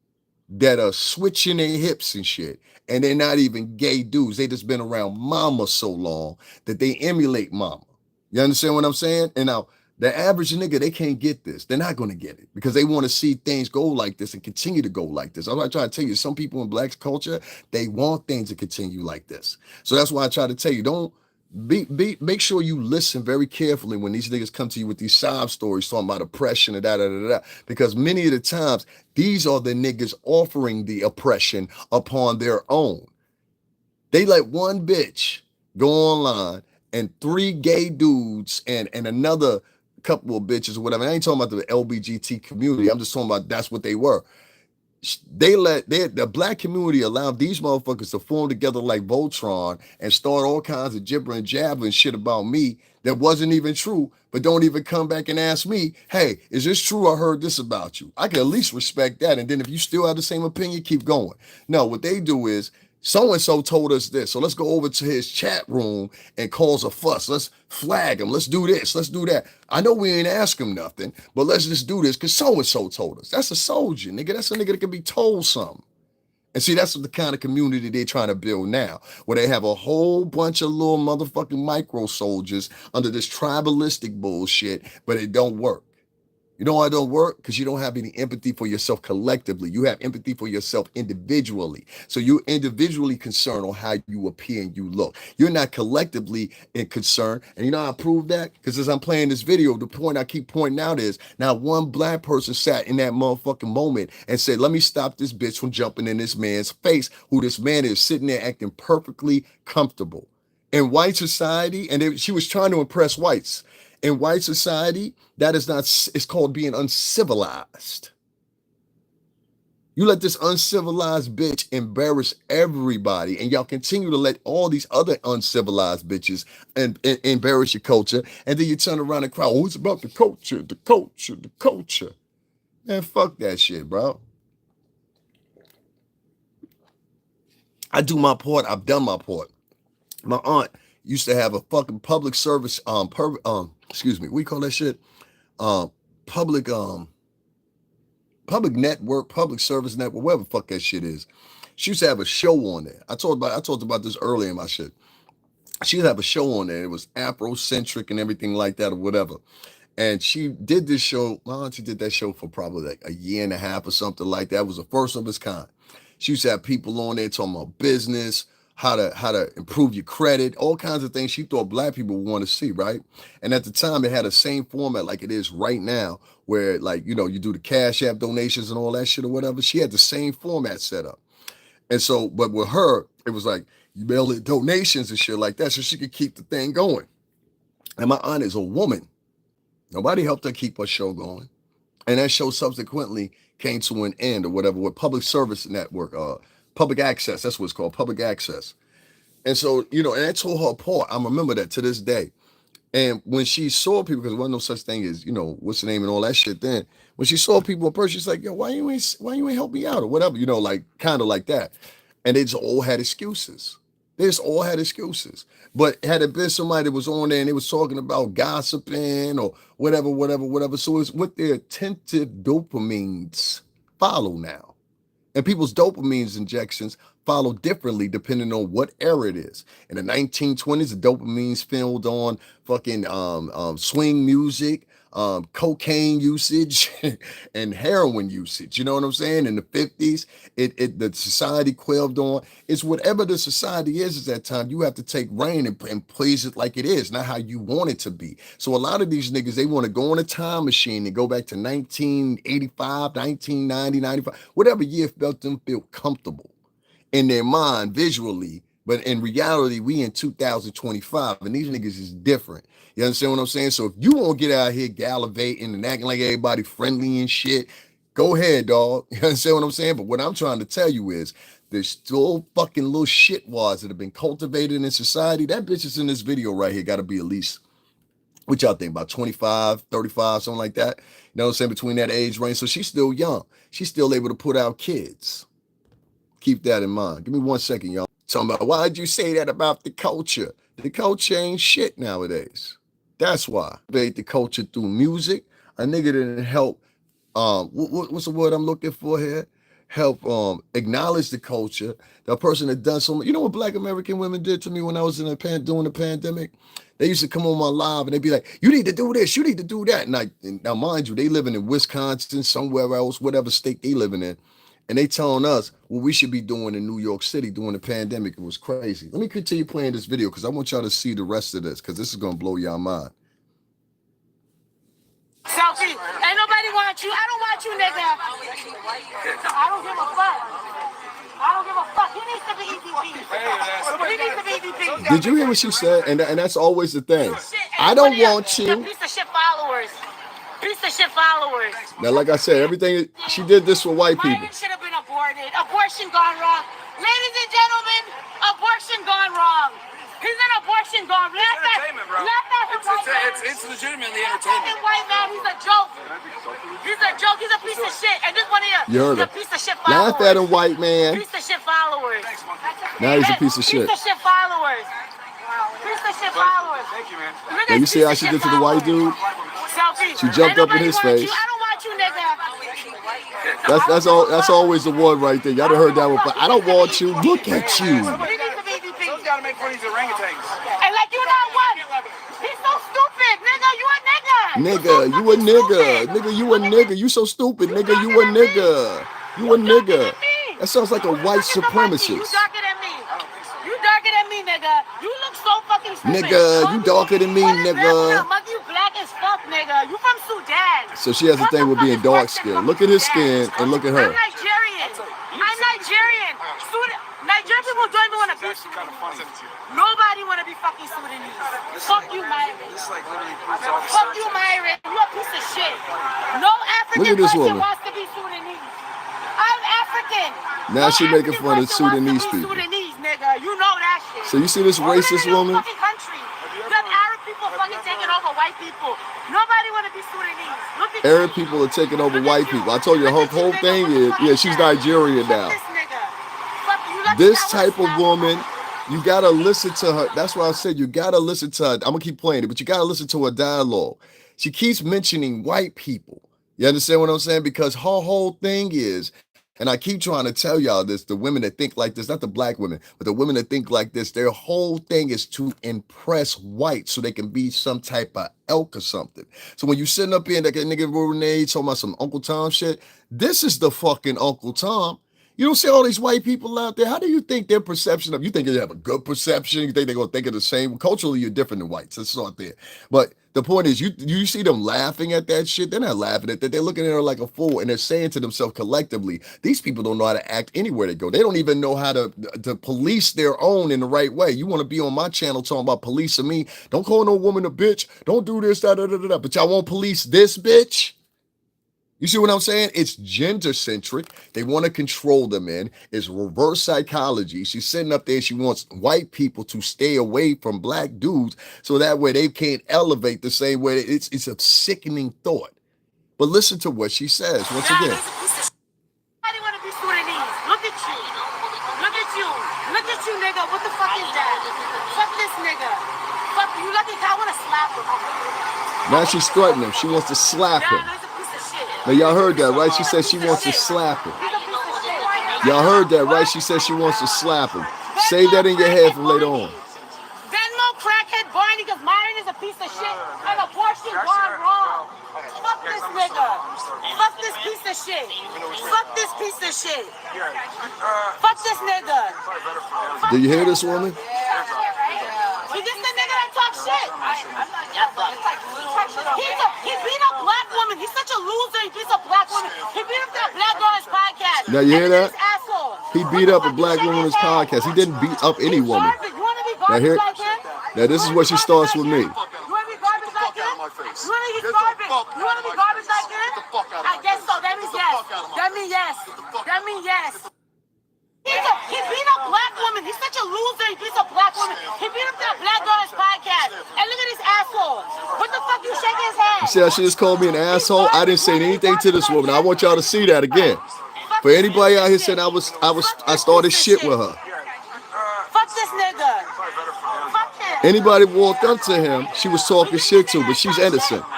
that are switching their hips and shit, and they're not even gay dudes. They just been around mama so long that they emulate mama. You understand what I'm saying? And now, the average nigga, they can't get this. They're not going to get it because they want to see things go like this and continue to go like this. I'm not trying to tell you, some people in black culture, they want things to continue like this. So that's why I try to tell you, don't make sure you listen very carefully when these niggas come to you with these sob stories talking about oppression and because many of the times, these are the niggas offering the oppression upon their own. They let one bitch go online and 3 gay dudes and another couple of bitches or whatever. I ain't talking about the LBGT community. I'm just talking about that's what they were. The black community allowed these motherfuckers to form together like Voltron and start all kinds of jibber and jabber and shit about me that wasn't even true, but don't even come back and ask me, hey, is this true? I heard this about you. I can at least respect that. And then if you still have the same opinion, keep going. No, what they do is, so-and-so told us this, so let's go over to his chat room and cause a fuss. Let's flag him. Let's do this. Let's do that. I know we ain't ask him nothing, but let's just do this because so-and-so told us. That's a soldier, nigga. That's a nigga that can be told something. And see, that's the kind of community they're trying to build now, where they have a whole bunch of little motherfucking micro soldiers under this tribalistic bullshit, but it don't work. You know why it don't work? Because you don't have any empathy for yourself collectively. You have empathy for yourself individually. So you're individually concerned on how you appear and you look. You're not collectively in concern. And you know how I prove that? Because as I'm playing this video, the point I keep pointing out is now one black person sat in that motherfucking moment and said, let me stop this bitch from jumping in this man's face, who this man is sitting there acting perfectly comfortable. In white society, and she was trying to impress whites. In white society, that is not, it's called being uncivilized. You let this uncivilized bitch embarrass everybody, and y'all continue to let all these other uncivilized bitches embarrass your culture, and then you turn around and cry, oh, it's about the culture, the culture, the culture. Man, fuck that shit, bro. I do my part. I've done my part. My aunt used to have a fucking public service, excuse me, we call that shit, public network, public service network, whatever the fuck that shit is. She used to have a show on there. I talked about this earlier in my shit. She used to have a show on there. It was Afrocentric and everything like that or whatever. And she did this show. My auntie did that show for probably like a year and a half or something like that. It was the first of its kind. She used to have people on there talking about business, how to improve your credit, all kinds of things she thought black people would want to see, right? And at the time, it had the same format like it is right now, where like, you know, you do the Cash App donations and all that shit or whatever. She had the same format set up. And so, but with her, it was like you mail it donations and shit like that so she could keep the thing going. And my aunt is a woman. Nobody helped her keep her show going. And that show subsequently came to an end or whatever with Public Service Network, Public Access. That's what it's called, Public Access. And so, you know, and that tore her apart. I remember that to this day. And when she saw people, because there wasn't no such thing as, you know, what's the name and all that shit then, when she saw people in person, she's like, yo, why you ain't help me out or whatever, you know, like kind of like that. And they just all had excuses. They just all had excuses. But had it been somebody that was on there and they was talking about gossiping or whatever. So it's what their attentive dopamines follow now. And people's dopamine injections follow differently depending on what era it is. In the 1920s, the dopamines filled on fucking swing music, cocaine usage and heroin usage. You know what I'm saying? In the 50s, the society quailed on. It's whatever the society is at that time. You have to take reign and please it like it is, not how you want it to be. So a lot of these niggas, they want to go on a time machine and go back to 1985, 1990, 95, whatever year felt them feel comfortable in their mind visually. But in reality, we in 2025, and these niggas is different. You understand what I'm saying? So if you want to get out here gallivanting and acting like everybody friendly and shit, go ahead, dog. You understand what I'm saying? But what I'm trying to tell you is there's still fucking little shitwads that have been cultivated in society. That bitch is in this video right here got to be at least, what y'all think, about 25, 35, something like that? You know what I'm saying? Between that age range. So she's still young. She's still able to put out kids. Keep that in mind. Give me 1 second, y'all. Talking about, why'd you say that about the culture? The culture ain't shit nowadays. That's why. Made the culture through music. A nigga didn't help, what's the word I'm looking for here? Help acknowledge the culture. The person that done so much. You know what Black American women did to me when I was in during the pandemic? They used to come on my live and they'd be like, you need to do this, you need to do that. And now mind you, they living in Wisconsin, somewhere else, whatever state they living in. And they telling us what we should be doing in New York City during the pandemic. It was crazy. Let me continue playing this video because I want y'all to see the rest of this because this is going to blow y'all mind. Selfie, ain't nobody want you. I don't want you, nigga. I don't give a fuck. I don't give a fuck. He needs to be EVP. He needs to be EVP. Did you hear what she said? And that's always the thing. I don't want you. Piece of shit followers. Piece of shit followers. Now, like I said, everything, she did this for white people. Myron should have been aborted. Abortion gone wrong. Ladies and gentlemen, abortion gone wrong. He's an abortion gone wrong. It's legitimately entertainment. White man, he's a joke. He's a joke. He's a piece of shit. And this one here, you heard her. Piece of shit followers. Laugh at him, white man. Piece of shit followers. Now he's a piece of shit. Piece of shit followers. Piece of shit followers. Thank you, man. Now you see how she did to the white dude? She jumped up in his face. I don't want you, nigga. That's always the one right there. Y'all done heard that one, but I don't want you. Look at you. Someone's got to make fun of these orangutans. And like you know what? He's so stupid, nigga. You a nigga. Nigga, you a nigga. Nigga, you a nigga. You so stupid, nigga. You a nigga. You a nigga. That sounds like a white supremacist. You darker than me. You darker than me, nigga. You look so fucking stupid. Nigga, you darker than me, nigga. You black as fuck, nigga. You from Sudan. So she has a thing with being dark skinned. Look at his skin and look at her. I'm Nigerian. Nigerian people don't even want to be Sudanese. Nobody want to be fucking Sudanese. Fuck you, Myron. Fuck you, Myron. You a piece of shit. No African person wants to be Sudanese. I'm African. Now she making fun of Sudanese people. Sudanese, nigga. You know that shit. So you see this racist woman? Fucking country. You have Arab people fucking taking over white people. Nobody want to be Sudanese. Look at Arab people are taking over white people. I told you her whole thing is, yeah, she's Nigerian now. This type of woman, you gotta listen to her. That's why I said you gotta listen to her. I'm gonna keep playing it, but you gotta listen to her dialogue. She keeps mentioning white people. You understand what I'm saying? Because her whole thing is, and I keep trying to tell y'all this, the women that think like this, not the black women, but the women that think like this, their whole thing is to impress whites so they can be some type of elk or something. So when you sitting up here and that nigga Renee talking about some Uncle Tom shit, this is the fucking Uncle Tom. You don't see all these white people out there. How do you think their perception of, you think they have a good perception? You think they're going to think of the same? Culturally, you're different than whites. Let's start there. But the point is, you see them laughing at that shit. They're not laughing at that. They're looking at her like a fool. And they're saying to themselves collectively, these people don't know how to act anywhere they go. They don't even know how to police their own in the right way. You want to be on my channel talking about policing me. Don't call no woman a bitch. Don't do this, da, da, da, da. But y'all won't police this bitch? You see what I'm saying? It's gender centric. They want to control the men. It's reverse psychology. She's sitting up there. She wants white people to stay away from black dudes so that way they can't elevate the same way. It's a sickening thought. But listen to what she says once again. I didn't want to be Sudanese. Look at you. Look at you. Look at you, nigga. What the fuck is that? Fuck this nigga. Fuck you. Look at I want to slap him. Now she's threatening him. She wants to slap him. Now y'all heard that, right? She said she wants to slap him. Y'all heard that, right? She said she wants to slap him. Say that in your head for later on. Venmo crackhead Barney because Myron is a piece of shit and abortion gone wrong. Fuck this piece of shit. Fuck this nigga. Do you hear this woman? He just the nigga that talk shit. He beat up black woman. He's such a loser. He beats up black woman. He beat up that black girl on his podcast. Now you hear that? Asshole. He beat up a black woman on his podcast. He didn't beat up any woman. Now here, now this is what she starts with me. You want to be garbage like him? You want to be garbage? You want to be garbage like him? I guess so. That means yes. That means yes. That means yes. He beat up black woman. He's such a loser. He beats up black woman. He beat up that black girl on his podcast. And look at this asshole. What the fuck you shaking his head? You see how she just called me an asshole? I didn't say anything to this woman. I want y'all to see that again. For anybody out here saying I started shit with her. Fuck this nigga. Fuck him. Anybody walked up to him, she was talking shit to, but she's innocent. He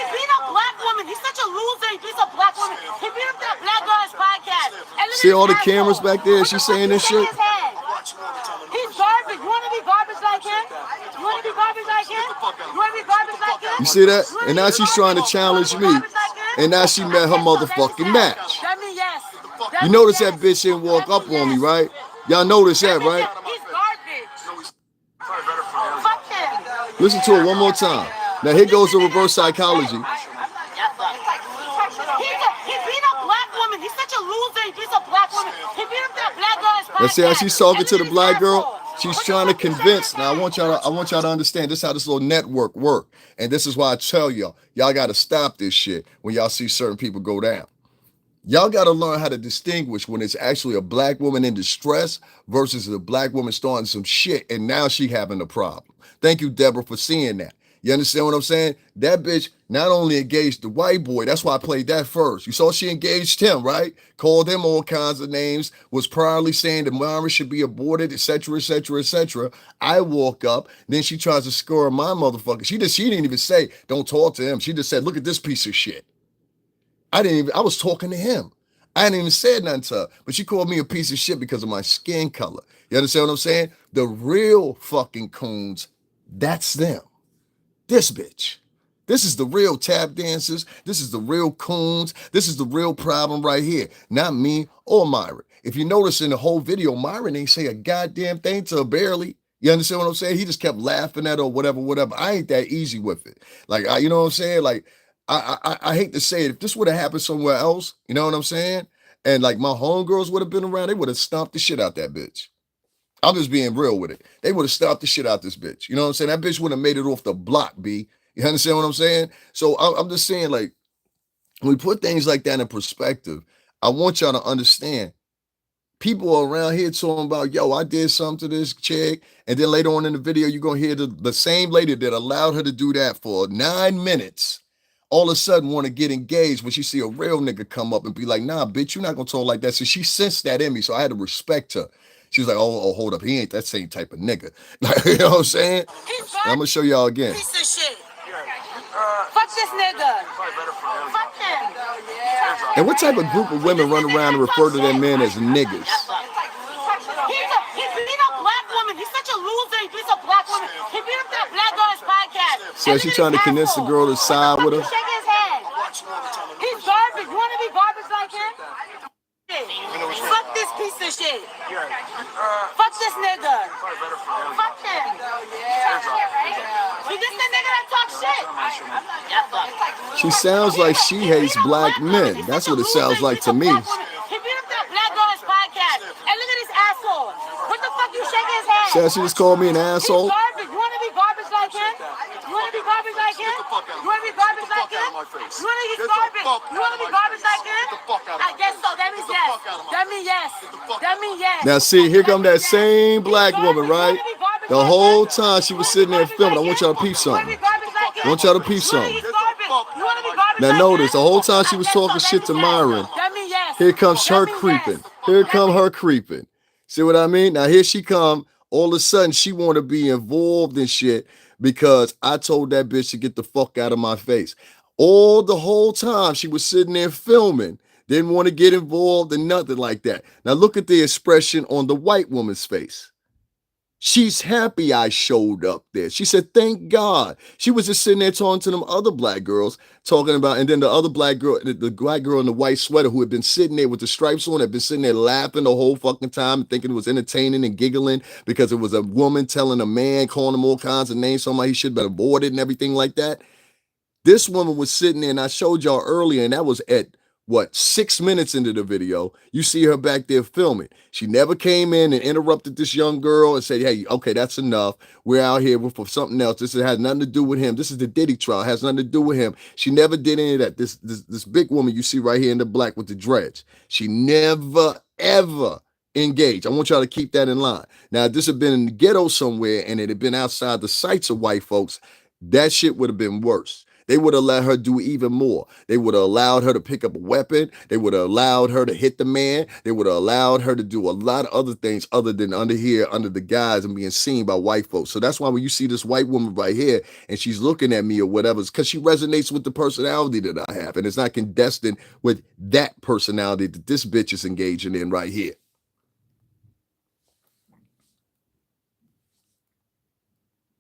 beat up black woman. He's such a loser. He beats up black woman. He beat up that black girl on his podcast. And See all the cameras back there? She's saying this shit. He's garbage. You want to be garbage like him? You want to be garbage like him? You want to be garbage like him? You see that? And now she's trying to challenge me. And now she met her motherfucking match. That means yes. You notice that bitch didn't walk up on me, right? Y'all notice that, right? He's garbage. Fuck him. Listen to it one more time. Now here goes the reverse psychology. He beat up black woman. He's such a loser. He beats up black woman. He beat up that black girl on his podcast. Let's see how she's talking to the black girl. She's trying to convince. Now I want y'all to understand this is how this little network work. And this is why I tell y'all got to stop this shit when y'all see certain people go down. Y'all got to learn how to distinguish when it's actually a black woman in distress versus a black woman starting some shit and now she having a problem. Thank you, Deborah, for seeing that. You understand what I'm saying? That bitch not only engaged the white boy, that's why I played that first. You saw she engaged him, right? Called him all kinds of names, was proudly saying that MYRON should be aborted, etc., etc., etc. I walk up, then she tries to score my motherfucker. She didn't even say, don't talk to him. She just said, look at this piece of shit. I was talking to him. I hadn't even said nothing to her, but she called me a piece of shit because of my skin color. You understand what I'm saying? The real fucking coons, that's them. This bitch. This is the real tap dancers. This is the real coons. This is the real problem right here. Not me or MYRON. If you notice in the whole video, MYRON ain't say a goddamn thing to her, barely. You understand what I'm saying? He just kept laughing at her or whatever. I ain't that easy with it. Like, you know what I'm saying? Like, I hate to say it. If this would have happened somewhere else, you know what I'm saying? And like my homegirls would have been around, they would have stomped the shit out that bitch. I'm just being real with it. They would have stopped the shit out this bitch. You know what I'm saying? That bitch would have made it off the block, B. You understand what I'm saying? So I'm just saying, like, when we put things like that in perspective, I want y'all to understand. People around here talking about, yo, I did something to this chick. And then later on in the video, you're going to hear the same lady that allowed her to do that for 9 minutes. All of a sudden want to get engaged when she see a real nigga come up and be like, nah, bitch, you're not going to talk like that. So she sensed that in me. So I had to respect her. She was like, oh, hold up. He ain't that same type of nigga. Like, you know what I'm saying? I'm going to show y'all again. Piece of shit. Fuck this nigga. Fuck him. And what type of group of women run around and refer to their men as niggas? He beat up black woman. He's such a loser. He beats up black women. He beat up that black girl on his podcast. So she trying to convince the girl to side with her? Shake his head. He's garbage. You want to be garbage like him? Fuck this piece of shit. Fuck this nigga. Fuck him. He just the nigga that talk shit. She sounds like she hates black men. That's what it sounds like to me. He beat up that black girl on his podcast. And look at this asshole. What the fuck you shaking his head? Said she just called me an asshole. He's garbage. You want to be garbage like him? You want to be garbage like him? You want to be garbage like him? You want to be garbage? You want to be garbage like him? I guess so. That means yes. That means yes. That means yes. Now see, here come that same black woman, right? The whole time she was sitting there filming. I want y'all to peep something. I want y'all to peep something. Now notice, the whole time she was talking shit to MYRON, here comes her creeping. Here come her creeping. See what I mean? Now here she come. All of a sudden, she want to be involved in shit because I told that bitch to get the fuck out of my face. All the whole time she was sitting there filming, didn't want to get involved in nothing like that. Now look at the expression on the white woman's face. She's happy I showed up there. She said, thank God. She was just sitting there talking to them other black girls, talking about, and then the other black girl, the black girl in the white sweater who had been sitting there with the stripes on, had been sitting there laughing the whole fucking time, thinking it was entertaining and giggling because it was a woman telling a man, calling him all kinds of names, somebody he should have been aborted and everything like that. This woman was sitting there, and I showed y'all earlier, and that was at, 6 minutes into the video. You see her back there filming. She never came in and interrupted this young girl and said, hey, okay, that's enough. We're out here for something else. This has nothing to do with him. This is the Diddy trial. It has nothing to do with him. She never did any of that. This big woman you see right here in the black with the dreads, she never, ever engaged. I want y'all to keep that in line. Now, if this had been in the ghetto somewhere and it had been outside the sights of white folks, that shit would have been worse. They would have let her do even more. They would have allowed her to pick up a weapon. They would have allowed her to hit the man. They would have allowed her to do a lot of other things other than under the guise and being seen by white folks. So that's why when you see this white woman right here and she's looking at me or whatever, it's because she resonates with the personality that I have. And it's not condestined with that personality that this bitch is engaging in right here.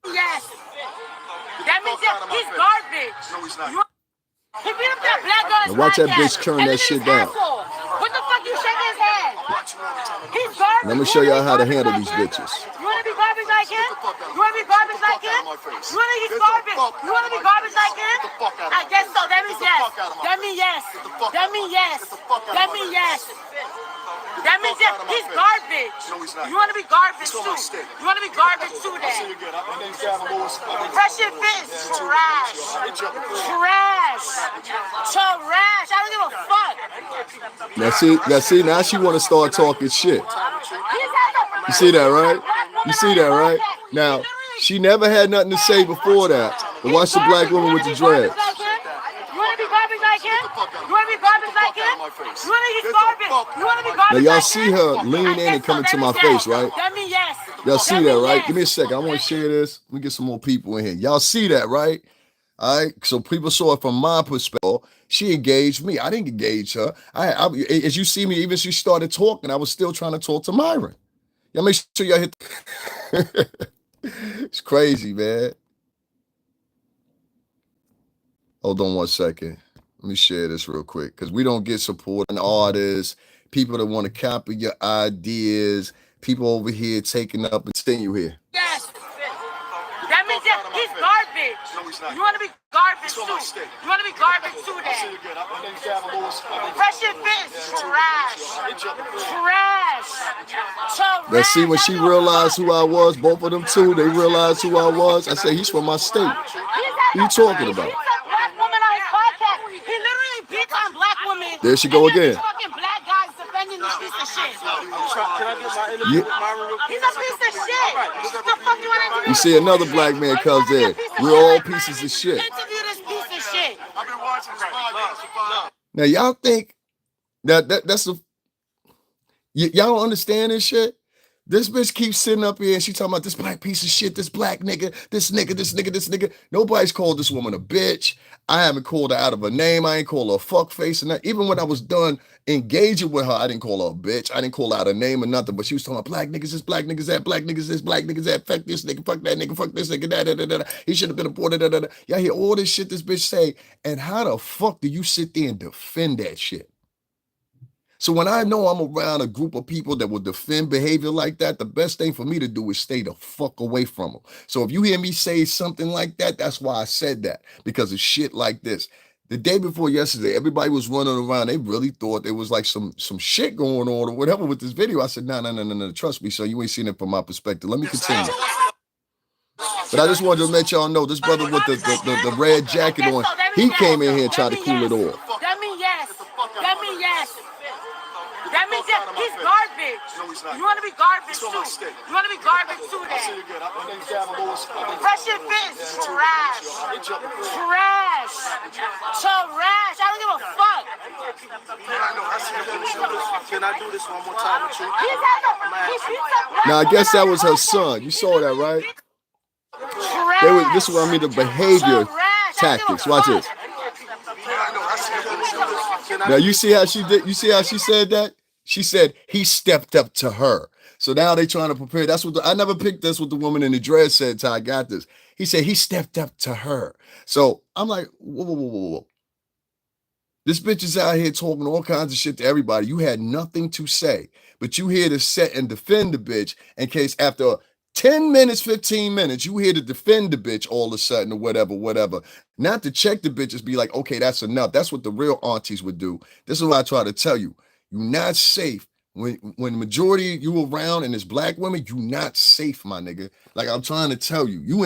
Yes. That means that he's garbage. No, he's not. He beat up that black girl. Now watch that bitch turn that shit down. What the fuck you shaking his head? He's garbage. Let me show y'all how to handle these bitches. You want to be garbage like him? You want to be garbage like him? You want to be garbage? You want to be garbage like him? I guess so. That means yes. That means yes. That means yes. That means yes. That means that he's garbage. No, he's not. You want to be garbage too. You want to be garbage too then. Pressure fits. Trash. Trash. Trash. I don't give a fuck. Now she want to start talking shit. You see that, right? You see that, right? Now, she never had nothing to say before that. But watch the black woman with the dreads. You want to be garbage like him? You want to be garbage like him? You want to be garbage? You want to be garbage? Now y'all see her lean in and come into my face, right? That means yes. Y'all see that, right? Give me a second. I want to share this. Let me get some more people in here. Y'all see that, right? All right. So people saw it from my perspective. She engaged me. I didn't engage her. As you see me, even she started talking, I was still trying to talk to Myron. Y'all make sure y'all hit. It's crazy, man. Hold on one second. Let me share this real quick because we don't get support in artists, people that want to copy your ideas, people over here taking up and seeing you here. Yes. That means that he's garbage. No, he's not. You want to be garbage too. You want to be garbage too then. Pressure fits. Trash. Trash. Trash. Now see when she realized who I was, both of them too, they realized who I was. I said, he's from my state. What are you talking about? He literally beats on black women. There she go again. Fucking black guys defending this piece of shit. Can I get my interview with Myron real quick? He's a piece of shit. What the fuck you want to do? You see another black man comes in. We're all pieces of shit. Interview this piece of shit. I've been watching this podcast for 5 years. Now y'all think that's the y'all don't understand this shit? This bitch keeps sitting up here and she talking about this black piece of shit, this black nigga, this nigga, this nigga, this nigga. Nobody's called this woman a bitch. I haven't called her out of her name. I ain't called her a fuck face. And even when I was done engaging with her, I didn't call her a bitch. I didn't call her out her name or nothing. But she was talking about black niggas this, black niggas that, black niggas this, black niggas that, fuck this nigga, fuck that nigga, fuck this nigga, da. He should have been aborted, da. Y'all hear all this shit this bitch say. And how the fuck do you sit there and defend that shit? So when I know I'm around a group of people that will defend behavior like that, the best thing for me to do is stay the fuck away from them. So if you hear me say something like that, that's why I said that, because of shit like this. The day before yesterday, everybody was running around. They really thought there was like some shit going on or whatever with this video. I said, no, trust me, so you ain't seen it from my perspective. Let me continue. But I just wanted to let y'all know this brother with the red jacket on, he came in here and tried to cool it off. That means yes. That means yes. That means that he's garbage. No, he's not. You want to be garbage too. You want to be garbage too then. Pressure fits. Trash. Trash. Trash. I don't give a fuck. Can I do this one more time with you? Now I guess that was her son. You saw that, right? This is what I mean, the behavior tactics. Watch this. Now you see how she did. You see how she said that? She said he stepped up to her. So now they trying to prepare. That's what I never picked. That's what the woman in the dress said until I got this. He said he stepped up to her. So I'm like, whoa. This bitch is out here talking all kinds of shit to everybody. You had nothing to say, but you here to set and defend the bitch in case after 10 minutes, 15 minutes, you here to defend the bitch all of a sudden or whatever. Not to check the bitches, be like, okay, that's enough. That's what the real aunties would do. This is what I try to tell you. You're not safe. When the majority you around and it's black women, you not safe, my nigga. Like I'm trying to tell you, you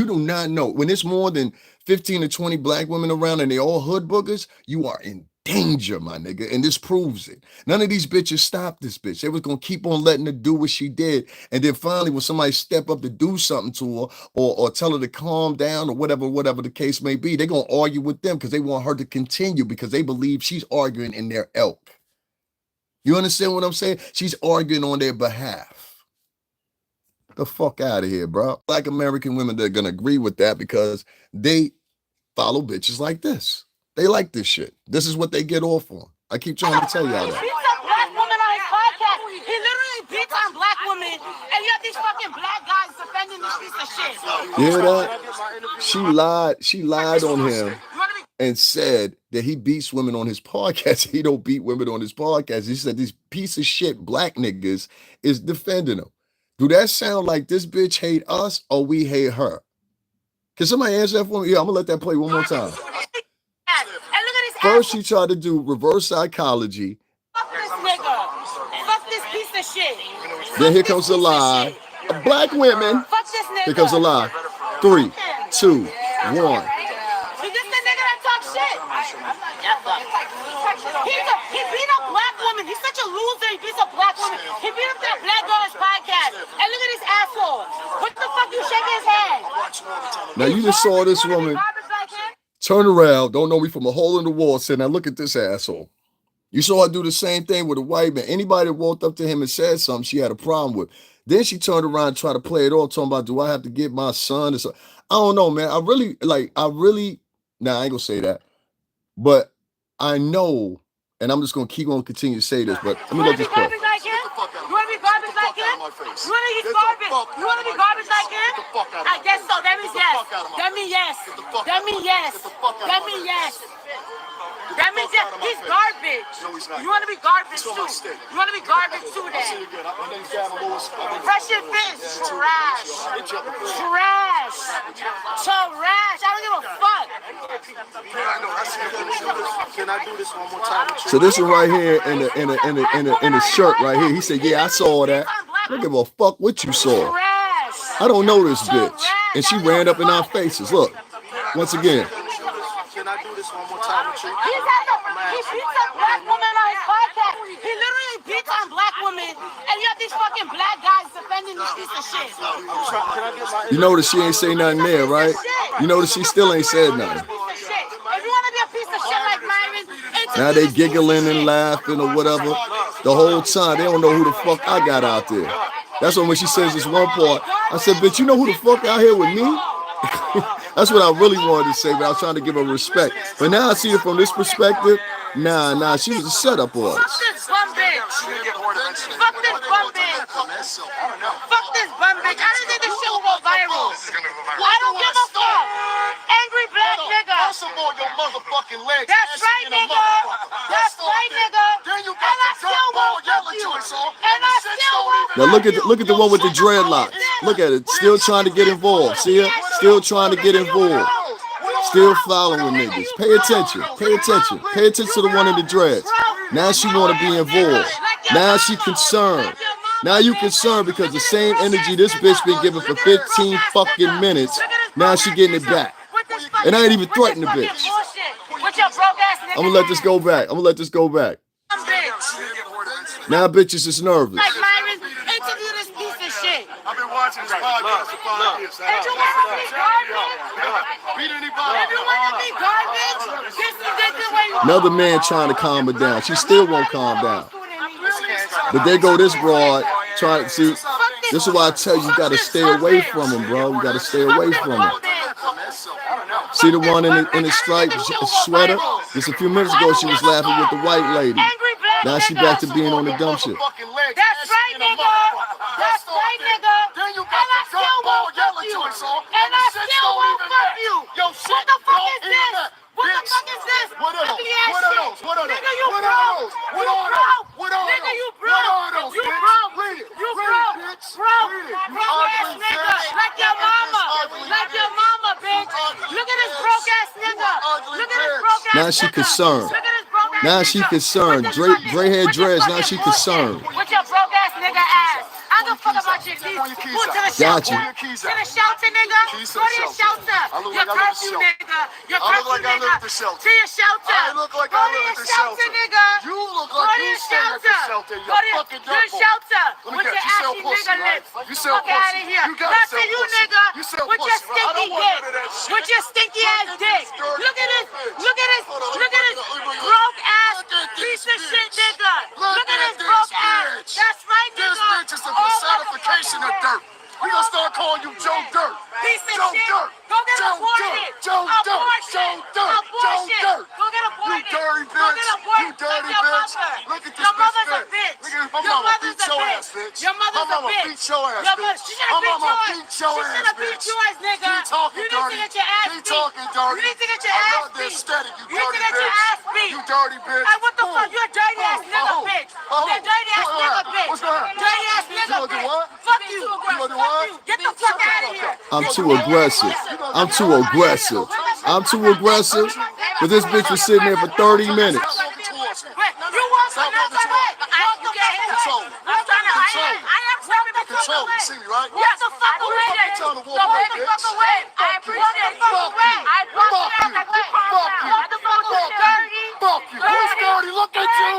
do not know. When it's more than 15 to 20 black women around and they all hood boogers, you are in danger, my nigga. And this proves it. None of these bitches stopped this bitch. They was gonna keep on letting her do what she did. And then finally, when somebody step up to do something to her or tell her to calm down or whatever the case may be, they're gonna argue with them because they want her to continue because they believe she's arguing in their elk. You understand what I'm saying? She's arguing on their behalf. The fuck out of here, bro. Black American women, they're gonna agree with that because they follow bitches like this. They like this shit. This is what they get off on. I keep trying to tell y'all that. He beats up black women on his podcast. He literally beats on black women, and you have these fucking black guys defending this piece of shit. You hear that? She lied on him and said that he beats women on his podcast. He don't beat women on his podcast. He said this piece of shit black niggas is defending him. Do that sound like this bitch hate us or we hate her? Can somebody answer that for me? Yeah, I'm gonna let that play one more time. First, she tried to do reverse psychology. Fuck this nigga. Fuck this piece of shit. Then here comes the lie. Black women. Fuck this nigga. Here comes the lie. 3, 2, 1. He just the nigga that talk shit. He beat up black women. He's such a loser. He beats up black women. He beat up that black girl on his podcast. And look at this asshole. What the fuck you shaking his head? Now you just saw this woman turn around, don't know me from a hole in the wall, said, now look at this asshole. You saw her do the same thing with a white man. Anybody that walked up to him and said something she had a problem with. Then she turned around and tried to play it off, talking about, do I have to get my son? Or something? I don't know, man. I really, nah, I ain't gonna say that. But I know, and I'm just gonna keep on continue to say this, but let me let this play. You wanna be garbage like him? You wanna be garbage? You wanna be garbage like him? I guess so. That means yes. That means yes. That means yes. That means yes. That means yes. He's garbage. You wanna be garbage too? You wanna be garbage too then? Fresh and fit. Trash. Trash. Trash. I don't give a fuck. Can I do this one more time? So this is right here in the shirt right here. He said, yeah, I saw that. I don't give a fuck what you saw. I don't know this bitch. And she ran up in our faces. Look, once again. Can I do this one more time? He beats up black women on his podcast. He literally beats on black women, and you have these fucking black guys defending this piece of shit. You notice she ain't say nothing there, right? You notice she still ain't said nothing. If you want to be a piece of shit like MYRON, now they giggling and laughing or whatever. The whole time, they don't know who the fuck I got out there. That's when she says this one part, I said, bitch, you know who the fuck out here with me? That's what I really wanted to say, but I was trying to give her respect. But now I see it from this perspective. Nah, she was a setup on us. Fuck this bum bitch. Fuck this bum bitch. Fuck this bum bitch. I didn't think this shit would go viral. I don't give a fuck. Angry black nigga. First of all, your motherfucking legs. That's right, nigga. That's right, nigga. Then you got the dirt ball yelling to us all. And I still won't. Now look at the one with the dreadlocks. Look at it. Still trying to get involved. See it? Still trying to get involved. Still following niggas. Pay attention. Pay attention. Pay attention to the one in the dreads. Now she want to be involved. Now she concerned. Now you concerned because the same energy this bitch been giving for 15 fucking minutes. Now she getting it back. And I ain't even threatening the bitch. I'm gonna let this go back. Now bitches is nervous. Like MYRON, interview this piece of shit. I've been watching this podcast for 5 years. If you want to be garbage, Beat anybody. if you want to be garbage, this is the way you Another man trying to calm her down. She still won't calm down. But there go this broad trying to see. This is why I tell you, you gotta stay away from him, bro. You gotta stay away from him. See the one in the striped sweater? Just a few minutes ago, she was laughing with the white lady. Angry black Now she back to being on the dumb shit. That's right, nigga. That's right, nigga. Then you And got I the still dirt ball won't fuck yelling you. to us all. And I shit still don't won't even fuck matter. you. Yo, What shit the fuck don't is even this? matter. What the Bitch. fuck is this? What are those? Ugly ass What are shit. those? What are those? Nigga, you What broke. are those? What You are those? broke. What are Nigga, those? you What broke. are those? You bitch? broke. Read it. You Read broke. it, bitch. Broke. Read it. You Broke ass ugly nigga. bitch. Like your Look at this mama. ugly Like your bitch. mama, bitch. ugly Look at this bitch. broke ass You nigga. ugly Look at this bitch. broke ass Now nigga. she concerned. Look at this broke ass Now nigga. she concerned. With this Gray hair with your dreads. Now fucking she bullshit. concerned. With your broke ass nigga ass. I don't fuck about your keys. Pull your keys Pull to out. the shelter. Got you. To the shelter, nigga. Keys to Go the to your shelter. shelter. I look Your like I live at the curfew, shelter. nigga. Your I look curfew, like I live nigga. at the shelter. To your shelter. I look like Go I to live your at the shelter, shelter. nigga. You look Go like to you your stay at the shelter. Go to fucking your shelter. Let me With guess, your you sell ashy pussy, nigga right? lips. You sell Fuck out pussy. of here. You gotta Not sell to you, pussy. nigga. You sell With your pussy, right? I stinky don't want dick. none of that shit. With your stinky ass Look at dick. this dirty Look at this. bitch. Look at this. Hold on, Look at this let me bring it up. broke ass Look at this piece of shit bitch. nigga. Look at this this broke ass. bitch. That's right, nigga. This bitch is a All personification of dirt. We gonna start calling you Joe Dirt. Piece of Joe shit. Dirt. Go get Joe aborted. Dirt. Joe Dirt. Abortion. Joe Dirt. Joe Abortion. Dirt. Go get aborted. You dirty Go bitch. get aborted. You dirty Like your bitch. mother. Look at this Your bitch. mother's a bitch. Look at my Your mama mother's beat a your bitch. ass, bitch. Your mother's My a mama bitch. beat your ass, Your bitch. she should My have beat mama yours. beat your She ass, should have beat bitch. yours, nigga. Keep talking You need dirty. to get your ass Keep beat. talking dirty. You need to get your I ass love this beat. static, you You need to dirty get your bitch. ass beat. You dirty bitch. Hey, what the Who? fuck? You're a dirty ass Who? nigga, Who? bitch. Who? You're a dirty ass Who? nigga, bitch. What's going on? Dirty ass nigga, gonna do bitch. what? Fuck you. You gonna do Fuck what? you. Get the fuck out of here. I'm Get too the fuck out of aggressive. here. I'm too aggressive. I'm too aggressive. But this bitch was sitting there for 30 minutes. Stop walking towards me. You want Stop another walking way? towards me. Walk the fuck Control. away. I'm trying to. Control. I am stepping the fuck Control. You away. see me, right? Walk the fuck away. fuck you trying to walk Walk away, the bitch? fuck away. I appreciate it. Fuck away. I Fuck you. Fuck you. Walk the fuck away. Dirty. Fuck you. Who's dirty? Look at you.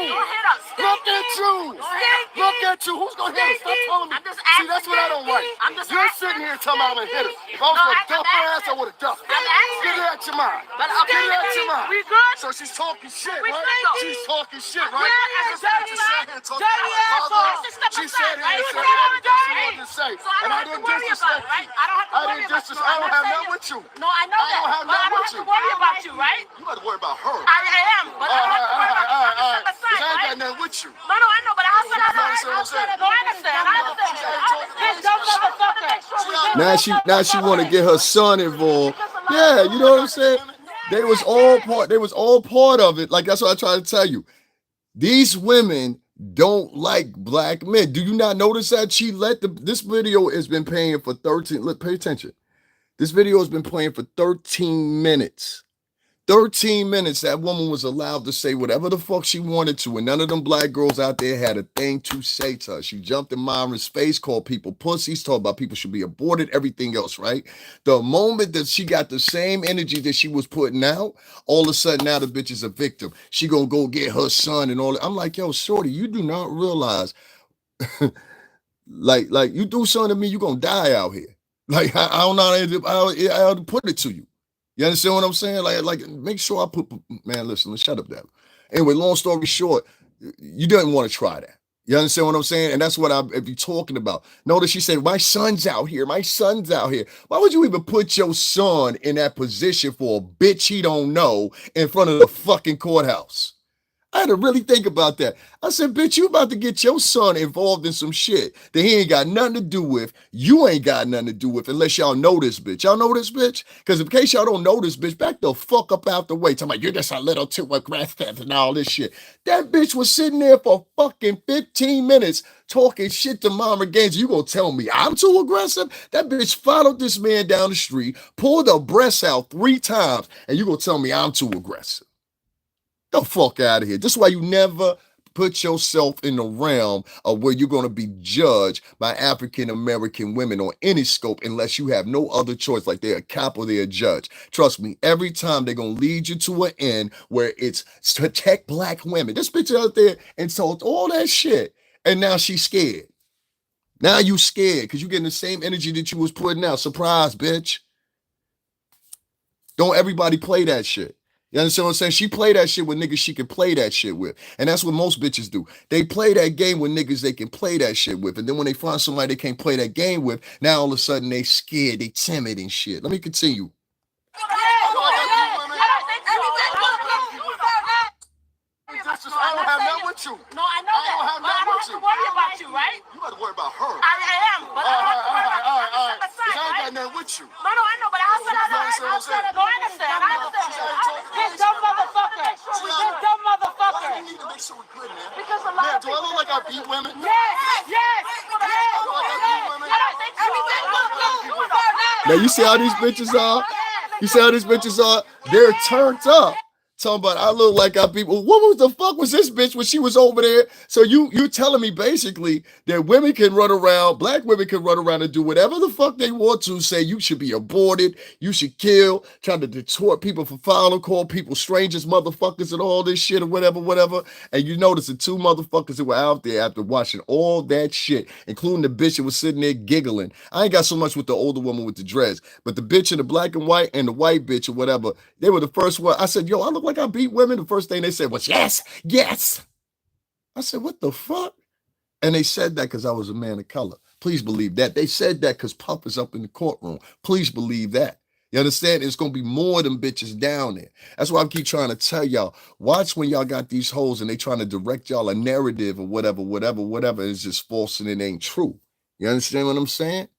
Look at you. Stinky. Look at you. Who's gonna hit us? Stop telling me. I'm just See, that's what I don't like. I'm just You're asking. sitting here telling me I'm gonna hit her. If I was gonna duff her ass, I would have duffed her. I'm asking. Get it out your mind. But Get it out your mind. we good? So she's talking shit, We right? stinky. She's talking shit, Yeah, right? that's This bitch dirty, is sitting here talking dirty about her mother. asshole. Just step She aside, said it right? and You said said I'm everything she dirty. wanted to say. So I And don't I have to didn't worry about it, disrespect right? you. I don't have to I worry didn't about you. disrespect. I don't have nothing with you. No, I know I that. don't have But I nothing don't with have to you. worry about you, right? You better worry about her. I am, but I don't have to worry about you. I'm just step Cause aside, I ain't got right? nothing with you. No, I know, but I also You understand what I'm saying? No, I understand. I understand. This dumb motherfucker. Now she want to get her son involved. Yeah, you know what I'm saying? They was all part of it. Like that's what I try to tell you. These women don't like black men. Do you not notice that she let this video has been playing for 13. Look, pay attention. This video has been playing for 13 minutes. 13 minutes, that woman was allowed to say whatever the fuck she wanted to, and none of them black girls out there had a thing to say to her. She jumped in Myron's face, called people pussies, talked about people should be aborted, everything else, right? The moment that she got the same energy that she was putting out, all of a sudden now the bitch is a victim. She gonna go get her son and all that. I'm like, yo, shorty, you do not realize, like you do something to me, you gonna die out here. Like, I don't know how to put it to you. You understand what I'm saying? Like, make sure I put, man, listen, let's shut up that. Anyway, long story short, you didn't want to try that. You understand what I'm saying? And that's what I be talking about. Notice she said, my son's out here. My son's out here. Why would you even put your son in that position for a bitch he don't know in front of the fucking courthouse? I had to really think about that. I said, bitch, you about to get your son involved in some shit that he ain't got nothing to do with. You ain't got nothing to do with unless y'all know this bitch. Y'all know this bitch? Because in case y'all don't know this bitch, back the fuck up out the way. Talking about, you're just a little too aggressive and all this shit. That bitch was sitting there for fucking 15 minutes talking shit to Mama Gaines. You gonna tell me I'm too aggressive? That bitch followed this man down the street, pulled her breasts out 3 times, and you gonna tell me I'm too aggressive? The fuck out of here. This is why you never put yourself in the realm of where you're going to be judged by African-American women on any scope unless you have no other choice, like they're a cop or they're a judge. Trust me, every time they're going to lead you to an end where it's protect black women. This bitch out there and told all that shit, and now she's scared. Now you scared because you're getting the same energy that you was putting out. Surprise, bitch. Don't everybody play that shit. You understand what I'm saying? She play that shit with niggas she can play that shit with. And that's what most bitches do. They play that game with niggas they can play that shit with. And then when they find somebody they can't play that game with, now all of a sudden they scared, they timid and shit. Let me continue. I don't have nothing with with you. No, I know that. I don't have But I don't have to worry about you, right? You got to worry about her. I am, but I don't have to worry about you. All right. That's I right, ain't got right? nothing with you. No, I know, but I understand. No, I understand. This dumb motherfucker. This dumb motherfucker. Why do you need to make sure we're good, man? Because a lot Man, of do I look like I beat women? Now you see how these bitches are? You see how these bitches are? They're turned up. Talking about I look like I people. What was the fuck was this bitch when she was over there? So you telling me basically that women can run around, black women can run around and do whatever the fuck they want to, say you should be aborted, you should kill, trying to distort people for foul, call people strangers, motherfuckers, and all this shit or whatever. And you notice the two motherfuckers that were out there after watching all that shit, including the bitch that was sitting there giggling. I ain't got so much with the older woman with the dreads, but the bitch in the black and white and the white bitch or whatever, they were the first one. I said, yo, I look like I beat women. The first thing they said was, yes. I said, what the fuck? And they said that because I was a man of color. Please believe that. They said that because Puff is up in the courtroom. Please believe that. You understand? It's going to be more than bitches down there. That's why I keep trying to tell y'all, watch when y'all got these hoes and they trying to direct y'all a narrative or whatever. It's just false and it ain't true. You understand what I'm saying?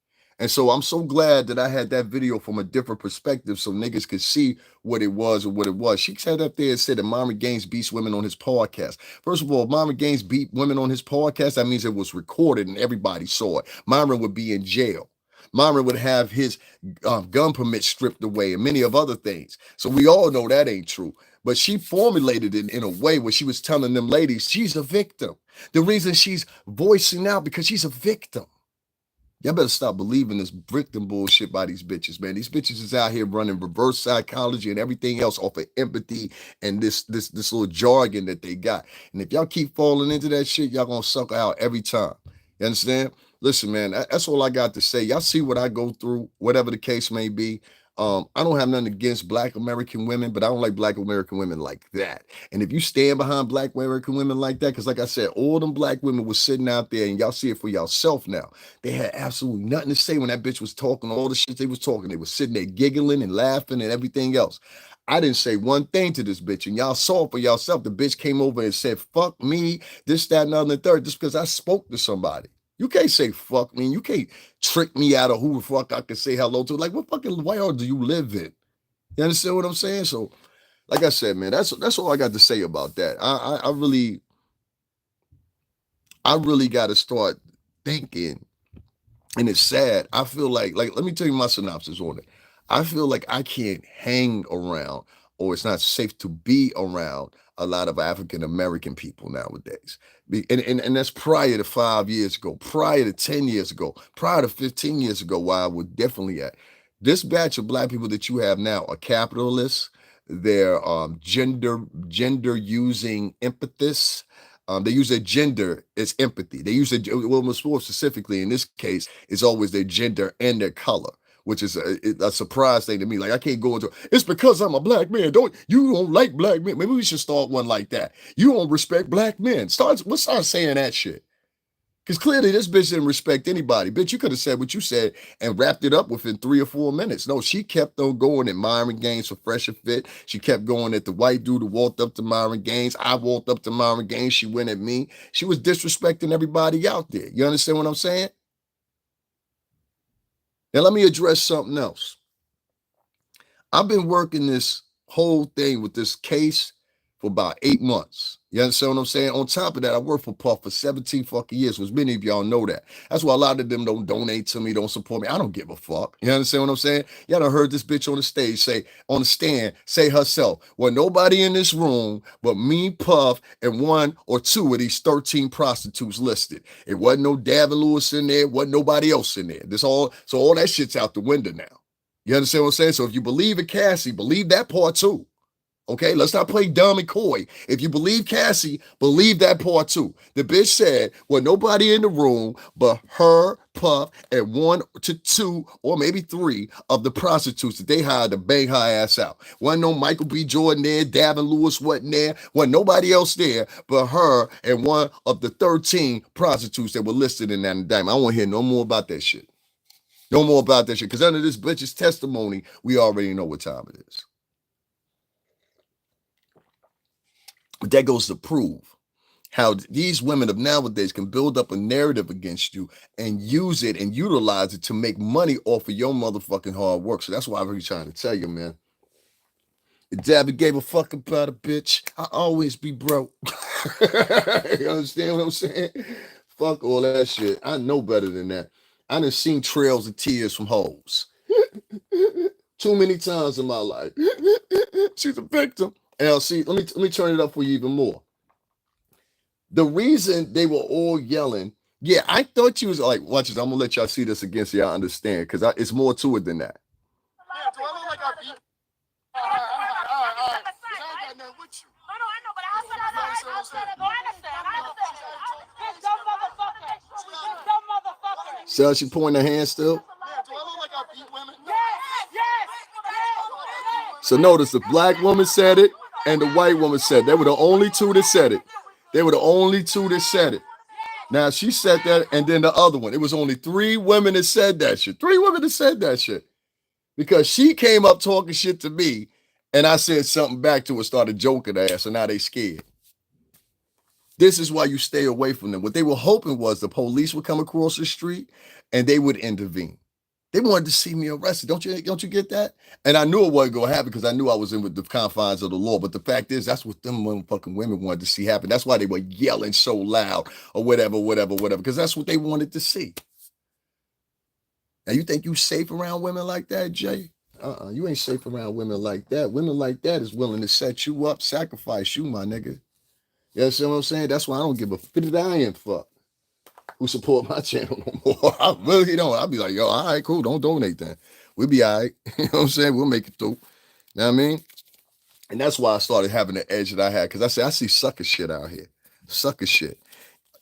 And so I'm so glad that I had that video from a different perspective so niggas could see what it was or what it was. She sat up there and said that MYRON Gaines beats women on his podcast. First of all, if MYRON Gaines beat women on his podcast, that means it was recorded and everybody saw it. MYRON would be in jail. MYRON would have his gun permit stripped away and many of other things. So we all know that ain't true. But she formulated it in a way where she was telling them ladies, she's a victim. The reason she's voicing out because she's a victim. Y'all better stop believing this victim bullshit by these bitches, man. These bitches is out here running reverse psychology and everything else off of empathy and this little jargon that they got. And if y'all keep falling into that shit, y'all gonna suck out every time. You understand? Listen, man, that's all I got to say. Y'all see what I go through, whatever the case may be. I don't have nothing against Black American women, but I don't like Black American women like that. And if you stand behind Black American women like that, because like I said, all them black women was sitting out there and y'all see it for yourself now. They had absolutely nothing to say when that bitch was talking, all the shit they was talking. They was sitting there giggling and laughing and everything else. I didn't say one thing to this bitch, and y'all saw it for yourself. The bitch came over and said, fuck me, this, that, and other, and third, just because I spoke to somebody. You can't say fuck me. You can't trick me out of who the fuck I can say hello to. Like, what fucking world do you live in? You understand what I'm saying? So, like I said, man, that's all I got to say about that. I really got to start thinking, and it's sad. I feel like let me tell you my synopsis on it. I feel like I can't hang around, or it's not safe to be around a lot of African American people nowadays. And that's prior to 5 years ago, prior to 10 years ago, prior to 15 years ago, where I would definitely at. This batch of black people that you have now are capitalists. They're gender using empathists. They use their gender as empathy. They use it, well, more specifically in this case, it's always their gender and their color, which is a surprise thing to me. Like, I can't go into it's because I'm a black man. You don't like black men. Maybe we should start one like that. You don't respect black men. Let's start saying that shit. Because clearly this bitch didn't respect anybody. Bitch, you could have said what you said and wrapped it up within 3 or 4 minutes. No, she kept on going at MYRON Gaines for Fresh and Fit. She kept going at the white dude who walked up to MYRON Gaines. I walked up to MYRON Gaines. She went at me. She was disrespecting everybody out there. You understand what I'm saying? Now let me address something else. I've been working this whole thing with this case for about 8 months. You understand what I'm saying? On top of that, I worked for Puff for 17 fucking years, which many of y'all know that. That's why a lot of them don't donate to me, don't support me. I don't give a fuck. You understand what I'm saying? Y'all done heard this bitch on the stage on the stand, say herself, well, nobody in this room but me, Puff, and 1 or 2 of these 13 prostitutes listed. It wasn't no Davin Lewis in there, wasn't nobody else in there. So all that shit's out the window now. You understand what I'm saying? So if you believe in Cassie, believe that part too. Okay, let's not play dumb and coy. If you believe Cassie, believe that part too. The bitch said, well, nobody in the room but her, Puff, and 1 to 2 or maybe 3 of the prostitutes that they hired to bang her ass out. Wasn't no Michael B. Jordan there, Davin Lewis wasn't there, wasn't nobody else there but her and 1 of the 13 prostitutes that were listed in that indictment. I don't want to hear no more about that shit. No more about that shit, because under this bitch's testimony, we already know what time it is. But that goes to prove how these women of nowadays can build up a narrative against you and use it and utilize it to make money off of your motherfucking hard work. So that's why I'm really trying to tell you, man. If Dabby gave a fuck about a bitch, I always be broke. You understand what I'm saying? Fuck all that shit. I know better than that. I done seen trails of tears from hoes. Too many times in my life. She's a victim. And I'll see, let me turn it up for you even more. The reason they were all yelling, yeah, I thought you was like, watch this, I'm gonna let y'all see this again so y'all understand, because it's more to it than that. Yeah, do I look like I beat? All right. 'Cause I ain't got nothing with you. I know, but I understand. This dumb motherfucker. This dumb motherfucker. See how she pointing her hand still? Yeah, do I look like I beat women? Yes. So notice the black woman said it and the white woman said it. They were the only two that said it. They were the only two that said it. Now she said that, and then the other one. It was only 3 women that said that shit. 3 women that said that shit. Because she came up talking shit to me, and I said something back to her, started joking her ass, so now they scared. This is why you stay away from them. What they were hoping was the police would come across the street and they would intervene. They wanted to see me arrested. Don't you get that? And I knew it wasn't going to happen because I knew I was in with the confines of the law. But the fact is, that's what them motherfucking women wanted to see happen. That's why they were yelling so loud or whatever, because that's what they wanted to see. Now, you think you safe around women like that, Jay? You ain't safe around women like that. Women like that is willing to set you up, sacrifice you, my nigga. You understand what I'm saying? That's why I don't give a fifty fuck who support my channel no more. I really don't. I'll be like, yo, all right, cool. Don't donate then. We'll be all right. You know what I'm saying? We'll make it through. You know what I mean? And that's why I started having the edge that I had. Because I see sucker shit out here. Sucker shit.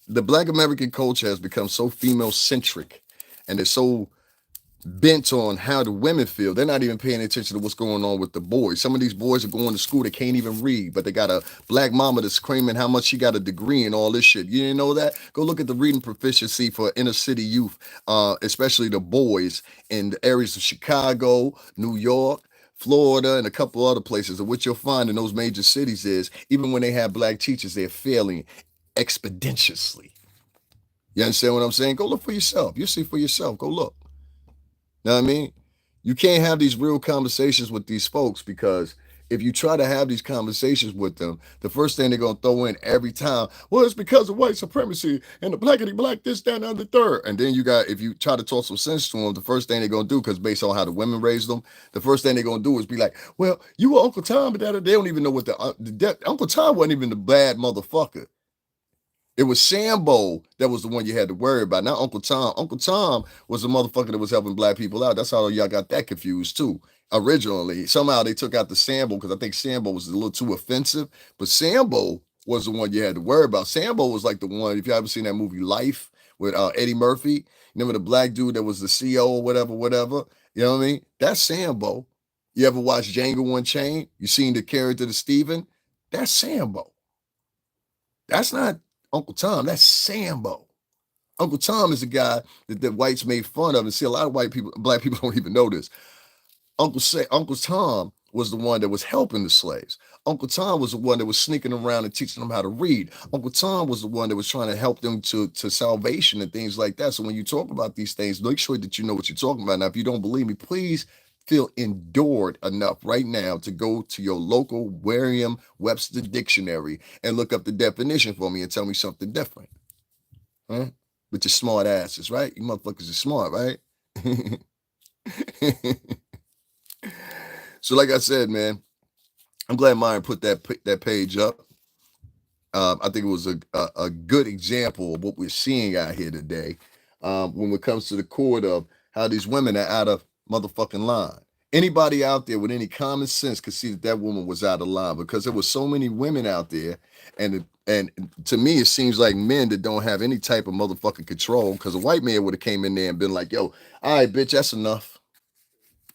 The Black American culture has become so female-centric. And it's so bent on how the women feel. They're not even paying attention to what's going on with the boys. Some of these boys are going to school, they can't even read, but they got a black mama that's screaming how much she got a degree and all this shit. You didn't know that? Go look at the reading proficiency for inner city youth, especially the boys in the areas of Chicago, New York, Florida, and a couple other places. And what you'll find in those major cities is even when they have black teachers, they're failing expeditiously. You understand what I'm saying? Go look for yourself. You'll see for yourself. Go look. Know what I mean? You can't have these real conversations with these folks because if you try to have these conversations with them, the first thing they're going to throw in every time, well, it's because of white supremacy and the blackity black, this, that, and the third. And then if you try to talk some sense to them, the first thing they're going to do, because based on how the women raised them, the first thing they're going to do is be like, well, you were Uncle Tom, but they don't even know what Uncle Tom wasn't even the bad motherfucker. It was Sambo that was the one you had to worry about, not Uncle Tom. Uncle Tom was the motherfucker that was helping black people out. That's how y'all got that confused too. Originally, somehow they took out the Sambo because I think Sambo was a little too offensive. But Sambo was the one you had to worry about. Sambo was like the one, if you ever seen that movie Life with Eddie Murphy, remember the black dude that was the CEO or whatever. You know what I mean? That's Sambo. You ever watch Django Unchained? You seen the character of Steven? That's Sambo. That's not Uncle Tom, that's Sambo. Uncle Tom is the guy that the whites made fun of, and see a lot of black people don't even know this. Uncle Tom was the one that was helping the slaves. Uncle Tom was the one that was sneaking around and teaching them how to read. Uncle Tom was the one that was trying to help them to salvation and things like that. So when you talk about these things, make sure that you know what you're talking about. Now, if you don't believe me, please feel endured enough right now to go to your local Merriam-Webster dictionary and look up the definition for me and tell me something different. Huh? With your smart asses, right? You motherfuckers are smart, right? So like I said, man, I'm glad Myron put that page up. I think it was a good example of what we're seeing out here today when it comes to the court of how these women are out of motherfucking line. Anybody out there with any common sense could see that woman was out of line because there were so many women out there, and to me it seems like men that don't have any type of motherfucking control, because a white man would have came in there and been like, yo, all right, bitch, that's enough.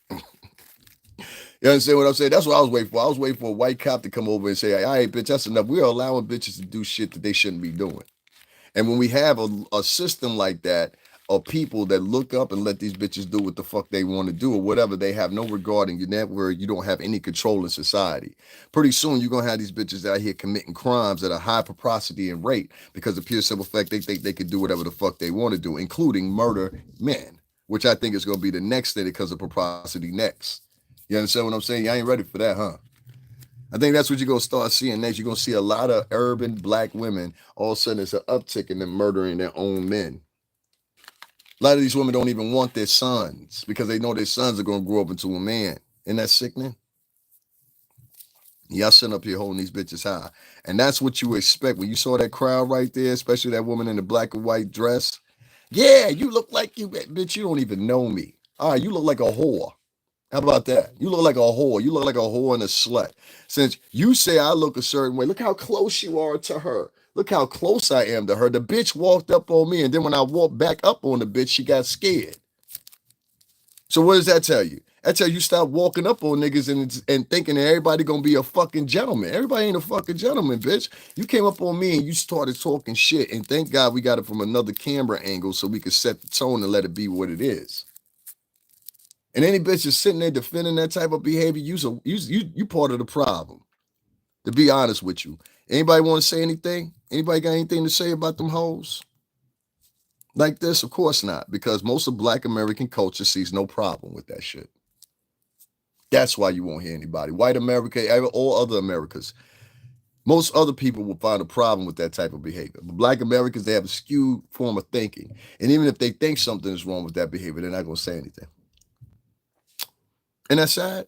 You understand what I'm saying? That's what I was waiting for. I was waiting for a white cop to come over and say, all right, bitch, that's enough. We're allowing bitches to do shit that they shouldn't be doing. And when we have a system like that, of people that look up and let these bitches do what the fuck they want to do or whatever. They have no regard and you don't have any control in society. Pretty soon you're gonna have these bitches out here committing crimes at a high prosperity and rate because of pure simple fact they think they can do whatever the fuck they want to do, including murder men, which I think is gonna be the next thing because of prosperity next. You understand what I'm saying? Y'all ain't ready for that, huh? I think that's what you're going to start seeing next. You're going to see a lot of urban black women. All of a sudden, it's an uptick in them murdering their own men. A lot of these women don't even want their sons because they know their sons are going to grow up into a man. Isn't that sickening? Y'all sitting up here holding these bitches high. And that's what you expect. When you saw that crowd right there, especially that woman in the black and white dress. Yeah, you look like you, bitch, you don't even know me. All right, you look like a whore. How about that? You look like a whore. You look like a whore and a slut. Since you say I look a certain way, look how close you are to her. Look how close I am to her. The bitch walked up on me, and then when I walked back up on the bitch, she got scared. So what does that tell you? That tell you stop walking up on niggas and thinking that everybody gonna be a fucking gentleman. Everybody ain't a fucking gentleman, bitch. You came up on me and you started talking shit, and thank God we got it from another camera angle so we could set the tone and let it be what it is. And any bitch is sitting there defending that type of behavior, you part of the problem. To be honest with you. Anybody want to say anything? Anybody got anything to say about them hoes? Like this? Of course not, because most of Black American culture sees no problem with that shit. That's why you won't hear anybody. White America, all other Americas. Most other people will find a problem with that type of behavior. But Black Americans, they have a skewed form of thinking. And even if they think something is wrong with that behavior, they're not going to say anything. And that's sad.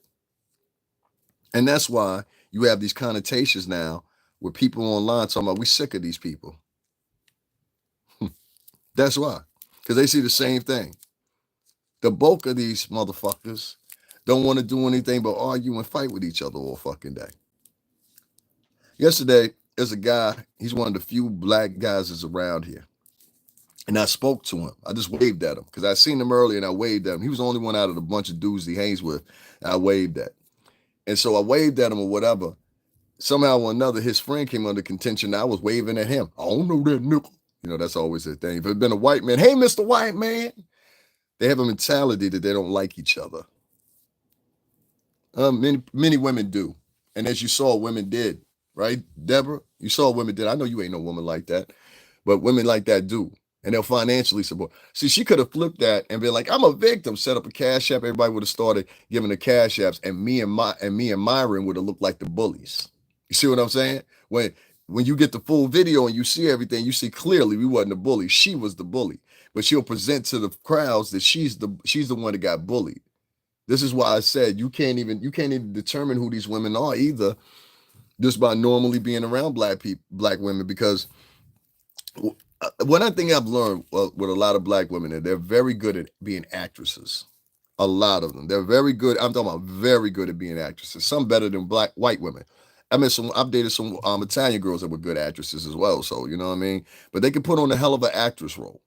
And that's why you have these connotations now with people online talking about we sick of these people. That's why. Because they see the same thing. The bulk of these motherfuckers don't want to do anything but argue and fight with each other all fucking day. Yesterday, there's a guy, he's one of the few black guys that's around here. And I spoke to him. I just waved at him because I seen him earlier and I waved at him. He was the only one out of the bunch of dudes he hangs with I waved at. And so I waved at him or whatever. Somehow or another, his friend came under contention. I was waving at him. I don't know that nigga. You know, that's always the thing. If it's been a white man, hey, Mr. White Man. They have a mentality that they don't like each other. Many women do. And as you saw, women did. Right, Deborah? You saw women did. I know you ain't no woman like that. But women like that do. And they'll financially support. See, she could have flipped that and been like, I'm a victim, set up a cash app. Everybody would have started giving the cash apps, and me and MYRON would have looked like the bullies. You see what I'm saying? When you get the full video and you see everything, you see clearly we wasn't the bully. She was the bully. But she'll present to the crowds that she's the one that got bullied. This is why I said you can't even determine who these women are either just by normally being around black women, because one thing I've learned with a lot of black women, they're very good at being actresses. A lot of them. They're very good. I'm talking about very good at being actresses. Some better than white women. I've dated some Italian girls that were good actresses as well. So, you know what I mean? But they can put on a hell of an actress role.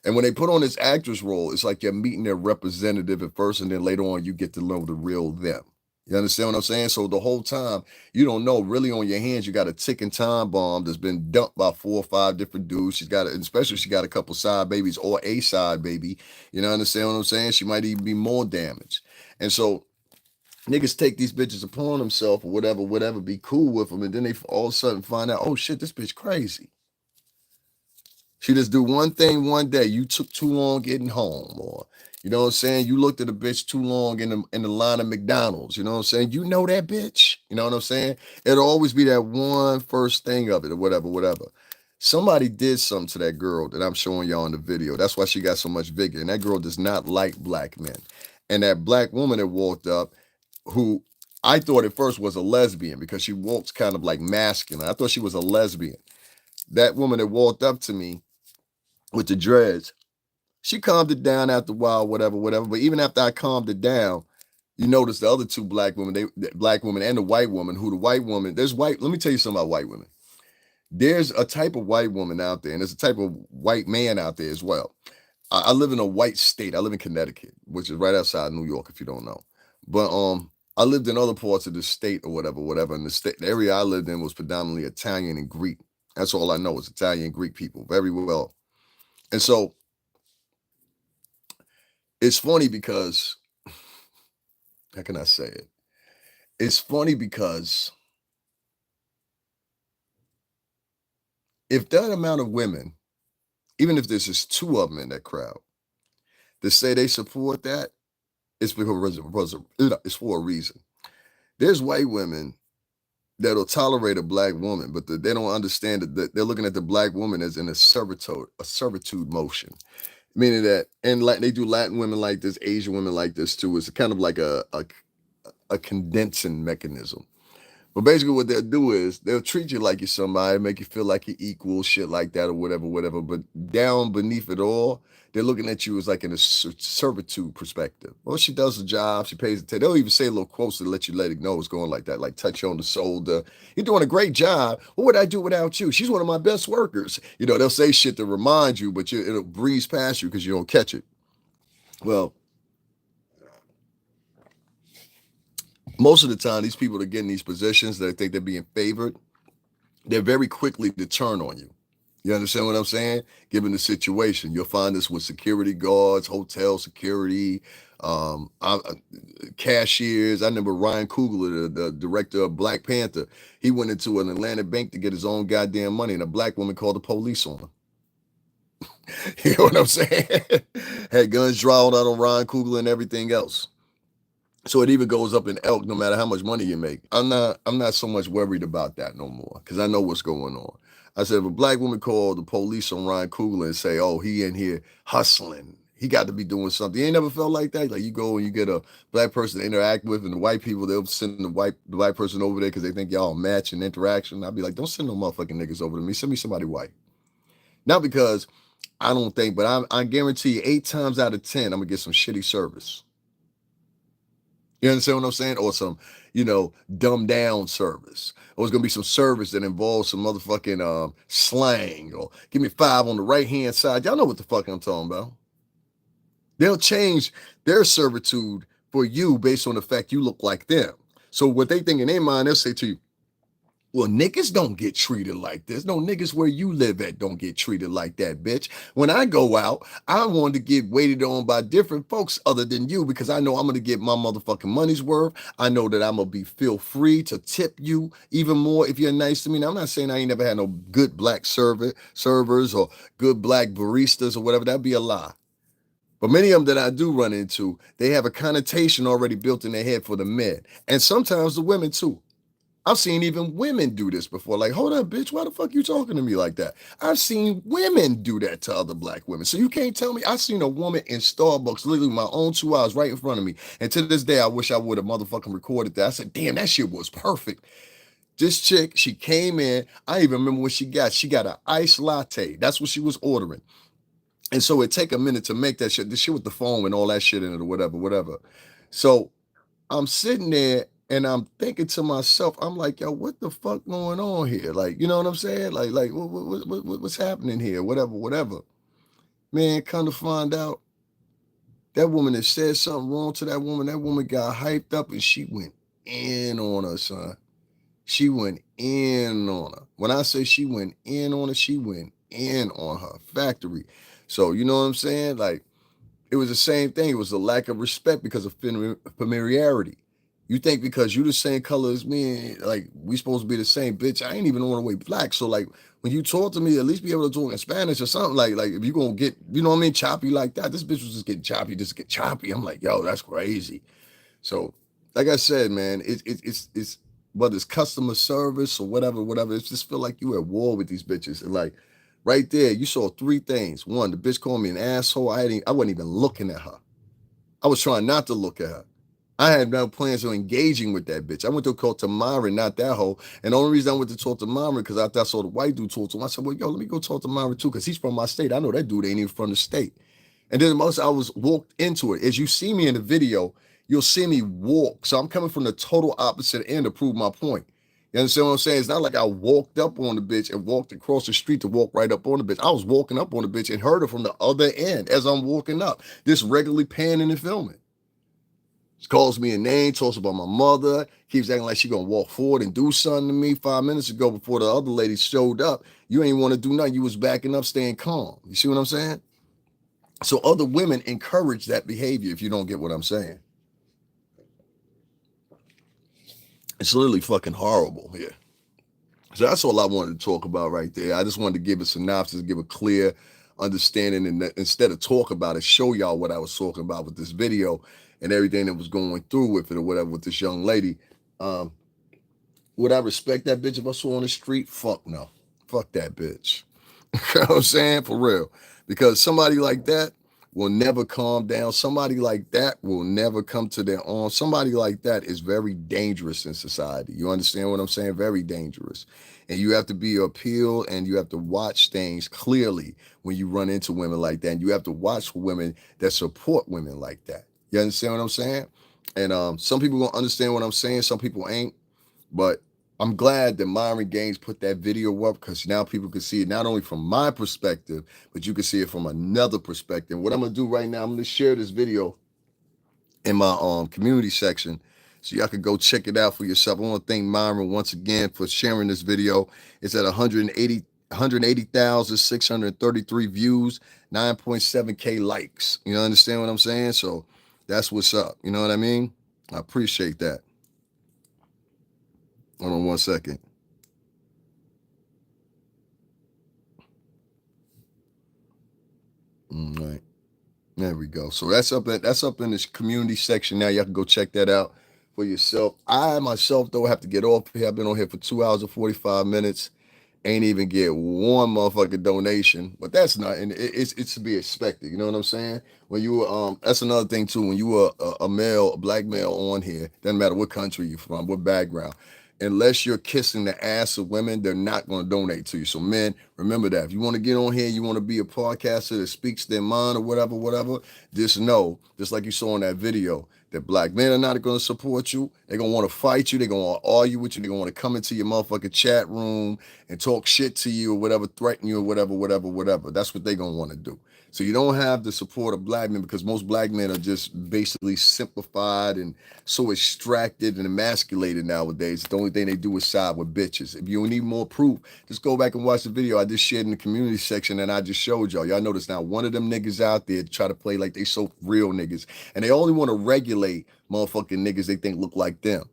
And when they put on this actress role, it's like you're meeting their representative at first, and then later on you get to know the real them. You understand what I'm saying? So the whole time, you don't know, really on your hands, you got a ticking time bomb that's been dumped by 4 or 5 different dudes. She got a couple side babies or a side baby. You know, understand what I'm saying? She might even be more damaged. And so niggas take these bitches upon themselves or whatever, be cool with them. And then they all of a sudden find out, oh shit, this bitch crazy. She just do one thing one day. You took too long getting home, or you know what I'm saying? You looked at a bitch too long in the line of McDonald's. You know what I'm saying? You know that bitch. You know what I'm saying? It'll always be that one first thing of it or whatever. Somebody did something to that girl that I'm showing y'all in the video. That's why she got so much vigor. And that girl does not like black men. And that black woman that walked up, who I thought at first was a lesbian because she walks kind of like masculine. I thought she was a lesbian. That woman that walked up to me with the dreads, she calmed it down after a while, whatever. But even after I calmed it down, you notice the other two black women, the black woman and the white woman, let me tell you something about white women. There's a type of white woman out there, and there's a type of white man out there as well. I live in a white state. I live in Connecticut, which is right outside New York, if you don't know. But I lived in other parts of the state or whatever. And the area I lived in was predominantly Italian and Greek. That's all I know is Italian and Greek people, very well. And so it's funny because, how can I say it? It's funny because if that amount of women, even if there's just 2 of them in that crowd, to say they support that, it's because it's for a reason. There's white women that'll tolerate a black woman, but they don't understand that they're looking at the black woman as in a servitude motion, meaning that, and like they do Latin women like this, Asian women like this too. It's kind of like a condensing mechanism. But basically, what they'll do is they'll treat you like you're somebody, make you feel like you're equal, shit like that, or whatever, whatever. But down beneath it all, they're looking at you as like in a servitude perspective. Well, she does the job, she pays attention. They'll even say little quotes to let it know it's going like that, like touch you on the shoulder. You're doing a great job. What would I do without you? She's one of my best workers. You know, they'll say shit to remind you, but it'll breeze past you because you don't catch it. Well, most of the time, these people that get in these positions that think they're being favored, they're very quickly to turn on you. You understand what I'm saying? Given the situation, you'll find this with security guards, hotel security, cashiers. I remember Ryan Coogler, the director of Black Panther. He went into an Atlanta bank to get his own goddamn money, and a black woman called the police on him. You know what I'm saying? Had guns drawn out on Ryan Coogler and everything else. So it even goes up in elk no matter how much money you make. I'm not so much worried about that no more because I know what's going on. I said, if a black woman called the police on Ryan Coogler and say, oh, he in here hustling, he got to be doing something. You ain't never felt like that? Like you go and you get a black person to interact with, and the white people, they'll send the white person over there because they think y'all match in interaction. I'd be like, don't send no motherfucking niggas over to me. Send me somebody white. Not because I don't think, but I guarantee you 8 times out of 10, I'm going to get some shitty service. You understand what I'm saying? Or some, dumbed down service. Or it's going to be some service that involves some motherfucking slang. Or give me 5 on the right-hand side. Y'all know what the fuck I'm talking about. They'll change their servitude for you based on the fact you look like them. So what they think in their mind, they'll say to you, well, niggas don't get treated like this. No, niggas where you live at don't get treated like that, bitch. When I go out, I want to get waited on by different folks other than you because I know I'm going to get my motherfucking money's worth. I know that I'm going to feel free to tip you even more if you're nice to me. Now, I'm not saying I ain't never had no good black servers or good black baristas or whatever. That'd be a lie. But many of them that I do run into, they have a connotation already built in their head for the men. And sometimes the women too. I've seen even women do this before. Like, hold up, bitch, why the fuck you talking to me like that? I've seen women do that to other black women. So you can't tell me. I seen a woman in Starbucks, literally my own 2 eyes right in front of me. And to this day, I wish I would have motherfucking recorded that. I said, damn, that shit was perfect. This chick, she came in. I even remember what she got. She got an iced latte. That's what she was ordering. And so it take a minute to make that shit. This shit with the foam and all that shit in it or whatever. So I'm sitting there and I'm thinking to myself, I'm like, yo, what the fuck going on here? Like, you know what I'm saying? Like what's happening here? Whatever. Man, come to find out, that woman that said something wrong to that woman got hyped up and she went in on her, son. She went in on her. When I say she went in on her, she went in on her factory. So, you know what I'm saying? Like, it was the same thing. It was a lack of respect because of familiarity. You think because you the same color as me, like we supposed to be the same, bitch. I ain't even on the way black. So like when you talk to me, at least be able to talk in Spanish or something. Like if you gonna get, you know what I mean, choppy like that. This bitch was just getting choppy. I'm like, yo, that's crazy. So like I said, man, it's whether it's customer service or whatever, it just feel like you at war with these bitches. And like right there, you saw 3 things. 1, the bitch called me an asshole. I wasn't even looking at her. I was trying not to look at her. I had no plans on engaging with that bitch. I went to talk to MYRON, not that hoe. And the only reason I went to talk to MYRON because after I saw the white dude talk to him, I said, well, yo, let me go talk to MYRON too because he's from my state. I know that dude ain't even from the state. And then I was walked into it. As you see me in the video, you'll see me walk. So I'm coming from the total opposite end to prove my point. You understand what I'm saying? It's not like I walked up on the bitch and walked across the street to walk right up on the bitch. I was walking up on the bitch and heard her from the other end as I'm walking up, just regularly panning and filming. She calls me a name, talks about my mother, keeps acting like she gonna walk forward and do something to me 5 minutes ago before the other lady showed up. You ain't want to do nothing. You was backing up, staying calm. You see what I'm saying? So other women encourage that behavior, if you don't get what I'm saying. It's literally fucking horrible here. So that's all I wanted to talk about right there. I just wanted to give a synopsis, give a clear understanding, and instead of talk about it, show y'all what I was talking about with this video and everything that was going through with it or whatever with this young lady. Would I respect that bitch if I saw her on the street? Fuck no. Fuck that bitch. You know what I'm saying? For real. Because somebody like that will never calm down. Somebody like that will never come to their own. Somebody like that is very dangerous in society. You understand what I'm saying? Very dangerous. And you have to be appealed, and you have to watch things clearly when you run into women like that. And you have to watch women that support women like that. You understand what I'm saying? And some people don't understand what I'm saying. Some people ain't. But I'm glad that MYRON GAINES put that video up, because now people can see it not only from my perspective, but you can see it from another perspective. What I'm going to do right now, I'm going to share this video in my community section so y'all can go check it out for yourself. I want to thank MYRON once again for sharing this video. It's at 180,633 views, 9.7K likes. You understand what I'm saying? So that's what's up. You know what I mean? I appreciate that. Hold on one second. All right. There we go. So that's up in this community section now. Y'all can go check that out for yourself. I myself, though, have to get off here. I've been on here for 2 hours and 45 minutes. Ain't even get one motherfucking donation, but that's not, and it's to be expected. You know what I'm saying? When you that's another thing too. When you were a male, a black male on here, doesn't matter what country you're from, what background, unless you're kissing the ass of women, they're not going to donate to you. So men, remember that. If you want to get on here, you want to be a podcaster that speaks their mind or whatever, just know, just like you saw in that video, that black men are not going to support you. They're going to want to fight you. They're going to argue with you. They're going to want to come into your motherfucking chat room and talk shit to you or whatever, threaten you or whatever. That's what they're going to want to do. So you don't have the support of black men, because most black men are just basically simplified and so extracted and emasculated nowadays. The only thing they do is side with bitches. If you need more proof, just go back and watch the video I just shared in the community section and I just showed y'all. Y'all notice now one of them niggas out there try to play like they so real niggas, and they only want to regulate motherfucking niggas they think look like them.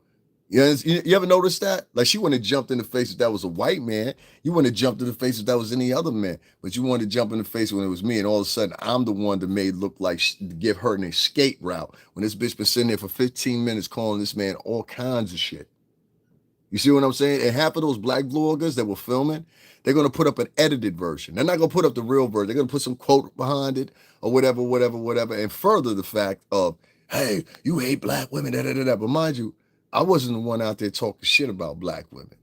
You ever notice that? Like, she wouldn't have jumped in the face if that was a white man. You wouldn't have jumped in the face if that was any other man. But you wanted to jump in the face when it was me, and all of a sudden, I'm the one that made look like give her an escape route. When this bitch been sitting there for 15 minutes calling this man all kinds of shit. You see what I'm saying? And half of those black vloggers that were filming, they're going to put up an edited version. They're not going to put up the real version. They're going to put some quote behind it or whatever. And further the fact of, hey, you hate black women, But mind you, I wasn't the one out there talking shit about black women.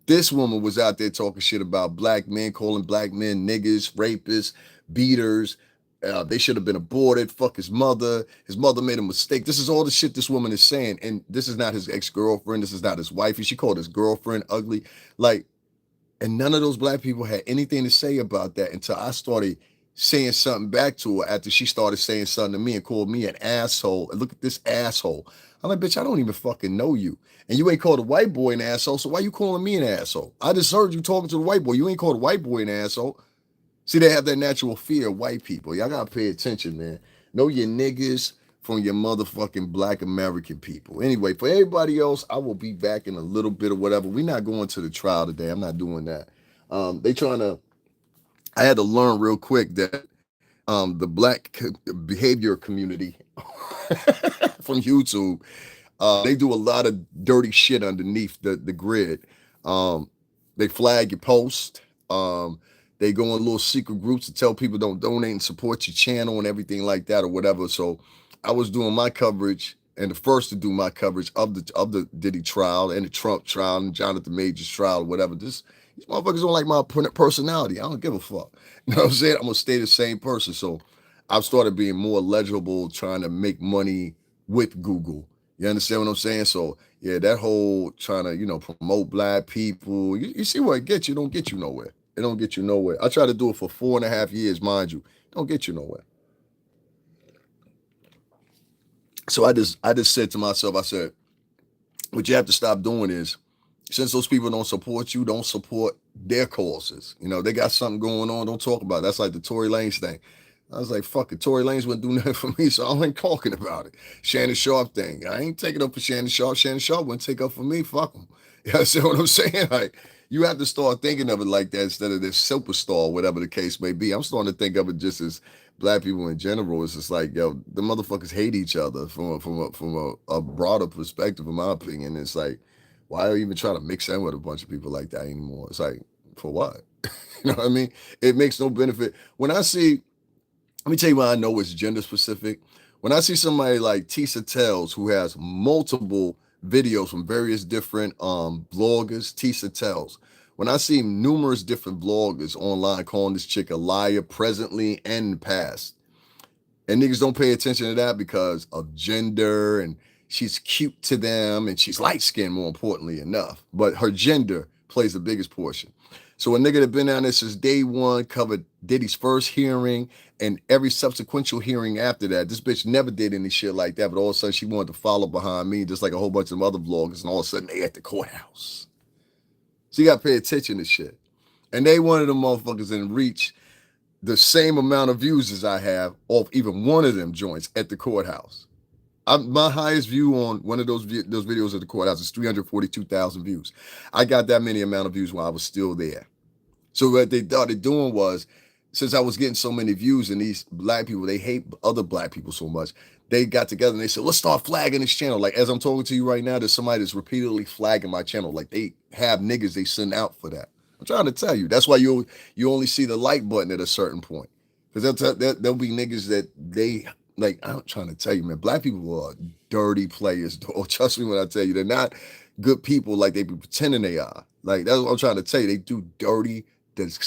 This woman was out there talking shit about black men, calling black men niggas, rapists, beaters. They should have been aborted. Fuck his mother. His mother made a mistake. This is all the shit this woman is saying. And this is not his ex-girlfriend. This is not his wife. She called his girlfriend ugly. Like, and none of those black people had anything to say about that until I started saying something back to her after she started saying something to me and called me an asshole. And look at this asshole. I'm like, bitch, I don't even fucking know you. And you ain't called a white boy an asshole, so why you calling me an asshole? I just heard you talking to the white boy. You ain't called a white boy an asshole. See, they have that natural fear of white people. Y'all gotta pay attention, man. Know your niggas from your motherfucking black American people. Anyway, for everybody else, I will be back in a little bit or whatever. We're not going to the trial today. I'm not doing that. I had to learn real quick that the black behavior community from YouTube, they do a lot of dirty shit underneath the grid. They flag your post. They go in little secret groups to tell people don't donate and support your channel and everything like that or whatever. So I was doing my coverage, and the first to do my coverage of the Diddy trial and the Trump trial and Jonathan Major's trial or whatever. These motherfuckers don't like my personality. I don't give a fuck. You know what I'm saying? I'm going to stay the same person. So I've started being more legible, trying to make money with Google. You understand what I'm saying? So yeah, that whole trying to, promote black people, you see where it gets you. It don't get you nowhere. It don't get you nowhere. I tried to do it for 4.5 years, mind you. It don't get you nowhere. So I just said to myself, I said, what you have to stop doing is Since those people don't support you, don't support their causes. You know, they got something going on, don't talk about it. That's like the Tory Lanez thing. I was like, fuck it, Tory Lanez wouldn't do nothing for me, so I ain't talking about it. Shannon Sharp thing. I ain't taking up for Shannon Sharp. Shannon Sharp wouldn't take up for me. Fuck him. You understand what I'm saying? Like, you have to start thinking of it like that instead of this superstar, whatever the case may be. I'm starting to think of it just as black people in general. It's just like, yo, the motherfuckers hate each other from a broader perspective, in my opinion. It's like, why even try to mix in with a bunch of people like that anymore? It's like, for what? You know what I mean? It makes no benefit. When I see, let me tell you why I know it's gender specific. When I see somebody like Tissa Tells, who has multiple videos from various different bloggers, Tissa Tells. When I see numerous different bloggers online calling this chick a liar presently and in the past, and niggas don't pay attention to that because of gender, and she's cute to them, and she's light-skinned, more importantly enough. But her gender plays the biggest portion. So a nigga that been down there since day one, covered Diddy's first hearing and every subsequent hearing after that. This bitch never did any shit like that, but all of a sudden she wanted to follow behind me, just like a whole bunch of other vloggers, and all of a sudden they at the courthouse. So you got to pay attention to shit. And they one of them motherfuckers in reach the same amount of views as I have off even one of them joints at the courthouse. My highest view on one of those videos at the courthouse is 342,000 views. I got that many amount of views while I was still there. So what they started doing was, since I was getting so many views, and these black people, they hate other black people so much, they got together and they said, let's start flagging this channel. Like, as I'm talking to you right now, there's somebody that's repeatedly flagging my channel. Like, they have niggas they send out for that. I'm trying to tell you. That's why you only see the like button at a certain point. Because there'll be niggas that they, like, I'm trying to tell you, man, black people are dirty players, dog. Trust me when I tell you, they're not good people like they be pretending they are. Like, that's what I'm trying to tell you. They do dirty, this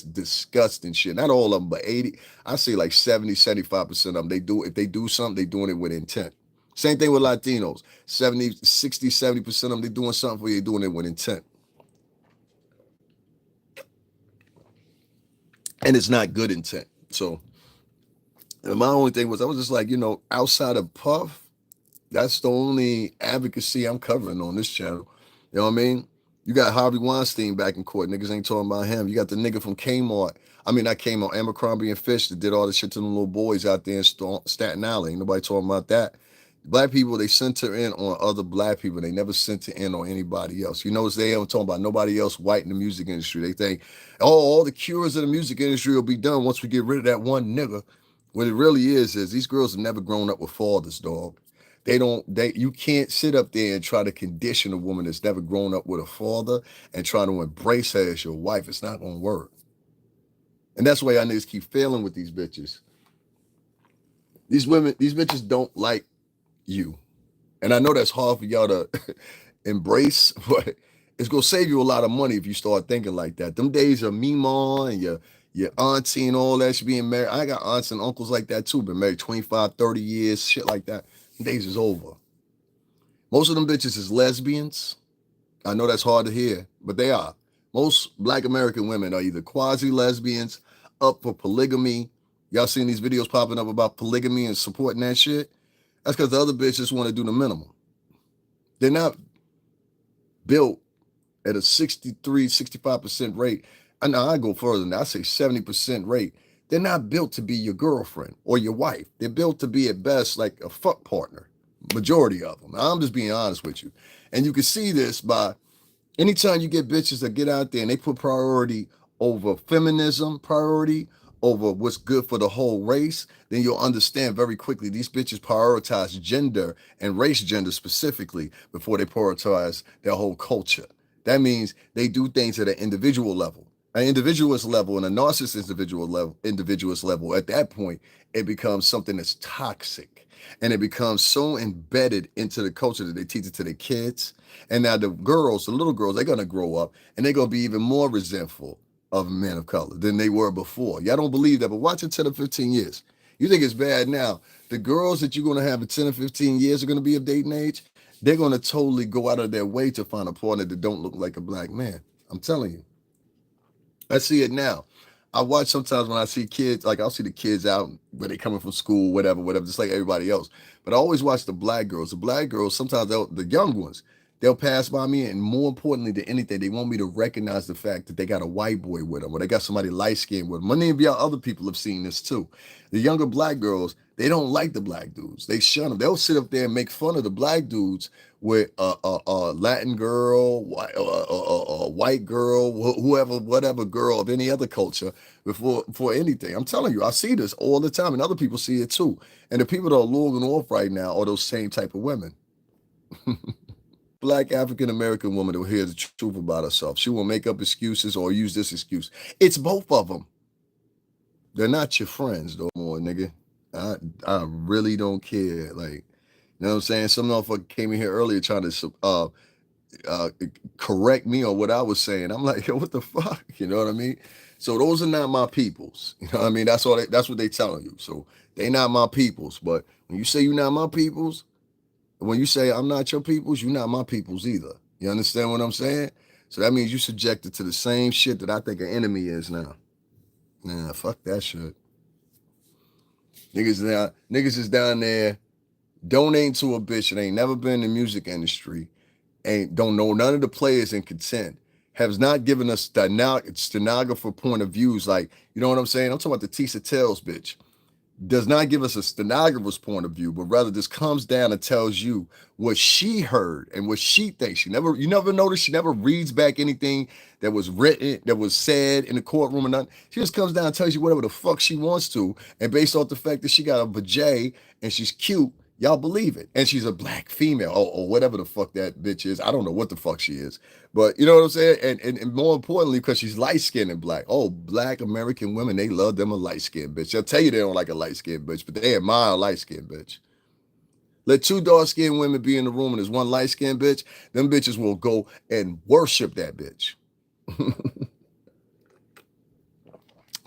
disgusting shit. Not all of them, but 80, I say like 70, 75% of them, if they do something, they doing it with intent. Same thing with Latinos. 70, 60, 70% of them, they doing something for you, doing it with intent. And it's not good intent. So my only thing was, I was just like, you know, outside of Puff, that's the only advocacy I'm covering on this channel. You know what I mean? You got Harvey Weinstein back in court. Niggas ain't talking about him. You got the nigga from Kmart. I mean, not Kmart, Abercrombie and Fish that did all the shit to the little boys out there in Staten Island. Ain't nobody talking about that. Black people, they center in on other black people. They never center in on anybody else. You notice they ain't talking about nobody else white in the music industry. They think, oh, all the cures of the music industry will be done once we get rid of that one nigga. What it really is these girls have never grown up with fathers, dog. You can't sit up there and try to condition a woman that's never grown up with a father and try to embrace her as your wife. It's not gonna work. And that's why y'all niggas keep failing with these bitches. These bitches don't like you. And I know that's hard for y'all to embrace, but it's gonna save you a lot of money if you start thinking like that. Them days of Mima and your auntie and all that, she being married. I got aunts and uncles like that too, been married 25, 30 years, shit like that. Days is over. Most of them bitches is lesbians. I know that's hard to hear, but they are. Most Black American women are either quasi-lesbians, up for polygamy. Y'all seen these videos popping up about polygamy and supporting that shit? That's because the other bitches want to do the minimum. They're not built at a 63, 65% rate. I know I go further than that. I say 70% rate. They're not built to be your girlfriend or your wife. They're built to be at best like a fuck partner. Majority of them. I'm just being honest with you. And you can see this by anytime you get bitches that get out there and they put priority over feminism, priority over what's good for the whole race, then you'll understand very quickly these bitches prioritize gender and race gender specifically before they prioritize their whole culture. That means they do things at an individual level. An individualist level and a narcissist individualist level, at that point, it becomes something that's toxic. And it becomes so embedded into the culture that they teach it to their kids. And now the little girls, they're going to grow up and they're going to be even more resentful of men of color than they were before. Y'all don't believe that, but watch in 10 or 15 years. You think it's bad now. The girls that you're going to have in 10 or 15 years are going to be of dating age. They're going to totally go out of their way to find a partner that don't look like a black man. I'm telling you. I see it now. I watch sometimes when I see kids, like I'll see the kids out where they coming from school, whatever, just like everybody else. But I always watch the black girls. The black girls, sometimes the young ones, They'll pass by me, and more importantly than anything, they want me to recognize the fact that they got a white boy with them, or they got somebody light-skinned with them. Many of y'all other people have seen this too. The younger black girls, they don't like the black dudes. They shun them. They'll sit up there and make fun of the black dudes with a Latin girl, white girl, whoever, whatever girl of any other culture before anything. I'm telling you, I see this all the time, and other people see it too. And the people that are logging off right now are those same type of women. Black African American woman will hear the truth about herself. She will make up excuses or use this excuse. It's both of them. They're not your friends no more, nigga. I really don't care. Like, you know what I'm saying? Some motherfucker came in here earlier trying to correct me on what I was saying. I'm like, yo, what the fuck? You know what I mean? So those are not my peoples. You know what I mean? That's what they telling you. So they not my peoples. But when you say you're not my peoples, when you say I'm not your peoples, you're not my peoples either. You understand what I'm saying? So that means you subjected to the same shit that I think an enemy is now. Nah, fuck that shit. Niggas is down there donating to a bitch that ain't never been in the music industry, don't know none of the players in Content, has not given us stenographer point of views. Like, you know what I'm saying? I'm talking about the Tissa Tells bitch. Does not give us a stenographer's point of view, but rather just comes down and tells you what she heard and what she thinks. You never notice she never reads back anything that was written, that was said in the courtroom or nothing. She just comes down and tells you whatever the fuck she wants to, and based off the fact that she got a vajay and she's cute, y'all believe it. And she's a black female or whatever the fuck that bitch is. I don't know what the fuck she is. But you know what I'm saying? And more importantly, because she's light-skinned and black. Oh, black American women, they love them a light-skinned bitch. They'll tell you they don't like a light-skinned bitch, but they admire a light-skinned bitch. Let two dark-skinned women be in the room and there's one light-skinned bitch, them bitches will go and worship that bitch.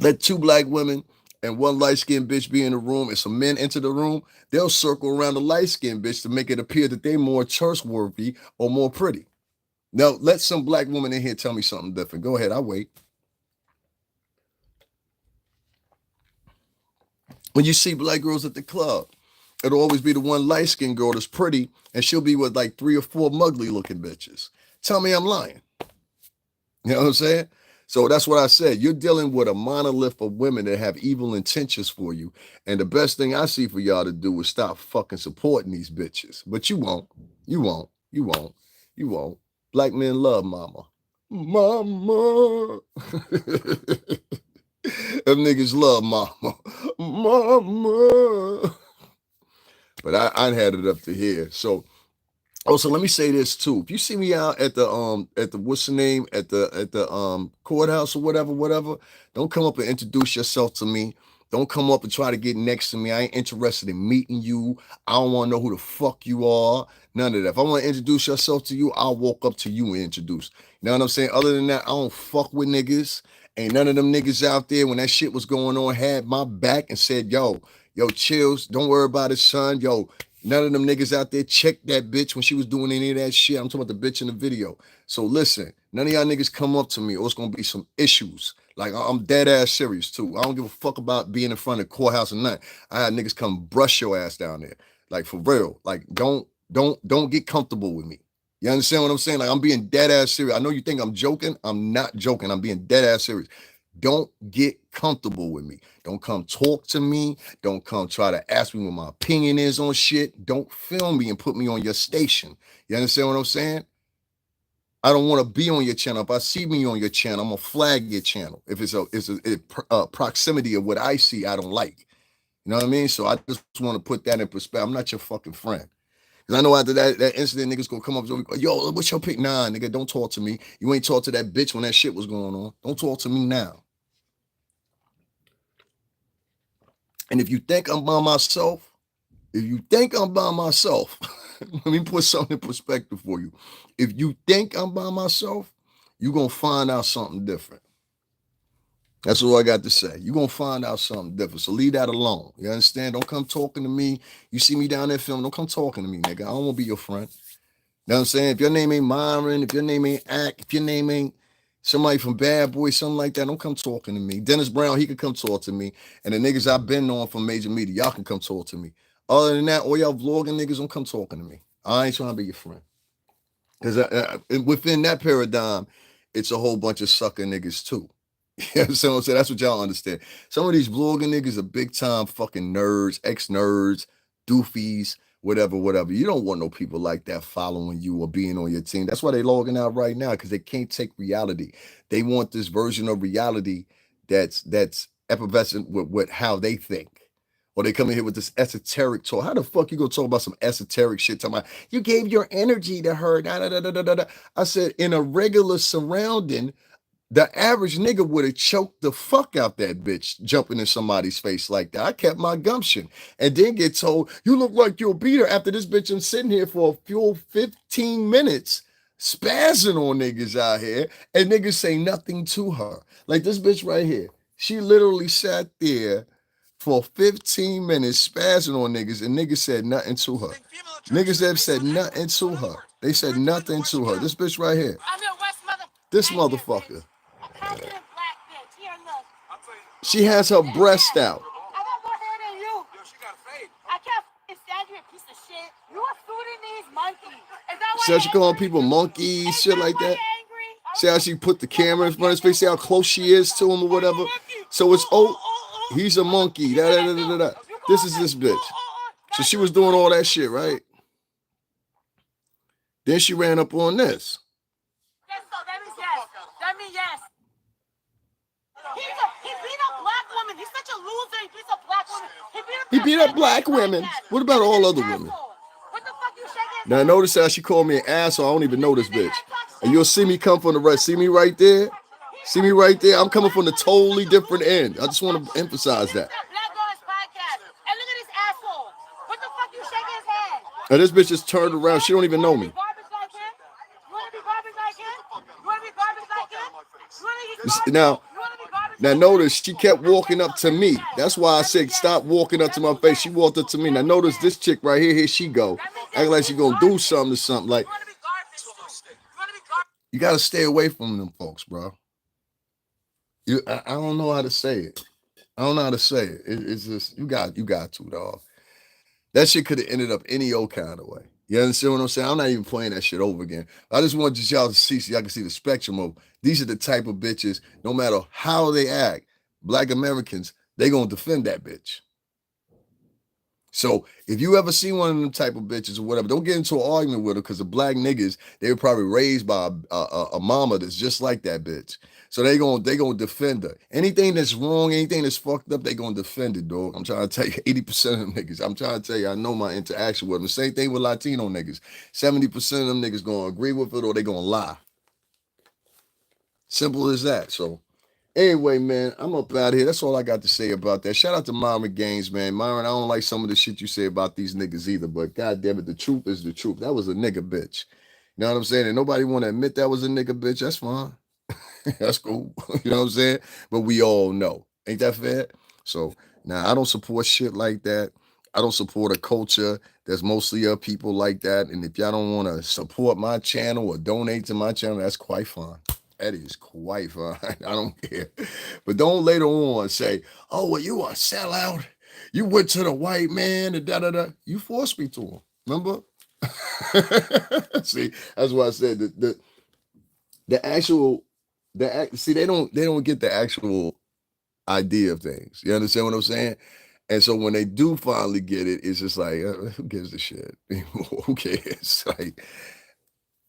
Let two black women and one light-skinned bitch be in the room and some men enter the room, they'll circle around the light-skinned bitch to make it appear that they're more trustworthy or more pretty. Now, let some black woman in here tell me something different. Go ahead, I'll wait. When you see black girls at the club, it'll always be the one light-skinned girl that's pretty, and she'll be with like 3 or 4 mugly-looking bitches. Tell me I'm lying. You know what I'm saying? So that's what I said. You're dealing with a monolith of women that have evil intentions for you. And the best thing I see for y'all to do is stop fucking supporting these bitches. But you won't. You won't. You won't. You won't. Black men love mama. Mama. Them niggas love mama. Mama. But I had it up to here. So also, let me say this too. If you see me out at the what's the name, at the courthouse or whatever, don't come up and introduce yourself to me. Don't come up and try to get next to me. I ain't interested in meeting you. I don't want to know who the fuck you are. None of that. If I want to introduce yourself to you, I'll walk up to you and introduce. You know what I'm saying? Other than that, I don't fuck with niggas. Ain't none of them niggas out there when that shit was going on had my back and said, yo, chills, don't worry about it, son. Yo, none of them niggas out there checked that bitch when she was doing any of that shit. I'm talking about the bitch in the video. So listen, none of y'all niggas come up to me or it's going to be some issues. Like, I'm dead ass serious too. I don't give a fuck about being in front of the courthouse or nothing. I had niggas come brush your ass down there. Like, for real. Like, don't get comfortable with me. You understand what I'm saying? Like, I'm being dead ass serious. I know you think I'm joking. I'm not joking. I'm being dead ass serious. Don't get comfortable with me. Don't come talk to me. Don't come try to ask me what my opinion is on shit. Don't film me and put me on your station. You understand what I'm saying? I don't want to be on your channel. If I see me on your channel, I'm gonna flag your channel. If it's a proximity of what I see, I don't like. You know what I mean? So I just want to put that in perspective. I'm not your fucking friend. Because I know after that incident, niggas gonna come up and go, yo, what's your pick? Nah, nigga, don't talk to me. You ain't talk to that bitch when that shit was going on. Don't talk to me now. And if you think I'm by myself, let me put something in perspective for you. If you think I'm by myself, you're going to find out something different. That's all I got to say. You're going to find out something different. So leave that alone. You understand? Don't come talking to me. You see me down there filming, don't come talking to me, nigga. I don't want to be your friend. You know what I'm saying? If your name ain't Myron, if your name ain't Ack, if your name ain't somebody from Bad Boy, something like that, don't come talking to me. Dennis Brown, he could come talk to me. And the niggas I've been on from major media, y'all can come talk to me. Other than that, all y'all vlogging niggas don't come talking to me. I ain't trying to be your friend. Because within that paradigm, it's a whole bunch of sucker niggas too. You know what I'm saying? That's what y'all understand. Some of these blogging niggas are big time fucking nerds, ex-nerds, doofies, whatever, whatever. You don't want no people like that following you or being on your team. That's why they logging out right now, because they can't take reality. They want this version of reality that's effervescent with how they think. Or they come in here with this esoteric talk. How the fuck you gonna talk about some esoteric shit? Talking about you gave your energy to her. Da, da, da, da, da, da. I said, in a regular surrounding, the average nigga would have choked the fuck out that bitch jumping in somebody's face like that. I kept my gumption and then get told, you look like you'll beat her after this bitch. I'm sitting here for a full 15 minutes spazzing on niggas out here and niggas say nothing to her. Like this bitch right here. She literally sat there for 15 minutes spazzing on niggas and niggas said nothing to her. Niggas have said nothing to her. They said nothing to her. This bitch right here. This motherfucker. She has her breast out. I got more hair than you. Yo, she got a fade. I can't stand you, piece of shit. You are suiting these monkeys. Is that why See how she calling people monkeys, shit like that? See how she put the camera in front of his face? See how close she is to him or whatever? So it's, oh, he's a monkey. Da, da, da, da, da. This is this bitch. So she was doing all that shit, right? Then she ran up on this. Yes, so that means yes. That means yes. He beat up black women. He's such a loser. He beats up black women. He beat up black women. What about all other women? What the fuck you shaking? Now notice how she called me an asshole. I don't even know this bitch. And you'll see me come from the right. See me right there? See me right there? I'm coming from the totally different end. I just want to emphasize that. Now this bitch just turned around. She don't even know me. Now notice she kept walking up to me. That's why I said stop walking up to my face. She walked up to me. Now notice this chick right here. Here she go. Act like she gonna do something or something. Like, you gotta stay away from them folks, bro. I don't know how to say it. I don't know how to say it. It's just you got to, dog. That shit could have ended up any old kind of way. You understand what I'm saying? I'm not even playing that shit over again. I just want y'all to see so y'all can see the spectrum of these are the type of bitches, no matter how they act, Black Americans, they gonna defend that bitch. So if you ever see one of them type of bitches or whatever, don't get into an argument with her, because the black niggas, they were probably raised by a mama that's just like that bitch. So they gonna defend her. Anything that's wrong, anything that's fucked up, they gonna defend it, dog. I'm trying to tell you, 80% of them niggas. I'm trying to tell you, I know my interaction with them. Same thing with Latino niggas. 70% of them niggas gonna agree with it or they gonna lie. Simple as that. So anyway, man, I'm up out of here. That's all I got to say about that. Shout out to MYRON GAINES, man. MYRON, I don't like some of the shit you say about these niggas either, but God damn it, the truth is the truth. That was a nigga bitch. You know what I'm saying? And nobody want to admit that was a nigga bitch. That's fine. That's cool. You know what I'm saying? But we all know. Ain't that fair? So now I don't support shit like that. I don't support a culture that's mostly of people like that. And if y'all don't want to support my channel or donate to my channel, that's quite fine. That is quite fine. I don't care. But don't later on say, oh, well, you are a sellout. You went to the white man and da-da-da. You forced me to him. Remember? See, that's why I said the actual, see, they don't get the actual idea of things. You understand what I'm saying? And so when they do finally get it, it's just like, who gives a shit? Who cares? Like,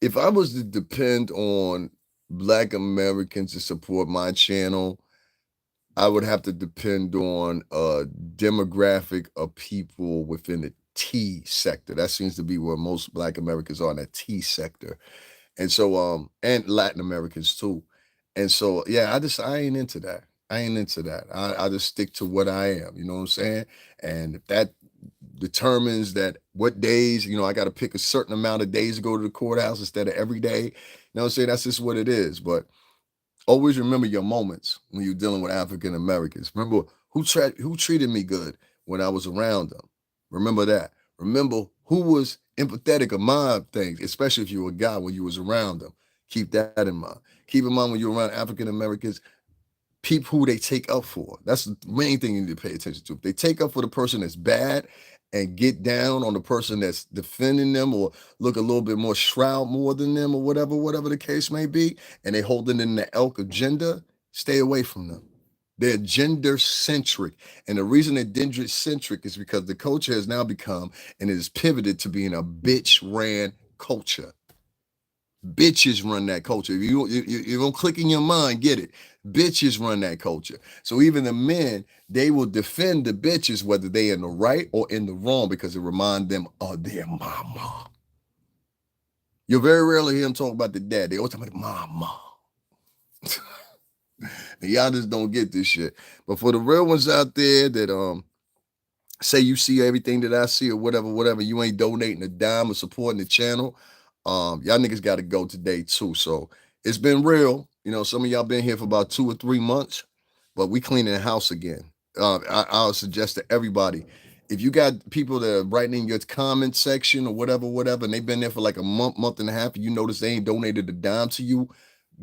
if I was to depend on Black Americans to support my channel, I would have to depend on a demographic of people within the T sector. That seems to be where most Black Americans are, in that T sector. And so, and Latin Americans too. And so, yeah, I ain't into that. I ain't into that. I just stick to what I am, you know what I'm saying? And if that determines that what days, you know, I got to pick a certain amount of days to go to the courthouse instead of every day, you know what I'm saying? That's just what it is. But always remember your moments when you're dealing with African Americans. Remember who treated me good when I was around them. Remember that. Remember who was empathetic of my things, especially if you were a guy when you was around them. Keep that in mind. Keep in mind when you're around African Americans, people who they take up for. That's the main thing you need to pay attention to. If they take up for the person that's bad and get down on the person that's defending them or look a little bit more shroud more than them or whatever the case may be, and they holding in the elk agenda, stay away from them. They're gender centric. And the reason they're gender centric is because the culture has now become and it is pivoted to being a bitch ran culture. Bitches run that culture. If you don't click in your mind, get it. Bitches run that culture. So even the men, they will defend the bitches, whether they in the right or in the wrong, because it reminds them of their mama. You'll very rarely hear them talk about the dad. They always talk about the mama. And y'all just don't get this shit. But for the real ones out there that say you see everything that I see or whatever, you ain't donating a dime or supporting the channel, y'all niggas got to go today too. So it's been real. You know, some of y'all been here for about 2 or 3 months, but we cleaning the house again. I'll suggest to everybody, if you got people that are writing in your comment section or whatever, and they've been there for like a month and a half, and you notice they ain't donated a dime to you,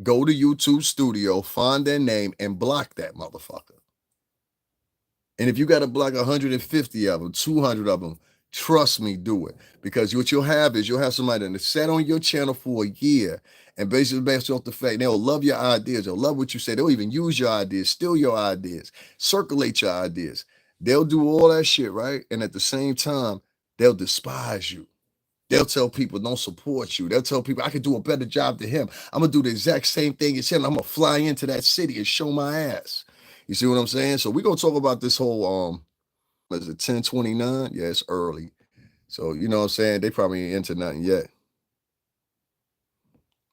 go to YouTube Studio, find their name, and block that motherfucker. And if you got to block 150 of them, 200 of them, trust me, do it. Because what you'll have is you'll have somebody that sat on your channel for a year and basically based off the fact they'll love your ideas, they'll love what you say, they'll even use your ideas, steal your ideas, circulate your ideas. They'll do all that shit, right? And at the same time, they'll despise you. They'll tell people don't support you. They'll tell people I could do a better job than him. I'm gonna do the exact same thing as him. I'm gonna fly into that city and show my ass. You see what I'm saying? So we're gonna talk about this whole is it 10:29? Yeah, it's early. So you know what I'm saying? They probably ain't into nothing yet.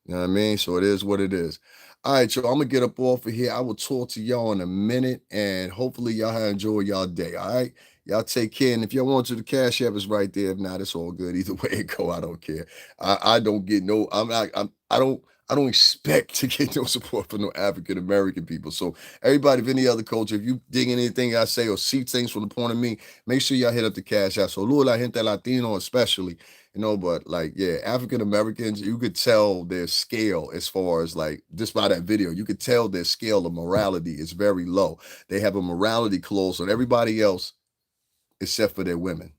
You know what I mean? So it is what it is. All right, y'all. I'm gonna get up off of here. I will talk to y'all in a minute, and hopefully y'all have enjoyed y'all day. All right. Y'all take care. And if y'all want to, the Cash App is right there. If not, it's all good. Either way it go, I don't care. I don't get no, I don't expect to get no support from no African American people. So everybody of any other culture, if you dig anything I say or see things from the point of me, make sure y'all hit up the Cash App. So la gente Latino especially, you know, but like, yeah, African Americans, you could tell their scale as far as like, just by that video, you could tell their scale of morality is very low. They have a morality clause on everybody else except for their women.